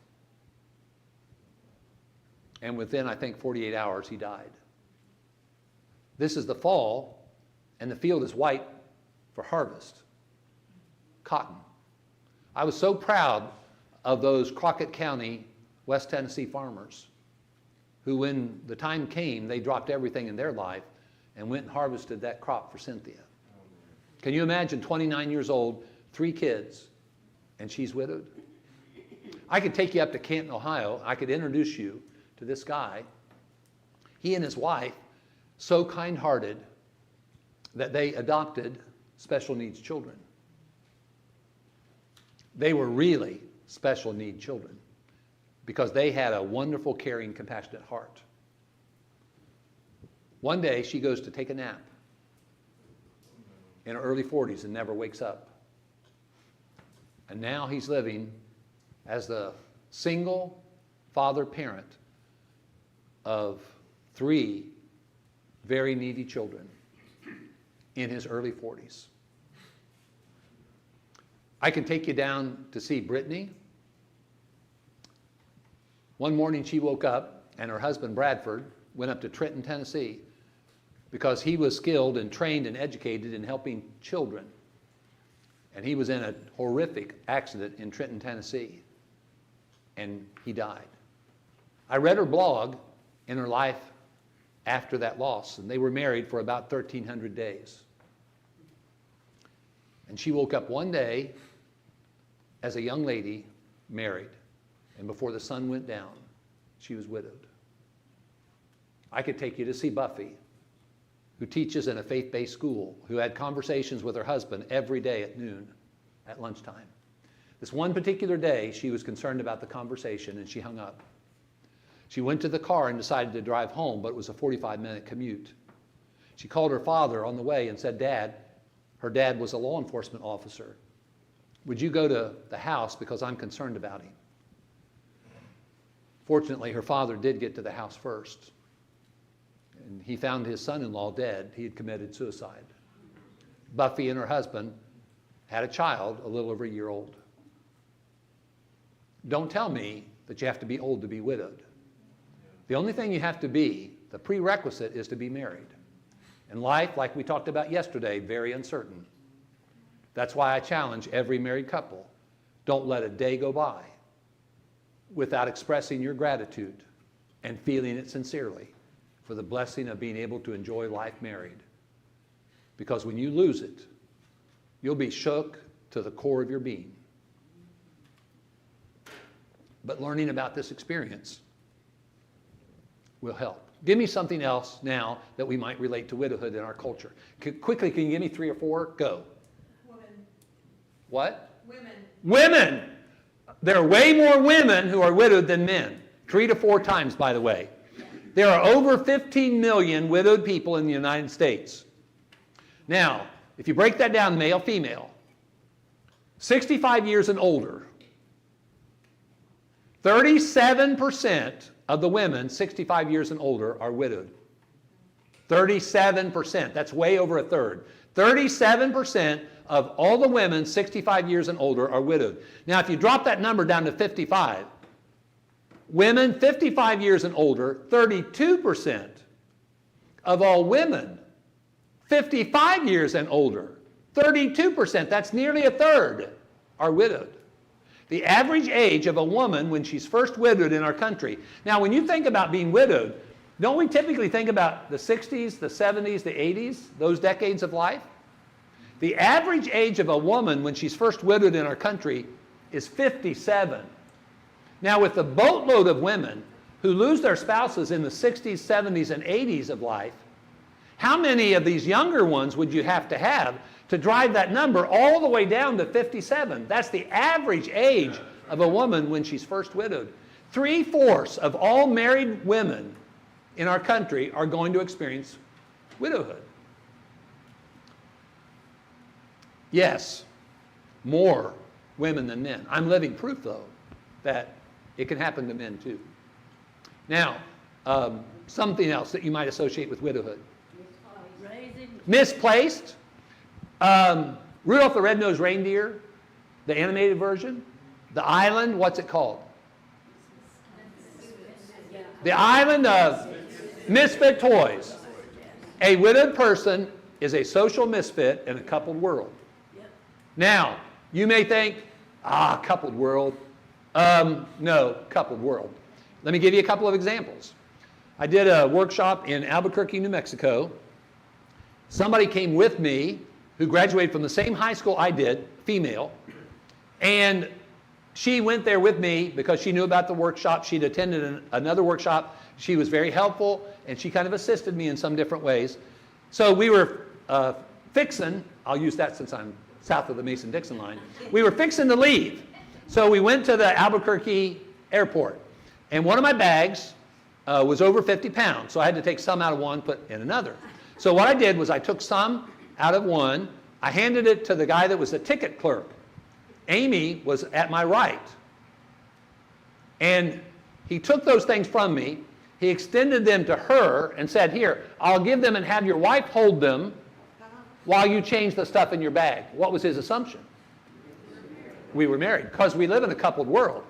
And within, I think, 48 hours, he died. This is the fall, and the field is white for harvest. Cotton. I was so proud of those Crockett County, West Tennessee farmers who, when the time came, they dropped everything in their life and went and harvested that crop for Cynthia. Can you imagine 29 years old, 3 kids, and she's widowed. I could take you up to Canton, Ohio. I could introduce you to this guy. He and his wife, so kind-hearted that they adopted special needs children. They were really special need children because they had a wonderful, caring, compassionate heart. One day, she goes to take a nap in her early 40s and never wakes up. And now he's living as the single father-parent of 3 very needy children in his early 40s. I can take you down to see Brittany. One morning she woke up and her husband Bradford went up to Trenton, Tennessee because he was skilled and trained and educated in helping children. And he was in a horrific accident in Trenton, Tennessee, and he died. I read her blog in her life after that loss, and they were married for about 1,300 days. And she woke up one day as a young lady, married, and before the sun went down, she was widowed. I could take you to see Buffy, who teaches in a faith-based school, who had conversations with her husband every day at noon, at lunchtime. This one particular day, she was concerned about the conversation, and she hung up. She went to the car and decided to drive home, but it was a 45-minute commute. She called her father on the way and said, "Dad," her dad was a law enforcement officer, "would you go to the house because I'm concerned about him?" Fortunately, her father did get to the house first. And he found his son-in-law dead. He had committed suicide. Buffy and her husband had a child a little over a year old. Don't tell me that you have to be old to be widowed. The only thing you have to be, the prerequisite, is to be married. And life, like we talked about yesterday, very uncertain. That's why I challenge every married couple. Don't let a day go by without expressing your gratitude and feeling it sincerely for the blessing of being able to enjoy life married. Because when you lose it, you'll be shook to the core of your being. But learning about this experience will help. Give me something else now that we might relate to widowhood in our culture. Quickly, can you give me 3 or 4? Go. Women. What? Women. Women! There are way more women who are widowed than men. 3 to 4 times, by the way. There are over 15 million widowed people in the United States. Now, if you break that down male, female, 65 years and older, 37% of the women 65 years and older are widowed. 37%. That's way over a third. 37% of all the women 65 years and older are widowed. Now, if you drop that number down to 55, women 55 years and older, 32% of all women 55 years and older, 32%, that's nearly a third, are widowed. The average age of a woman when she's first widowed in our country. Now, when you think about being widowed, don't we typically think about the 60s, the 70s, the 80s, those decades of life? The average age of a woman when she's first widowed in our country is 57. Now, with the boatload of women who lose their spouses in the 60s, 70s, and 80s of life, how many of these younger ones would you have to drive that number all the way down to 57? That's the average age of a woman when she's first widowed. 3/4 of all married women in our country are going to experience widowhood. Yes, more women than men. I'm living proof, though, that it can happen to men, too. Now, something else that you might associate with widowhood. Misplaced. Rudolph the Red-Nosed Reindeer, the animated version. The Island, what's it called? The Island of Misfit Toys. A widowed person is a social misfit in a coupled world. Now, you may think, coupled world. No, coupled world. Let me give you a couple of examples. I did a workshop in Albuquerque, New Mexico. Somebody came with me who graduated from the same high school I did female, and she went there with me because she knew about the workshop. She'd attended another workshop. She was very helpful, and she kind of assisted me in some different ways. So we were fixing, I'll use that since I'm south of the Mason-Dixon line, we were fixing to leave. So we went to the Albuquerque airport, and one of my bags was over 50 pounds, so I had to take some out of one, put in another. So what I did was I took some out of one, I handed it to the guy that was the ticket clerk. Amy was at my right. And he took those things from me, he extended them to her and said, here, I'll give them and have your wife hold them while you change the stuff in your bag. What was his assumption? We were married, because we live in a coupled world.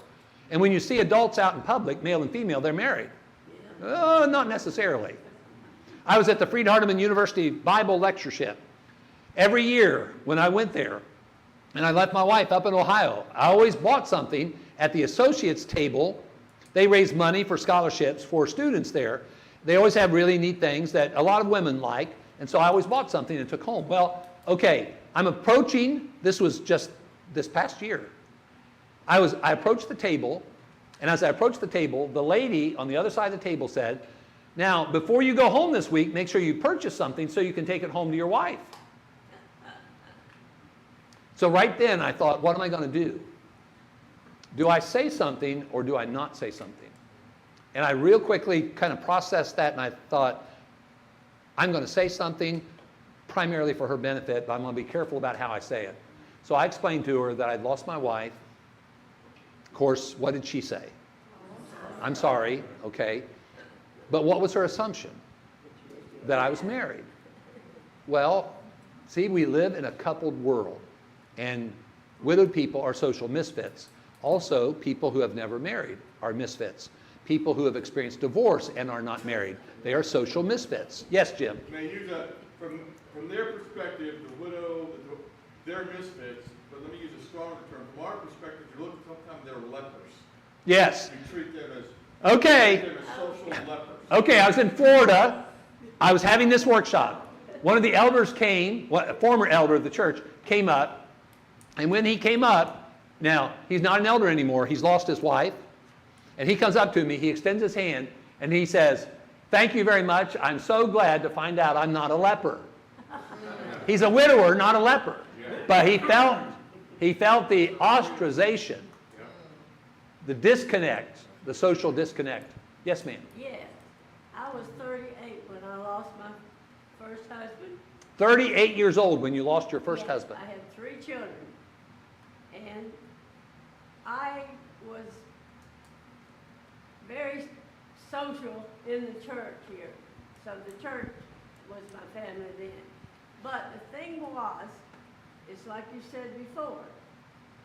And when you see adults out in public, male and female, they're married. Oh, not necessarily. I was at the Freed-Hardeman University Bible lectureship. Every year when I went there, and I left my wife up in Ohio, I always bought something at the associates table. They raise money for scholarships for students there. They always have really neat things that a lot of women like, and so I always bought something and took home. Well, okay, I'm approaching, this was just this past year. I approached the table, and as I approached the table, the lady on the other side of the table said, now, before you go home this week, make sure you purchase something so you can take it home to your wife. So right then I thought, what am I going to do? Do I say something or do I not say something? And I real quickly kind of processed that, and I thought, I'm going to say something primarily for her benefit, but I'm going to be careful about how I say it. So I explained to her that I'd lost my wife. Of course, what did she say? I'm sorry, okay. But what was her assumption? That I was married. Well, see, we live in a coupled world, and widowed people are social misfits. Also, people who have never married are misfits. People who have experienced divorce and are not married, they are social misfits. Yes, Jim? Now, use that, from their perspective, the widow, they're misfits, but let me use a stronger term. From our perspective, you look at sometimes they're lepers. Yes. You treat them as, Okay. treat them as social lepers. Okay, I was in Florida. I was having this workshop. One of the elders came, a former elder of the church, came up. And when he came up, now, he's not an elder anymore. He's lost his wife. And he comes up to me, he extends his hand, and he says, thank you very much. I'm so glad to find out I'm not a leper. He's a widower, not a leper. But he felt the ostracization, the disconnect, the social disconnect. Yes, ma'am? Yes. I was 38 when I lost my first husband. 38 years old when you lost your first Yes, husband. I had 3 children. And I was very social in the church here. So the church was my family then. But the thing was, it's like you said before,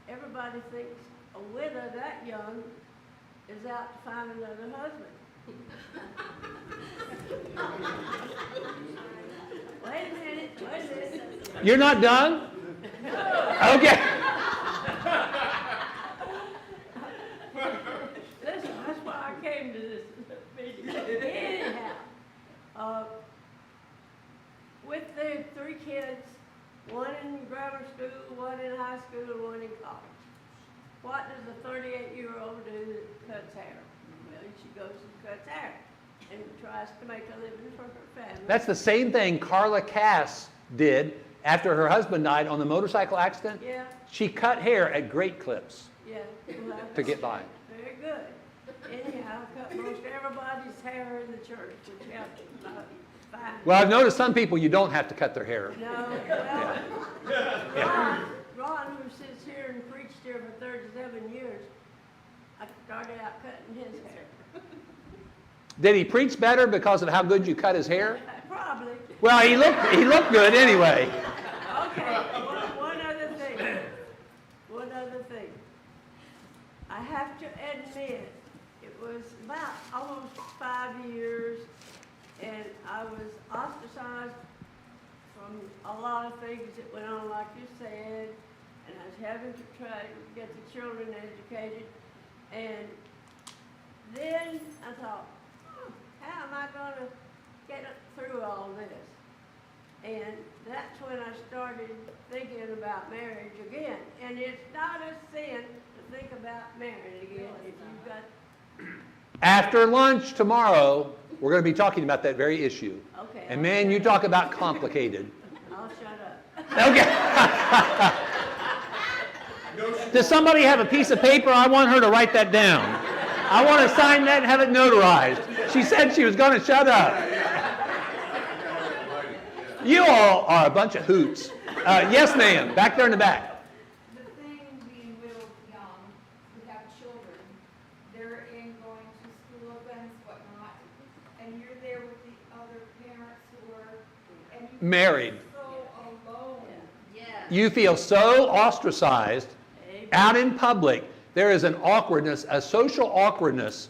everybody thinks a widow that young is out to find another husband. Wait a minute. You're not done? Okay. Listen, that's why I came to this meeting. Anyhow, with the 3 kids, one in grammar school, one in high school, and one in college. What does a 38-year-old do that cuts hair? Well, she goes and cuts hair and tries to make a living for her family. That's the same thing Carla Cass did after her husband died on the motorcycle accident. Yeah, She cut hair at great clips yeah. Well, to get by. very good. Anyhow, I cut most everybody's hair in the church, which helps fine. Well, I've noticed some people you don't have to cut their hair. No, well, Ron, who sits here and preached here for 37 years, I started out cutting his hair. Did he preach better because of how good you cut his hair? Probably. Well, he looked good anyway. Okay, one other thing. One other thing. I have to admit, it was about almost 5 years, and I was ostracized from a lot of things that went on, like you said, and I was having to try to get the children educated. And then I thought, how am I going to get through all this? And that's when I started thinking about marriage again. And it's not a sin to think about marriage again if you've got, After lunch tomorrow, we're going to be talking about that very issue. okay. And man, you talk about complicated. I'll shut up. Okay. Does somebody have a piece of paper? I want her to write that down. I want to sign that and have it notarized. She said she was going to shut up. You all are a bunch of hoots. Yes, ma'am. Back there in the back. The thing being real young, we have children, they're in going to school events, whatnot, and you're there with the other parents who are, and you Married. feel so alone. Yeah. You feel so ostracized out in public. There is an awkwardness, a social awkwardness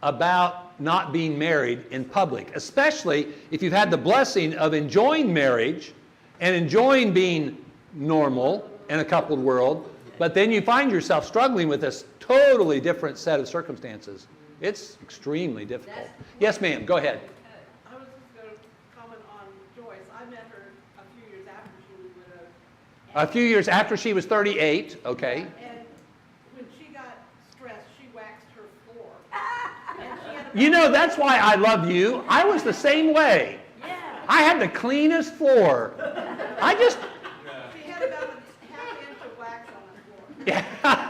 about not being married in public, especially if you've had the blessing of enjoying marriage and enjoying being normal in a coupled world, but then you find yourself struggling with this totally different set of circumstances. It's extremely difficult. Yes, ma'am, go ahead. I was just going to comment on Joyce. I met her a few years after she was widowed. A few years after she was 38, okay. And when she got stressed, she waxed her floor. And she had You know, that's why I love you. I was the same way. Yeah. I had the cleanest floor. I just, she had about a half inch of wax on the floor. yeah.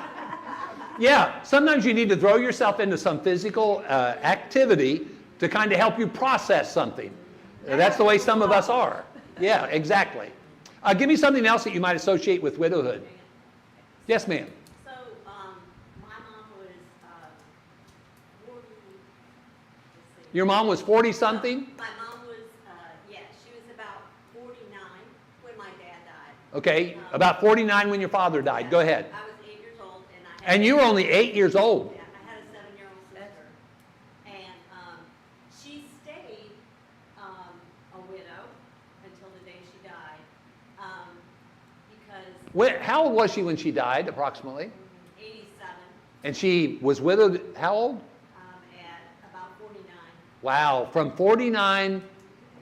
Yeah, sometimes you need to throw yourself into some physical activity to kind of help you process something. That's the way some of us are. Yeah, exactly. Give me something else that you might associate with widowhood. Yes, ma'am. So, my mom was 40. Let's see. Your mom was 40-something? My mom was, yeah, she was about 49 when my dad died. Okay, about 49 when your father died. Go ahead. I was 8 years old, and I had. And you were only 8 years old. Yeah, I had a 7-year-old sister, and she stayed a widow until the day she died, because How old was she when she died, approximately? 87, And she was widowed, how old? at about 49. Wow, from 49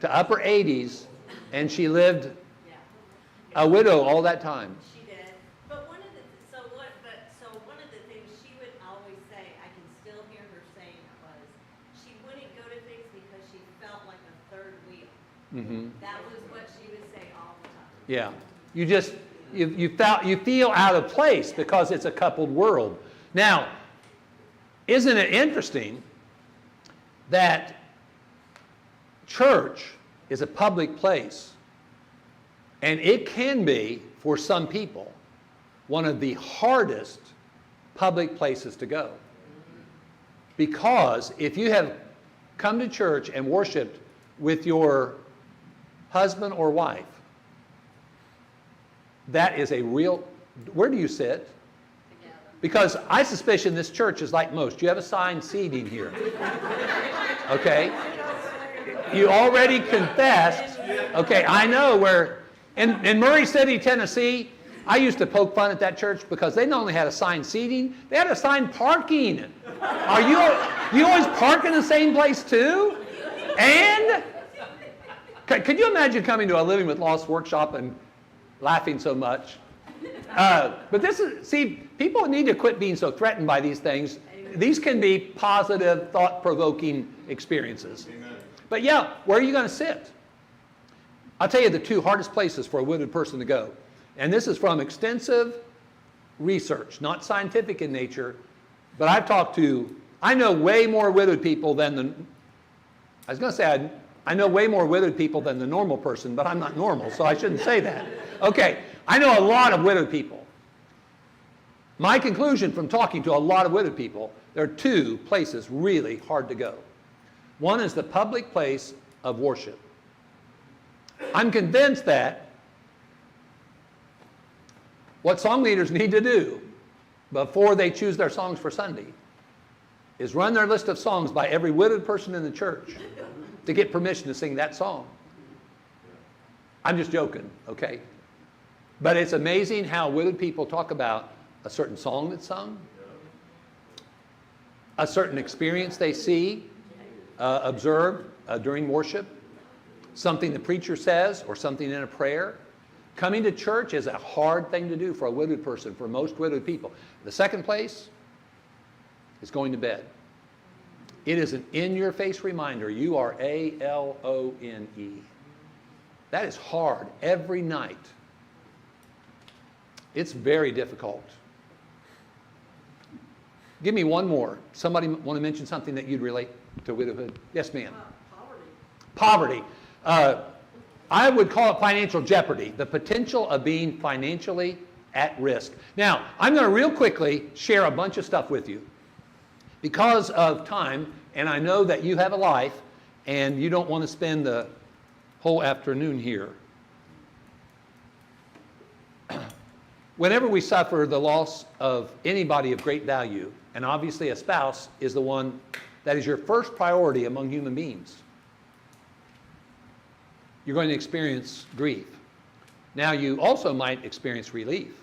to upper 80s, and she lived Yeah. a widow all that time. She did, but one of the things she would always say, I can still hear her saying it, was she wouldn't go to things because she felt like a third wheel. Mm-hmm. That was what she would say all the time. Yeah, you feel out of place because it's a coupled world. Now, isn't it interesting that church is a public place, and it can be, for some people, one of the hardest public places to go. Because if you have come to church and worshiped with your husband or wife, that is a real, where do you sit? Together. Because I suspicion this church is like most. You have assigned seating here. Okay? You already confessed. Okay, I know where, in Murray City, Tennessee, I used to poke fun at that church because they not only had assigned seating, they had assigned parking. Are you always park in the same place too? And could you imagine coming to a Living with Lost workshop and laughing so much? But this is, see, people need to quit being so threatened by these things. These can be positive, thought-provoking experiences. Amen. But yeah, where are you going to sit? I'll tell you the two hardest places for a widowed person to go. And this is from extensive research, not scientific in nature, but I know way more widowed people than I know way more widowed people than the normal person, but I'm not normal, so I shouldn't say that. Okay, I know a lot of widowed people. My conclusion from talking to a lot of widowed people, there are two places really hard to go. One is the public place of worship. I'm convinced that what song leaders need to do before they choose their songs for Sunday is run their list of songs by every widowed person in the church to get permission to sing that song. I'm just joking, okay? But it's amazing how widowed people talk about a certain song that's sung, a certain experience they see, observe during worship, something the preacher says or something in a prayer. Coming to church is a hard thing to do for a widowed person, for most widowed people. The second place is going to bed. It is an in-your-face reminder. You are A-L-O-N-E. That is hard every night. It's very difficult. Give me one more. Somebody want to mention something that you'd relate to widowhood? Yes, ma'am. Poverty. Poverty. I would call it financial jeopardy, the potential of being financially at risk. Now, I'm going to real quickly share a bunch of stuff with you. Because of time, and I know that you have a life, and you don't want to spend the whole afternoon here. Whenever we suffer the loss of anybody of great value, and obviously a spouse is the one that is your first priority among human beings, you're going to experience grief. Now, you also might experience relief.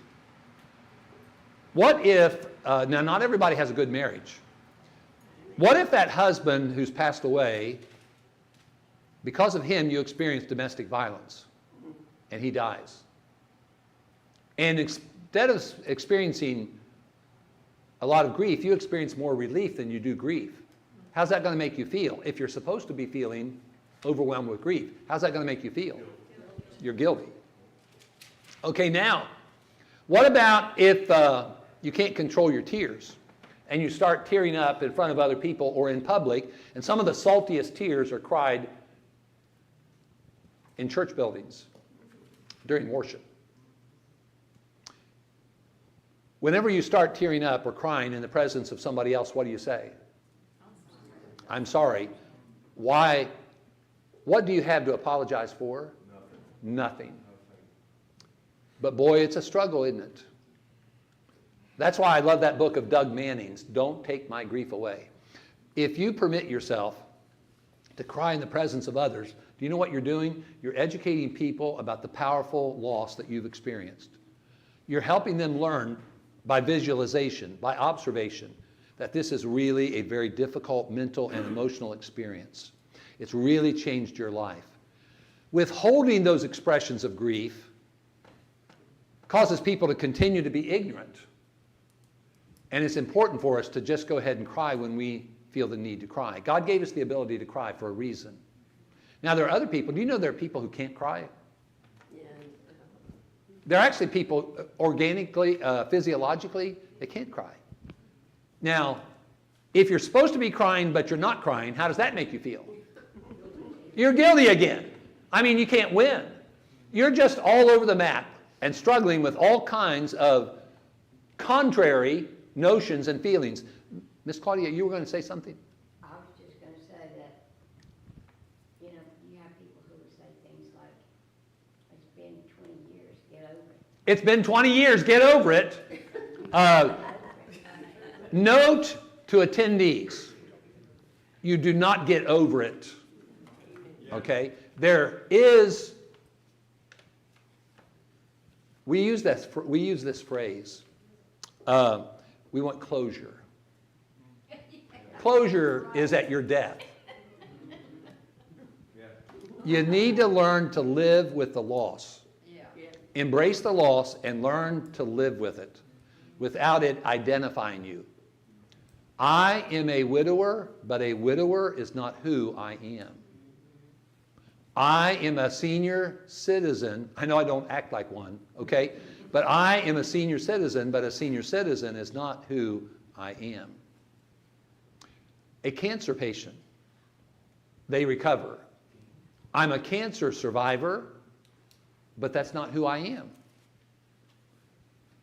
What if, now not everybody has a good marriage. What if that husband who's passed away, because of him you experience domestic violence and he dies? And instead of experiencing a lot of grief, you experience more relief than you do grief. How's that going to make you feel? If you're supposed to be feeling overwhelmed with grief, how's that going to make you feel? You're guilty. Okay, now, what about if you can't control your tears and you start tearing up in front of other people or in public, and some of the saltiest tears are cried in church buildings during worship? Whenever you start tearing up or crying in the presence of somebody else, what do you say? I'm sorry. Why? What do you have to apologize for? Nothing. But boy, it's a struggle, isn't it? That's why I love that book of Doug Manning's, Don't Take My Grief Away. If you permit yourself to cry in the presence of others, do you know what you're doing? You're educating people about the powerful loss that you've experienced. You're helping them learn by visualization, by observation, that this is really a very difficult mental and emotional experience. It's really changed your life. Withholding those expressions of grief causes people to continue to be ignorant. And it's important for us to just go ahead and cry when we feel the need to cry. God gave us the ability to cry for a reason. Now, there are other people. Do you know there are people who can't cry? There are actually people organically, physiologically, they can't cry. Now, if you're supposed to be crying but you're not crying, how does that make you feel? You're guilty again. I mean, you can't win. You're just all over the map and struggling with all kinds of contrary notions and feelings. Miss Claudia, you were going to say something? I was just gonna say that, you know, you have people who would say things like, it's been 20 years, get over it. It's been 20 years, get over it. Note to attendees, you do not get over it. Okay? There is, we use this phrase, we want closure. Closure is at your death. You need to learn to live with the loss. Embrace the loss and learn to live with it without it identifying you. I am a widower, but a widower is not who I am. I am a senior citizen. I know I don't act like one, okay? But I am a senior citizen, but a senior citizen is not who I am. A cancer patient, they recover. I'm a cancer survivor, but that's not who I am.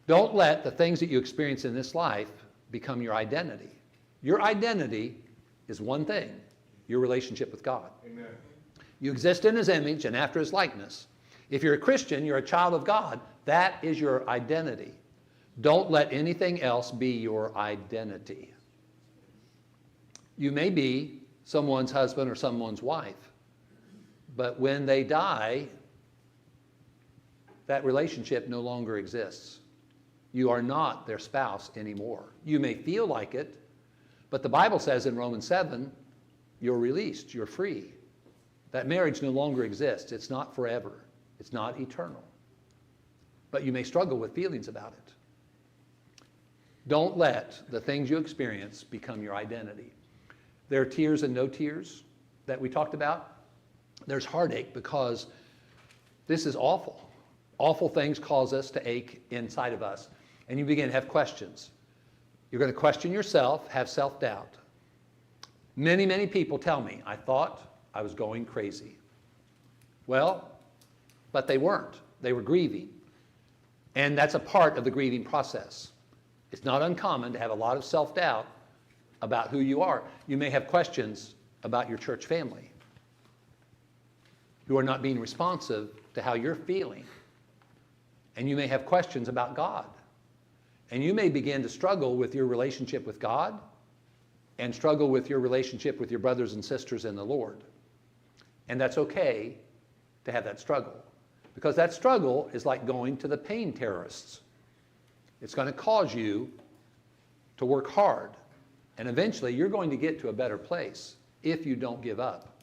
Don't let the things that you experience in this life become your identity. Your identity is one thing, your relationship with God. Amen. You exist in His image and after His likeness. If you're a Christian, you're a child of God. That is your identity. Don't let anything else be your identity. You may be someone's husband or someone's wife, but when they die, that relationship no longer exists. You are not their spouse anymore. You may feel like it, but the Bible says in Romans 7, you're released, you're free. That marriage no longer exists. It's not forever. It's not eternal. But you may struggle with feelings about it. Don't let the things you experience become your identity. There are tears and no tears that we talked about. There's heartache because this is awful. Awful things cause us to ache inside of us. And you begin to have questions. You're going to question yourself, have self-doubt. Many, many people tell me, I thought I was going crazy. Well, but they weren't. They were grieving. And that's a part of the grieving process. It's not uncommon to have a lot of self-doubt about who you are. You may have questions about your church family who are not being responsive to how you're feeling. And you may have questions about God. And you may begin to struggle with your relationship with God and struggle with your relationship with your brothers and sisters in the Lord. And that's okay to have that struggle. Because that struggle is like going to the pain terrorists. It's going to cause you to work hard. And eventually you're going to get to a better place if you don't give up.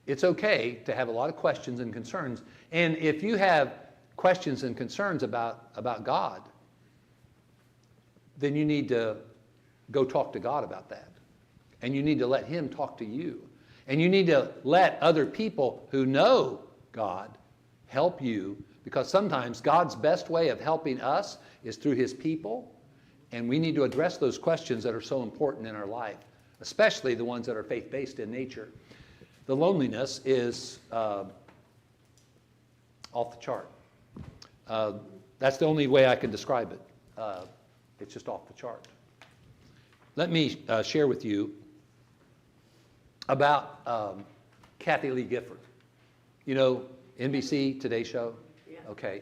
It's okay to have a lot of questions and concerns. And if you have questions and concerns about God, then you need to go talk to God about that. And you need to let Him talk to you. And you need to let other people who know God help you, because sometimes God's best way of helping us is through His people, and we need to address those questions that are so important in our life, especially the ones that are faith-based in nature. The loneliness is off the chart. That's the only way I can describe it. It's just off the chart. Let me share with you about Kathy Lee Gifford. You know, NBC Today Show? Yeah. Okay.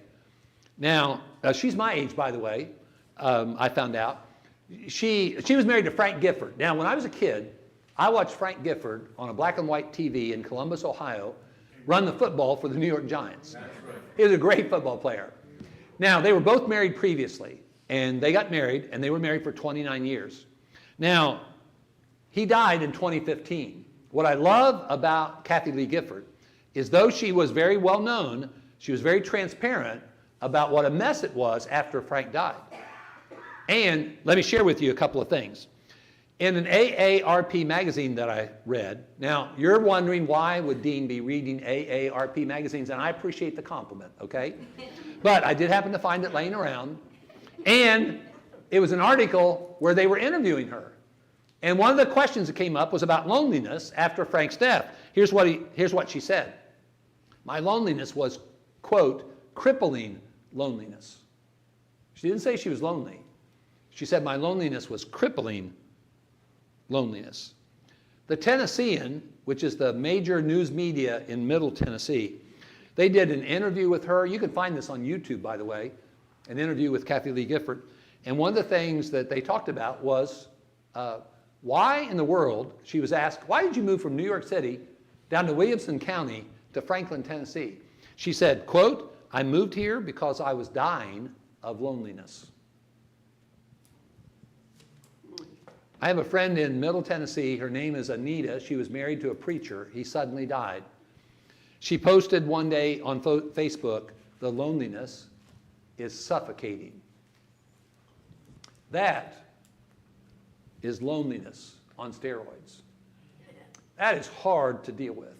Now, she's my age, by the way. I found out. She was married to Frank Gifford. Now, when I was a kid, I watched Frank Gifford on a black and white TV in Columbus, Ohio, run the football for the New York Giants. That's right. He was a great football player. Now, they were both married previously, and they got married, and they were married for 29 years. Now, he died in 2015. What I love about Kathy Lee Gifford is, though she was very well known, she was very transparent about what a mess it was after Frank died. And let me share with you a couple of things. In an AARP magazine that I read, now you're wondering why would Dean be reading AARP magazines, and I appreciate the compliment, okay? But I did happen to find it laying around, and it was an article where they were interviewing her. And one of the questions that came up was about loneliness after Frank's death. Here's what she said. My loneliness was, quote, crippling loneliness. She didn't say she was lonely. She said my loneliness was crippling loneliness. The Tennessean, which is the major news media in Middle Tennessee, they did an interview with her. You can find this on YouTube, by the way, an interview with Kathy Lee Gifford. And one of the things that they talked about was why in the world, she was asked, why did you move from New York City down to Williamson County to Franklin, Tennessee? She said, quote, I moved here because I was dying of loneliness. I have a friend in Middle Tennessee. Her name is Anita. She was married to a preacher. He suddenly died. She posted one day on Facebook, the loneliness is suffocating. That is loneliness on steroids. That is hard to deal with.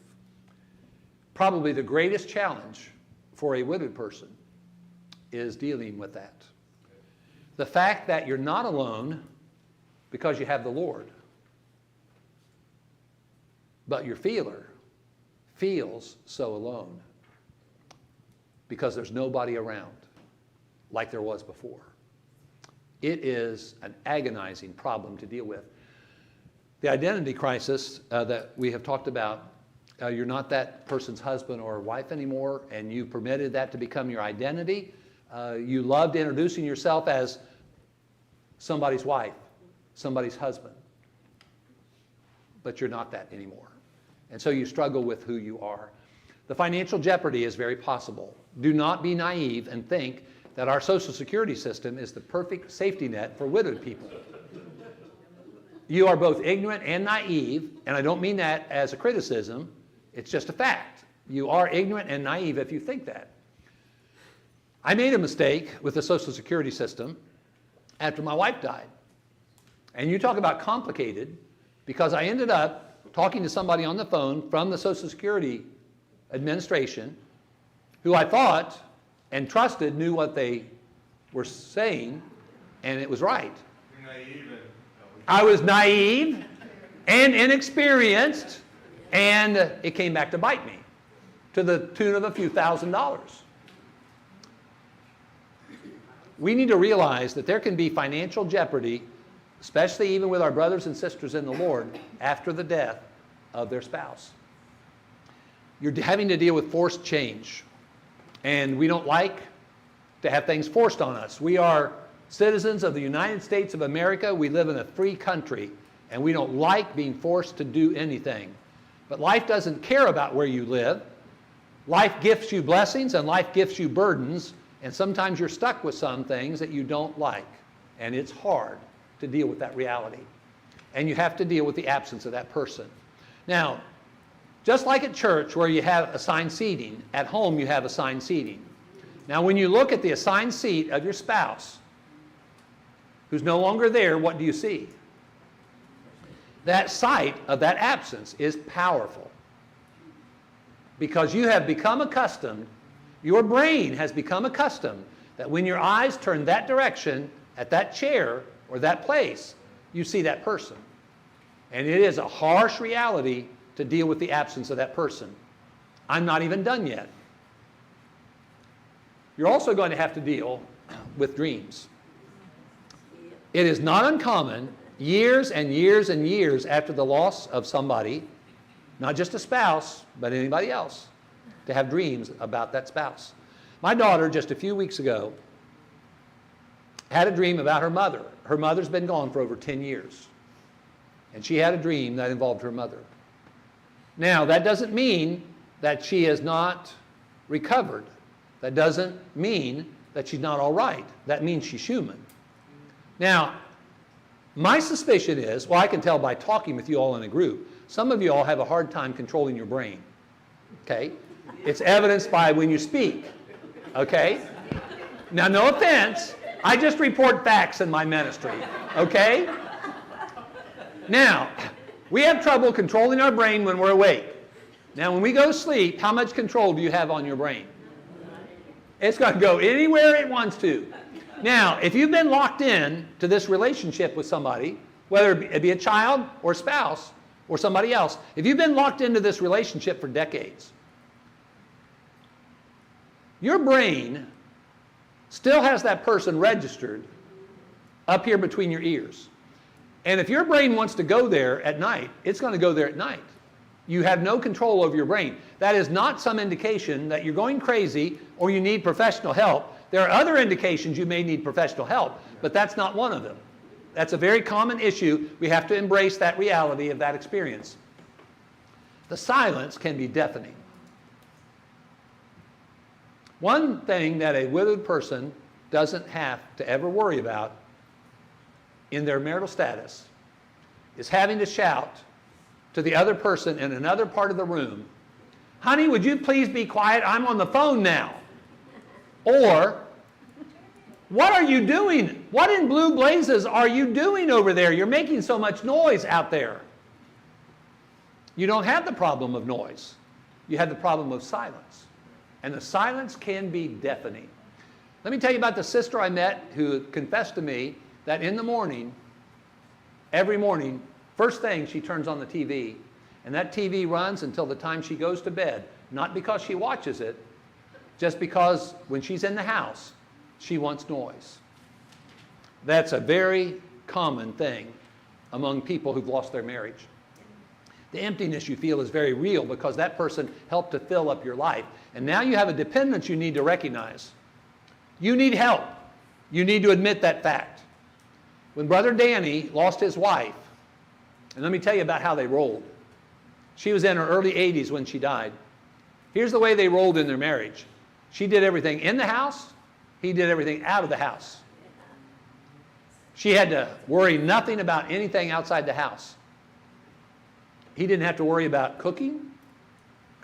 Probably the greatest challenge for a widowed person is dealing with that. The fact that you're not alone because you have the Lord, but your feeler feels so alone because there's nobody around like there was before. It is an agonizing problem to deal with. The identity crisis that we have talked about, you're not that person's husband or wife anymore, and you permitted that to become your identity. You loved introducing yourself as somebody's wife, somebody's husband, but you're not that anymore. And so you struggle with who you are. The financial jeopardy is very possible. Do not be naive and think that our Social Security system is the perfect safety net for widowed people. You are both ignorant and naive, and I don't mean that as a criticism. It's just a fact. You are ignorant and naive if you think that. I made a mistake with the Social Security system after my wife died. And you talk about complicated, because I ended up talking to somebody on the phone from the Social Security Administration who I thought and trusted knew what they were saying, and it was right. You're naive and. I was naive and inexperienced, and it came back to bite me to the tune of a few $1,000s. We need to realize that there can be financial jeopardy, especially even with our brothers and sisters in the Lord, after the death of their spouse. You're having to deal with forced change, and we don't like to have things forced on us. We are citizens of the United States of America. We live in a free country, and we don't like being forced to do anything. But life doesn't care about where you live. Life gifts you blessings, and life gifts you burdens, and sometimes you're stuck with some things that you don't like, and it's hard to deal with that reality. And you have to deal with the absence of that person. Now, just like at church where you have assigned seating, at home you have assigned seating. Now, when you look at the assigned seat of your spouse, who's no longer there, what do you see? That sight of that absence is powerful. Because you have become accustomed, your brain has become accustomed, that when your eyes turn that direction, at that chair or that place, you see that person. And it is a harsh reality to deal with the absence of that person. I'm not even done yet. You're also going to have to deal with dreams. It is not uncommon, years and years and years after the loss of somebody, not just a spouse, but anybody else, to have dreams about that spouse. My daughter, just a few weeks ago, had a dream about her mother. Her mother's been gone for over 10 years. And she had a dream that involved her mother. Now, that doesn't mean that she has not recovered. That doesn't mean that she's not all right. That means she's human. Now, my suspicion is, well, I can tell by talking with you all in a group, some of you all have a hard time controlling your brain. Okay? It's evidenced by when you speak. Okay? Now, no offense. I just report facts in my ministry. Okay? Now, we have trouble controlling our brain when we're awake. Now, when we go to sleep, how much control do you have on your brain? It's going to go anywhere it wants to. Now, if you've been locked in to this relationship with somebody, whether it be a child or a spouse or somebody else, if you've been locked into this relationship for decades, your brain still has that person registered up here between your ears. And if your brain wants to go there at night, it's going to go there at night. You have no control over your brain. That is not some indication that you're going crazy or you need professional help. There are other indications you may need professional help, but that's not one of them. That's a very common issue. We have to embrace that reality of that experience. The silence can be deafening. One thing that a widowed person doesn't have to ever worry about in their marital status is having to shout to the other person in another part of the room, "Honey, would you please be quiet? I'm on the phone now." Or, "What are you doing? What in blue blazes are you doing over there? You're making so much noise out there." You don't have the problem of noise. You have the problem of silence. And the silence can be deafening. Let me tell you about the sister I met who confessed to me that in the morning, every morning, first thing she turns on the TV, and that TV runs until the time she goes to bed, not because she watches it, just because when she's in the house, she wants noise. That's a very common thing among people who've lost their marriage. The emptiness you feel is very real because that person helped to fill up your life. And now you have a dependence you need to recognize. You need help. You need to admit that fact. When Brother Danny lost his wife, and let me tell you about how they rolled. She was in her early 80s when she died. Here's the way they rolled in their marriage. She did everything in the house. He did everything out of the house. She had to worry nothing about anything outside the house. He didn't have to worry about cooking.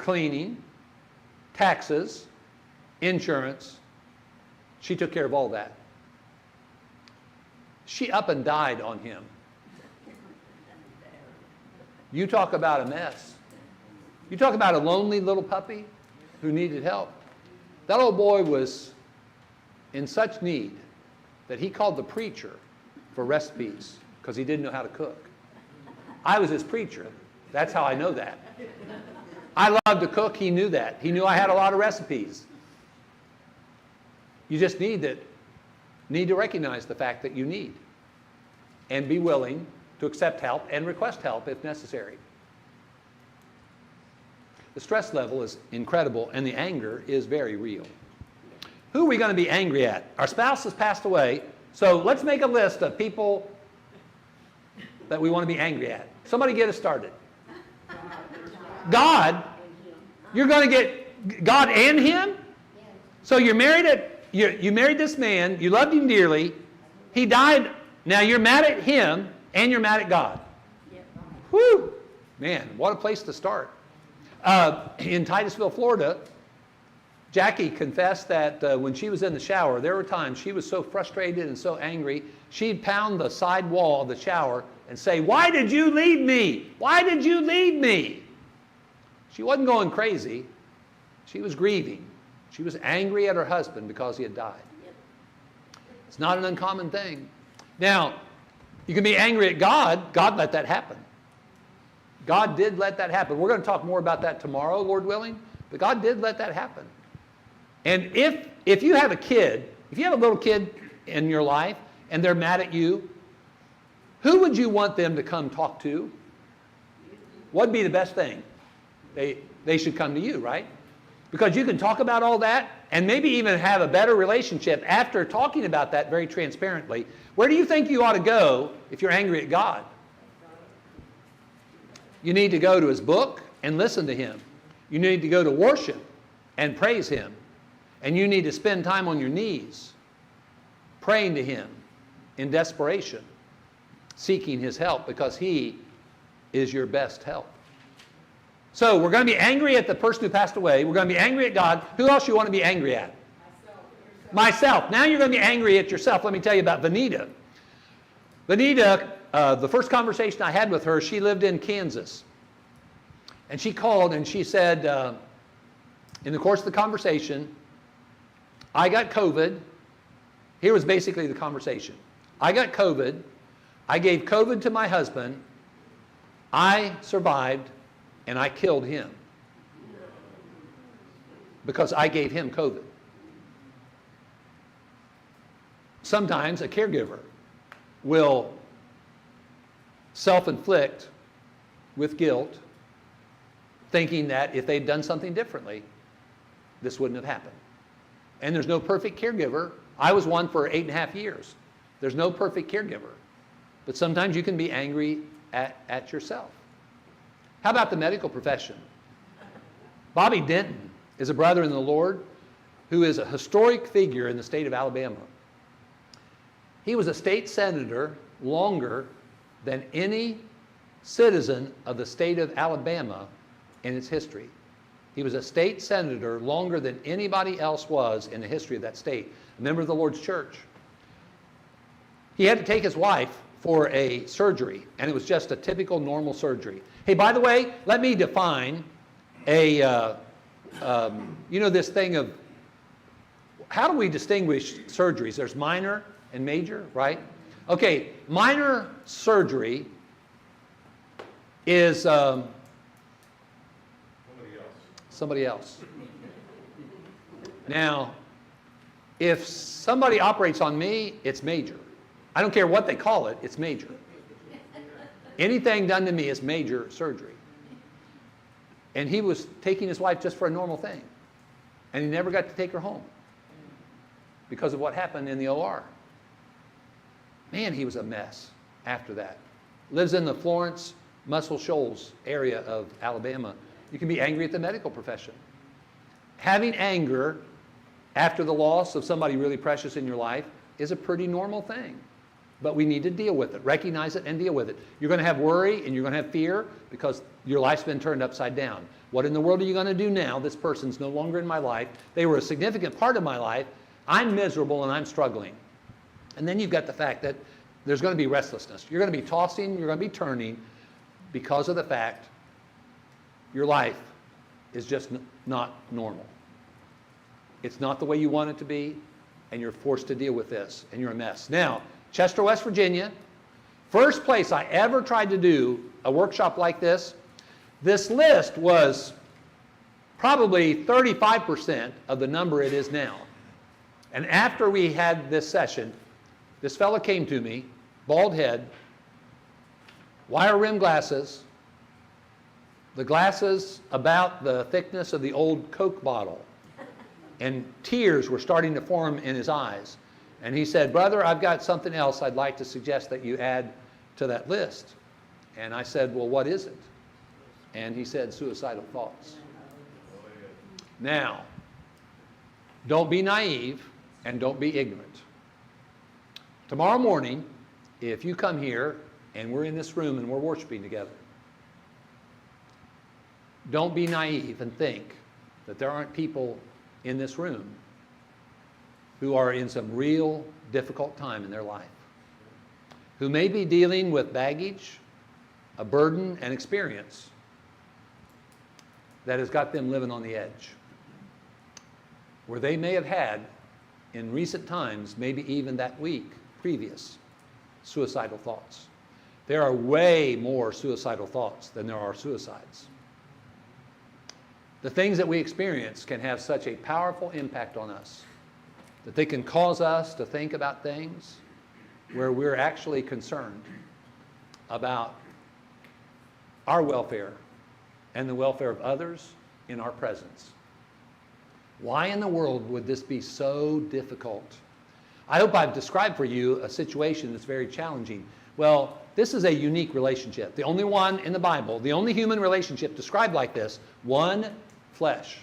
cleaning, taxes, insurance. She took care of all that. She up and died on him. You talk about a mess. You talk about a lonely little puppy who needed help. That old boy was in such need that he called the preacher for recipes because he didn't know how to cook. I was his preacher. That's how I know that. I loved to cook. He knew that. He knew I had a lot of recipes. You just need to recognize the fact that you need and be willing to accept help and request help if necessary. The stress level is incredible and the anger is very real. Who are we going to be angry at? Our spouse has passed away, so let's make a list of people that we want to be angry at. Somebody get us started. God? You're going to get God and him? So you're married you married this man, you loved him dearly, he died, now you're mad at him and you're mad at God. Whew! Man, what a place to start. In Titusville, Florida, Jackie confessed that when she was in the shower, there were times she was so frustrated and so angry, she'd pound the side wall of the shower and say, "Why did you leave me? Why did you leave me?" She wasn't going crazy. She was grieving. She was angry at her husband because he had died. It's not an uncommon thing. Now, you can be angry at God. God let that happen. God did let that happen. We're going to talk more about that tomorrow, Lord willing, but God did let that happen. And if you have a kid, if you have a little kid in your life and they're mad at you, who would you want them to come talk to? What'd be the best thing? They should come to you, right? Because you can talk about all that and maybe even have a better relationship after talking about that very transparently. Where do you think you ought to go if you're angry at God? You need to go to his book and listen to him. You need to go to worship and praise him. And you need to spend time on your knees praying to him in desperation, seeking his help because he is your best help. So we're going to be angry at the person who passed away. We're going to be angry at God. Who else you want to be angry at? Myself. Now you're going to be angry at yourself. Let me tell you about Vanita. Vanita, the first conversation I had with her, she lived in Kansas. And she called and she said, in the course of the conversation, I got COVID. Here was basically the conversation. I got COVID. I gave COVID to my husband. I survived. And I killed him because I gave him COVID. Sometimes a caregiver will self-inflict with guilt, thinking that if they'd done something differently, this wouldn't have happened. And there's no perfect caregiver. I was one for 8.5 years. There's no perfect caregiver. But sometimes you can be angry at yourself. How about the medical profession? Bobby Denton is a brother in the Lord who is a historic figure in the state of Alabama. He was a state senator longer than any citizen of the state of Alabama in its history. He was a state senator longer than anybody else was in the history of that state, a member of the Lord's church. He had to take his wife for a surgery, and it was just a typical normal surgery. Hey, by the way, let me define this thing of, how do we distinguish surgeries? There's minor and major, right? Okay, minor surgery is somebody else. Now, if somebody operates on me, it's major. I don't care what they call it, it's major. Anything done to me is major surgery. And he was taking his wife just for a normal thing. And he never got to take her home because of what happened in the OR. Man, he was a mess after that. Lives in the Florence, Muscle Shoals area of Alabama. You can be angry at the medical profession. Having anger after the loss of somebody really precious in your life is a pretty normal thing. but we need to deal with it, recognize it and deal with it. You're going to have worry and you're going to have fear because your life's been turned upside down. What in the world are you going to do now? This person's no longer in my life. They were a significant part of my life. I'm miserable and I'm struggling. And then you've got the fact that there's going to be restlessness. You're going to be tossing, you're going to be turning because of the fact your life is just not normal. It's not the way you want it to be, and you're forced to deal with this, and you're a mess. Now, Chester, West Virginia, first place I ever tried to do a workshop like this. This list was probably 35% of the number it is now. And after we had this session, this fellow came to me, bald head, wire rim glasses, the glasses about the thickness of the old Coke bottle. And tears were starting to form in his eyes. And he said, "Brother, I've got something else I'd like to suggest that you add to that list." And I said, "Well, what is it?" And he said, "Suicidal thoughts." Now, don't be naive and don't be ignorant. Tomorrow morning, if you come here and we're in this room and we're worshiping together, don't be naive and think that there aren't people in this room who are in some real difficult time in their life, who may be dealing with baggage, a burden, and experience that has got them living on the edge, where they may have had, in recent times, maybe even that week previous, suicidal thoughts. There are way more suicidal thoughts than there are suicides. The things that we experience can have such a powerful impact on us that they can cause us to think about things where we're actually concerned about our welfare and the welfare of others in our presence. Why in the world would this be so difficult? I hope I've described for you a situation that's very challenging. Well, this is a unique relationship. The only one in the Bible, the only human relationship described like this, one flesh.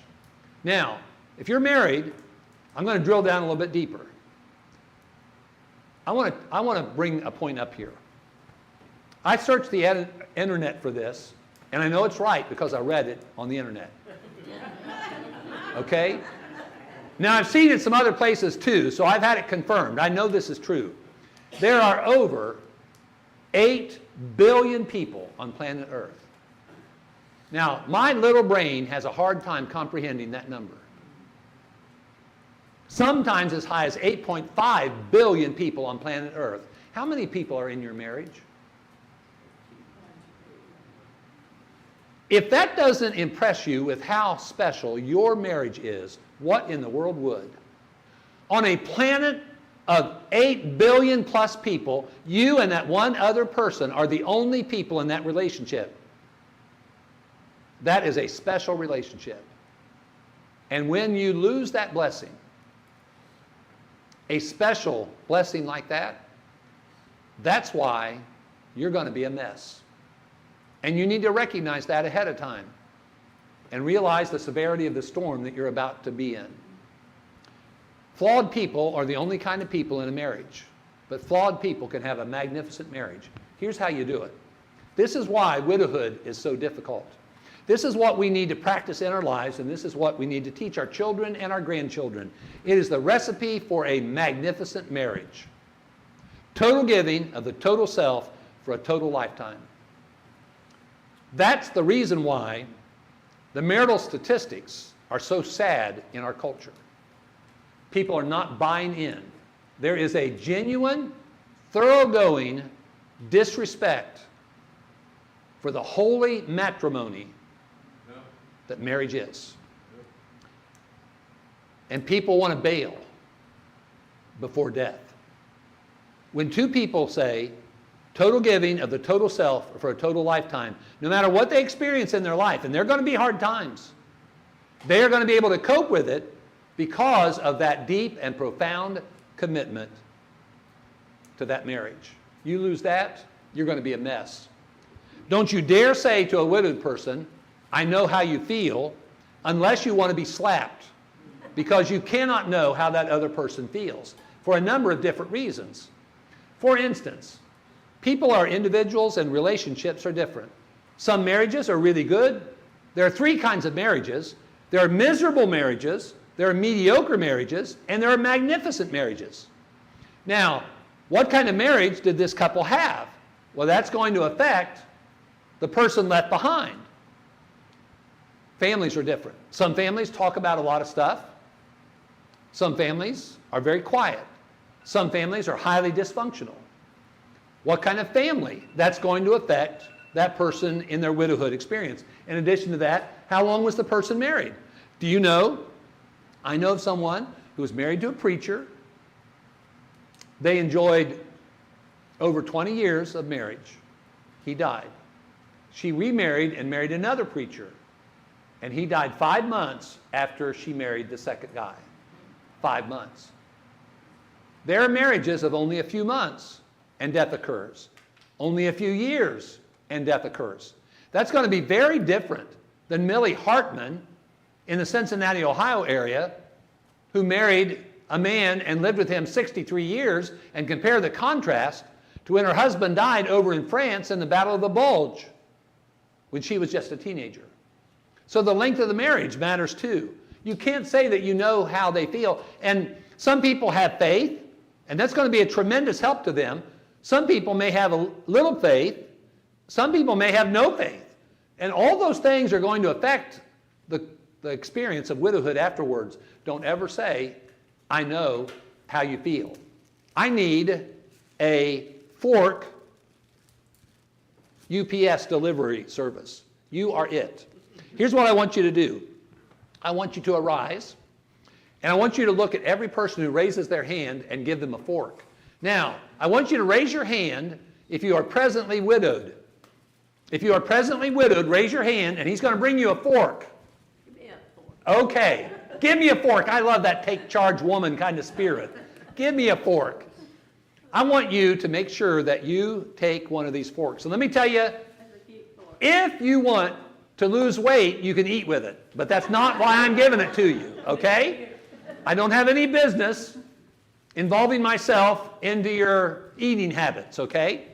Now, if you're married, I'm going to drill down a little bit deeper. I want to bring a point up here. I searched the internet for this, and I know it's right because I read it on the internet. Okay? Now, I've seen it some other places too, so I've had it confirmed. I know this is true. There are over 8 billion people on planet Earth. Now, my little brain has a hard time comprehending that number. Sometimes as high as 8.5 billion people on planet Earth. How many people are in your marriage? If that doesn't impress you with how special your marriage is, what in the world would? On a planet of 8 billion plus people, you and that one other person are the only people in that relationship. That is a special relationship. And when you lose that blessing, a special blessing like that, that's why you're going to be a mess. And you need to recognize that ahead of time and realize the severity of the storm that you're about to be in. Flawed people are the only kind of people in a marriage, but flawed people can have a magnificent marriage. Here's how you do it. This is why widowhood is so difficult. This is what we need to practice in our lives, and this is what we need to teach our children and our grandchildren. It is the recipe for a magnificent marriage. Total giving of the total self for a total lifetime. That's the reason why the marital statistics are so sad in our culture. People are not buying in. There is a genuine, thoroughgoing disrespect for the holy matrimony that marriage is. And people want to bail before death. When two people say total giving of the total self for a total lifetime, no matter what they experience in their life, and they're going to be hard times, they are going to be able to cope with it because of that deep and profound commitment to that marriage. You lose that, you're going to be a mess. Don't you dare say to a widowed person, "I know how you feel," unless you want to be slapped, because you cannot know how that other person feels for a number of different reasons. For instance, people are individuals and relationships are different. Some marriages are really good. There are 3 kinds of marriages. There are miserable marriages, there are mediocre marriages, and there are magnificent marriages. Now, what kind of marriage did this couple have? Well, that's going to affect the person left behind. Families are different. Some families talk about a lot of stuff. Some families are very quiet. Some families are highly dysfunctional. What kind of family? That's going to affect that person in their widowhood experience. In addition to that, how long was the person married? Do you know? I know of someone who was married to a preacher. They enjoyed over 20 years of marriage. He died. She remarried and married another preacher. And he died 5 months after she married the second guy. 5 months. There are marriages of only a few months and death occurs. Only a few years and death occurs. That's going to be very different than Millie Hartman in the Cincinnati, Ohio area, who married a man and lived with him 63 years, and compare the contrast to when her husband died over in France in the Battle of the Bulge when she was just a teenager. So the length of the marriage matters too. You can't say that you know how they feel. And some people have faith, and that's going to be a tremendous help to them. Some people may have a little faith. Some people may have no faith. And all those things are going to affect the experience of widowhood afterwards. Don't ever say, I know how you feel. I need a fork UPS delivery service. You are it. Here's what I want you to do. I want you to arise, and I want you to look at every person who raises their hand and give them a fork. Now, I want you to raise your hand if you are presently widowed. If you are presently widowed, raise your hand, and he's going to bring you a fork. Give me a fork. Okay. Give me a fork. I love that take charge woman kind of spirit. Give me a fork. I want you to make sure that you take one of these forks. And let me tell you, That's a cute fork. if you want to lose weight, you can eat with it. But that's not why I'm giving it to you, okay? I don't have any business involving myself into your eating habits, okay?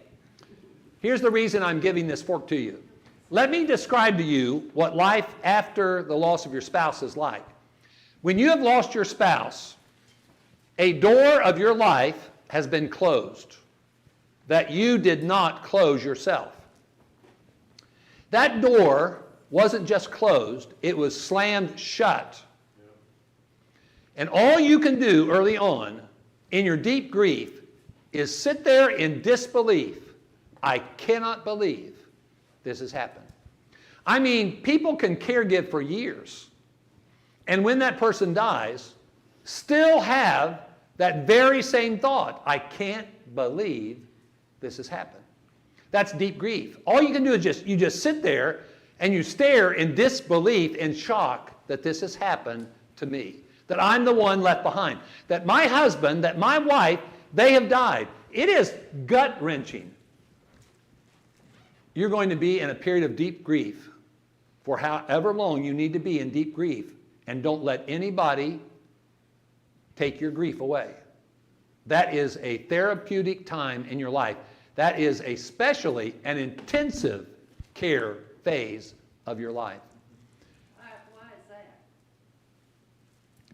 Here's the reason I'm giving this fork to you. Let me describe to you what life after the loss of your spouse is like. When you have lost your spouse, a door of your life has been closed that you did not close yourself. That door wasn't just closed, it was slammed shut. And all you can do early on in your deep grief is sit there in disbelief. I cannot believe this has happened. I mean, people can caregive for years, and when that person dies, still have that very same thought. I can't believe this has happened. That's deep grief. All you can do is you just sit there and you stare in disbelief and shock that this has happened to me, that I'm the one left behind, that my husband, that my wife, they have died. It is gut-wrenching. You're going to be in a period of deep grief for however long you need to be in deep grief, and don't let anybody take your grief away. That is a therapeutic time in your life. That is especially an intensive care phase of your life. Why is that?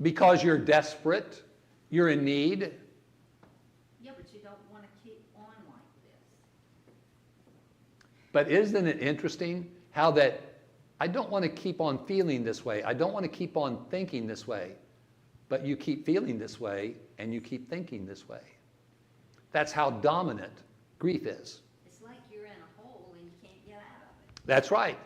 Because you're desperate, you're in need. Yeah, but you don't want to keep on like this. But isn't it interesting how that I don't want to keep on feeling this way. I don't want to keep on thinking this way. But you keep feeling this way and you keep thinking this way. That's how dominant grief is. It's like you're in a hole and you can't get out of it. That's right.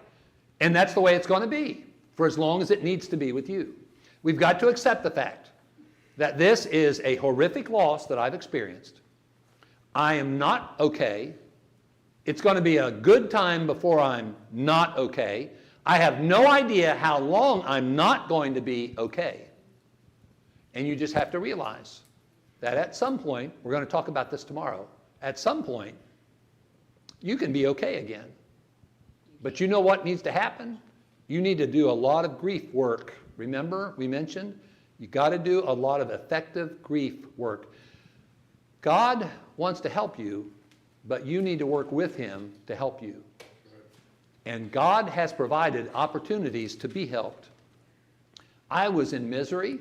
And that's the way it's going to be for as long as it needs to be with you. We've got to accept the fact that this is a horrific loss that I've experienced. I am not okay. It's going to be a good time before I'm not okay. I have no idea how long I'm not going to be okay. And you just have to realize that at some point, we're going to talk about this tomorrow, at some point, you can be okay again. But you know what needs to happen? You need to do a lot of grief work. Remember, we mentioned, you got to do a lot of effective grief work. God wants to help you, but you need to work with him to help you. And God has provided opportunities to be helped. I was in misery.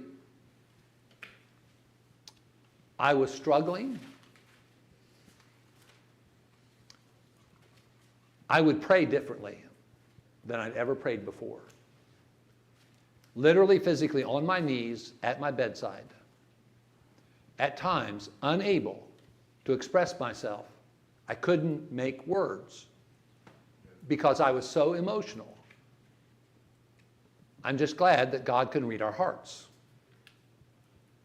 I was struggling. I would pray differently than I'd ever prayed before. Literally, physically, on my knees at my bedside. At times, unable to express myself. I couldn't make words because I was so emotional. I'm just glad that God can read our hearts.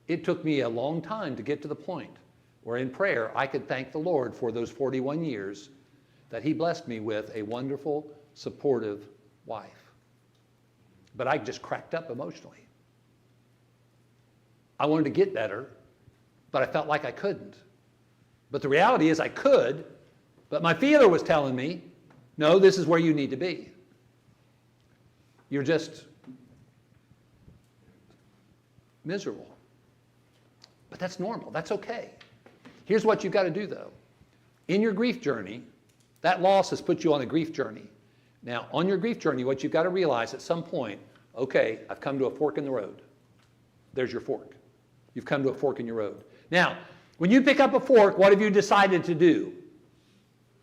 It took me a long time to get to the point where in prayer I could thank the Lord for those 41 years that he blessed me with a wonderful, supportive wife. But I just cracked up emotionally. I wanted to get better, but I felt like I couldn't. But the reality is I could, but my feeler was telling me, no, this is where you need to be. You're just miserable. But that's normal. That's okay. Here's what you've got to do, though. In your grief journey, that loss has put you on a grief journey. Now, on your grief journey, what you've got to realize at some point, okay, I've come to a fork in the road. There's your fork. You've come to a fork in your road. Now, when you pick up a fork, what have you decided to do?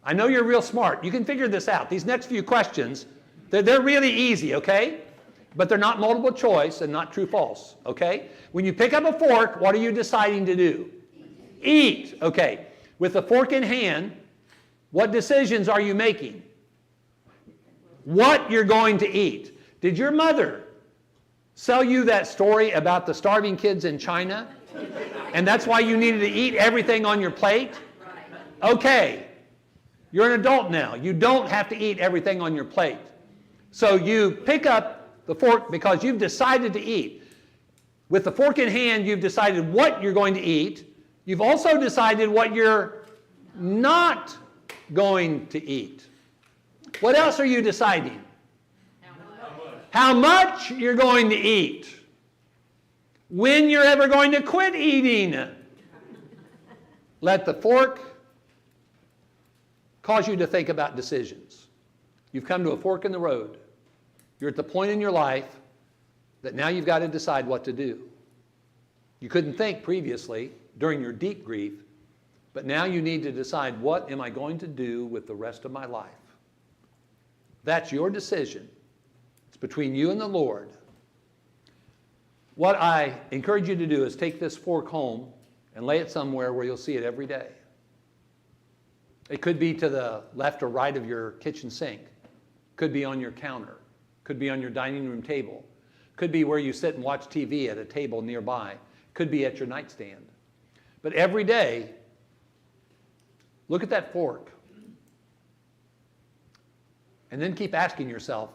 I know you're real smart. You can figure this out. These next few questions, they're really easy, okay? But they're not multiple choice and not true-false, okay? When you pick up a fork, what are you deciding to do? Eat, okay. With the fork in hand, what decisions are you making? What you're going to eat. Did your mother sell you that story about the starving kids in China? And that's why you needed to eat everything on your plate? Okay. You're an adult now. You don't have to eat everything on your plate. So you pick up the fork because you've decided to eat. With the fork in hand, you've decided what you're going to eat. You've also decided what you're not going to eat. What else are you deciding? How much you're going to eat. When you're ever going to quit eating. Let the fork cause you to think about decisions. You've come to a fork in the road. You're at the point in your life that now you've got to decide what to do. You couldn't think previously during your deep grief, but now you need to decide, what am I going to do with the rest of my life? That's your decision. It's between you and the Lord. What I encourage you to do is take this fork home and lay it somewhere where you'll see it every day. It could be to the left or right of your kitchen sink. Could be on your counter. Could be on your dining room table. Could be where you sit and watch TV at a table nearby. Could be at your nightstand. But every day, look at that fork. And then keep asking yourself,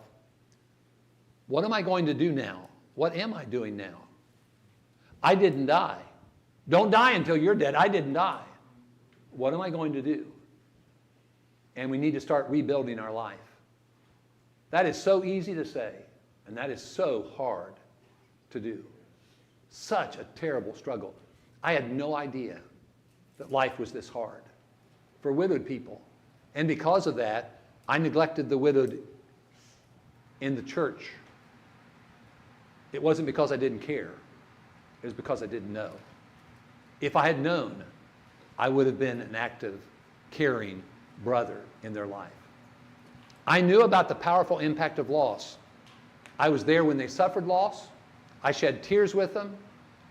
what am I going to do now? What am I doing now? I didn't die. Don't die until you're dead. I didn't die. What am I going to do? And we need to start rebuilding our life. That is so easy to say, and that is so hard to do. Such a terrible struggle. I had no idea that life was this hard for widowed people. And because of that, I neglected the widowed in the church. It wasn't because I didn't care. It was because I didn't know. If I had known, I would have been an active, caring brother in their life. I knew about the powerful impact of loss. I was there when they suffered loss. I shed tears with them.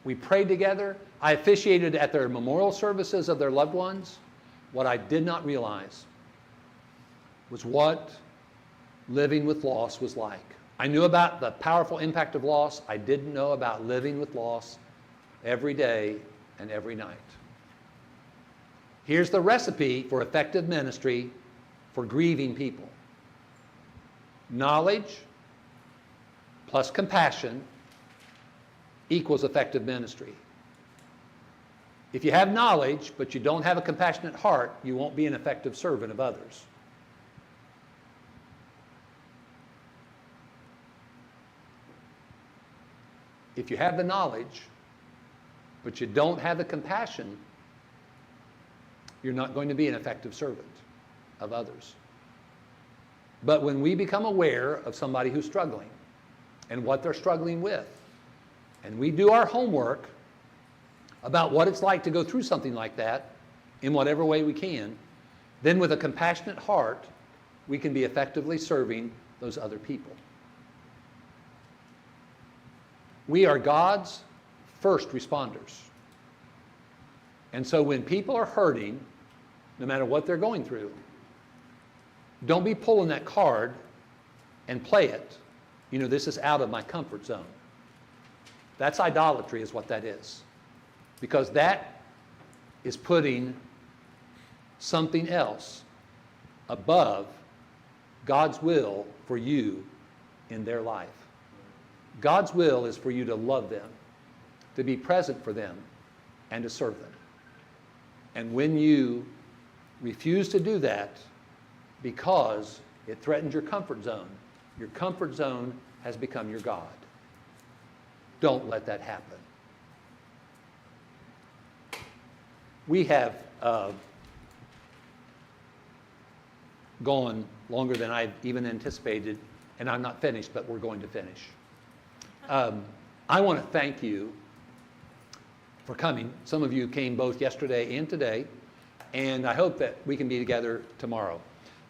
We prayed together. I officiated at their memorial services of their loved ones. What I did not realize was what living with loss was like. I knew about the powerful impact of loss. I didn't know about living with loss every day and every night. Here's the recipe for effective ministry for grieving people. Knowledge plus compassion equals effective ministry. If you have knowledge, but you don't have a compassionate heart, you won't be an effective servant of others. If you have the knowledge, but you don't have the compassion, you're not going to be an effective servant of others. But when we become aware of somebody who's struggling and what they're struggling with, and we do our homework about what it's like to go through something like that in whatever way we can, then with a compassionate heart, we can be effectively serving those other people. We are God's first responders. And so when people are hurting, no matter what they're going through, don't be pulling that card and play it. You know, this is out of my comfort zone. That's idolatry is what that is. Because that is putting something else above God's will for you in their life. God's will is for you to love them, to be present for them, and to serve them. And when you refuse to do that because it threatens your comfort zone has become your God. Don't let that happen. We have gone longer than I even anticipated, and I'm not finished, but we're going to finish. I want to thank you for coming. Some of you came both yesterday and today, and I hope that we can be together tomorrow.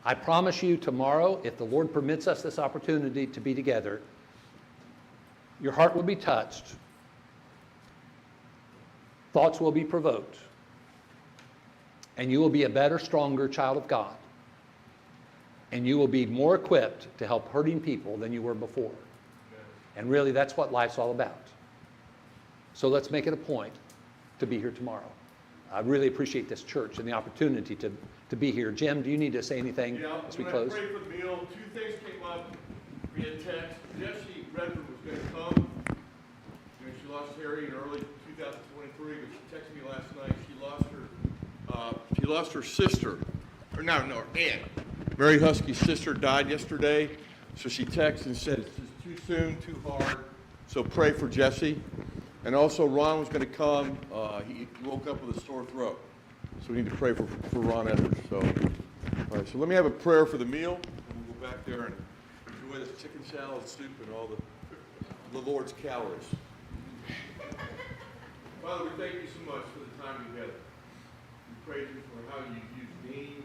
I promise you tomorrow, if the Lord permits us this opportunity to be together, your heart will be touched, thoughts will be provoked, and you will be a better, stronger child of God. And you will be more equipped to help hurting people than you were before. And really, that's what life's all about. So let's make it a point to be here tomorrow. I really appreciate this church and the opportunity to be here. Jim, do you need to say anything as we close? When I prayed for the meal, two things came up via text. Jessie Redford was going to come. You know, she lost Harry in early 2023, but she texted me last night. She lost her sister. Her aunt. Mary Husky's sister died yesterday. So she texted and said, it's just too soon, too hard. So pray for Jessie. And also, Ron was going to come. He woke up with a sore throat. So we need to pray for Ron Edwards. So, all right, so let me have a prayer for the meal. And we'll go back there and enjoy this chicken salad soup and all the Lord's calories. Father, we thank you so much for the time together. We praise you for how you use me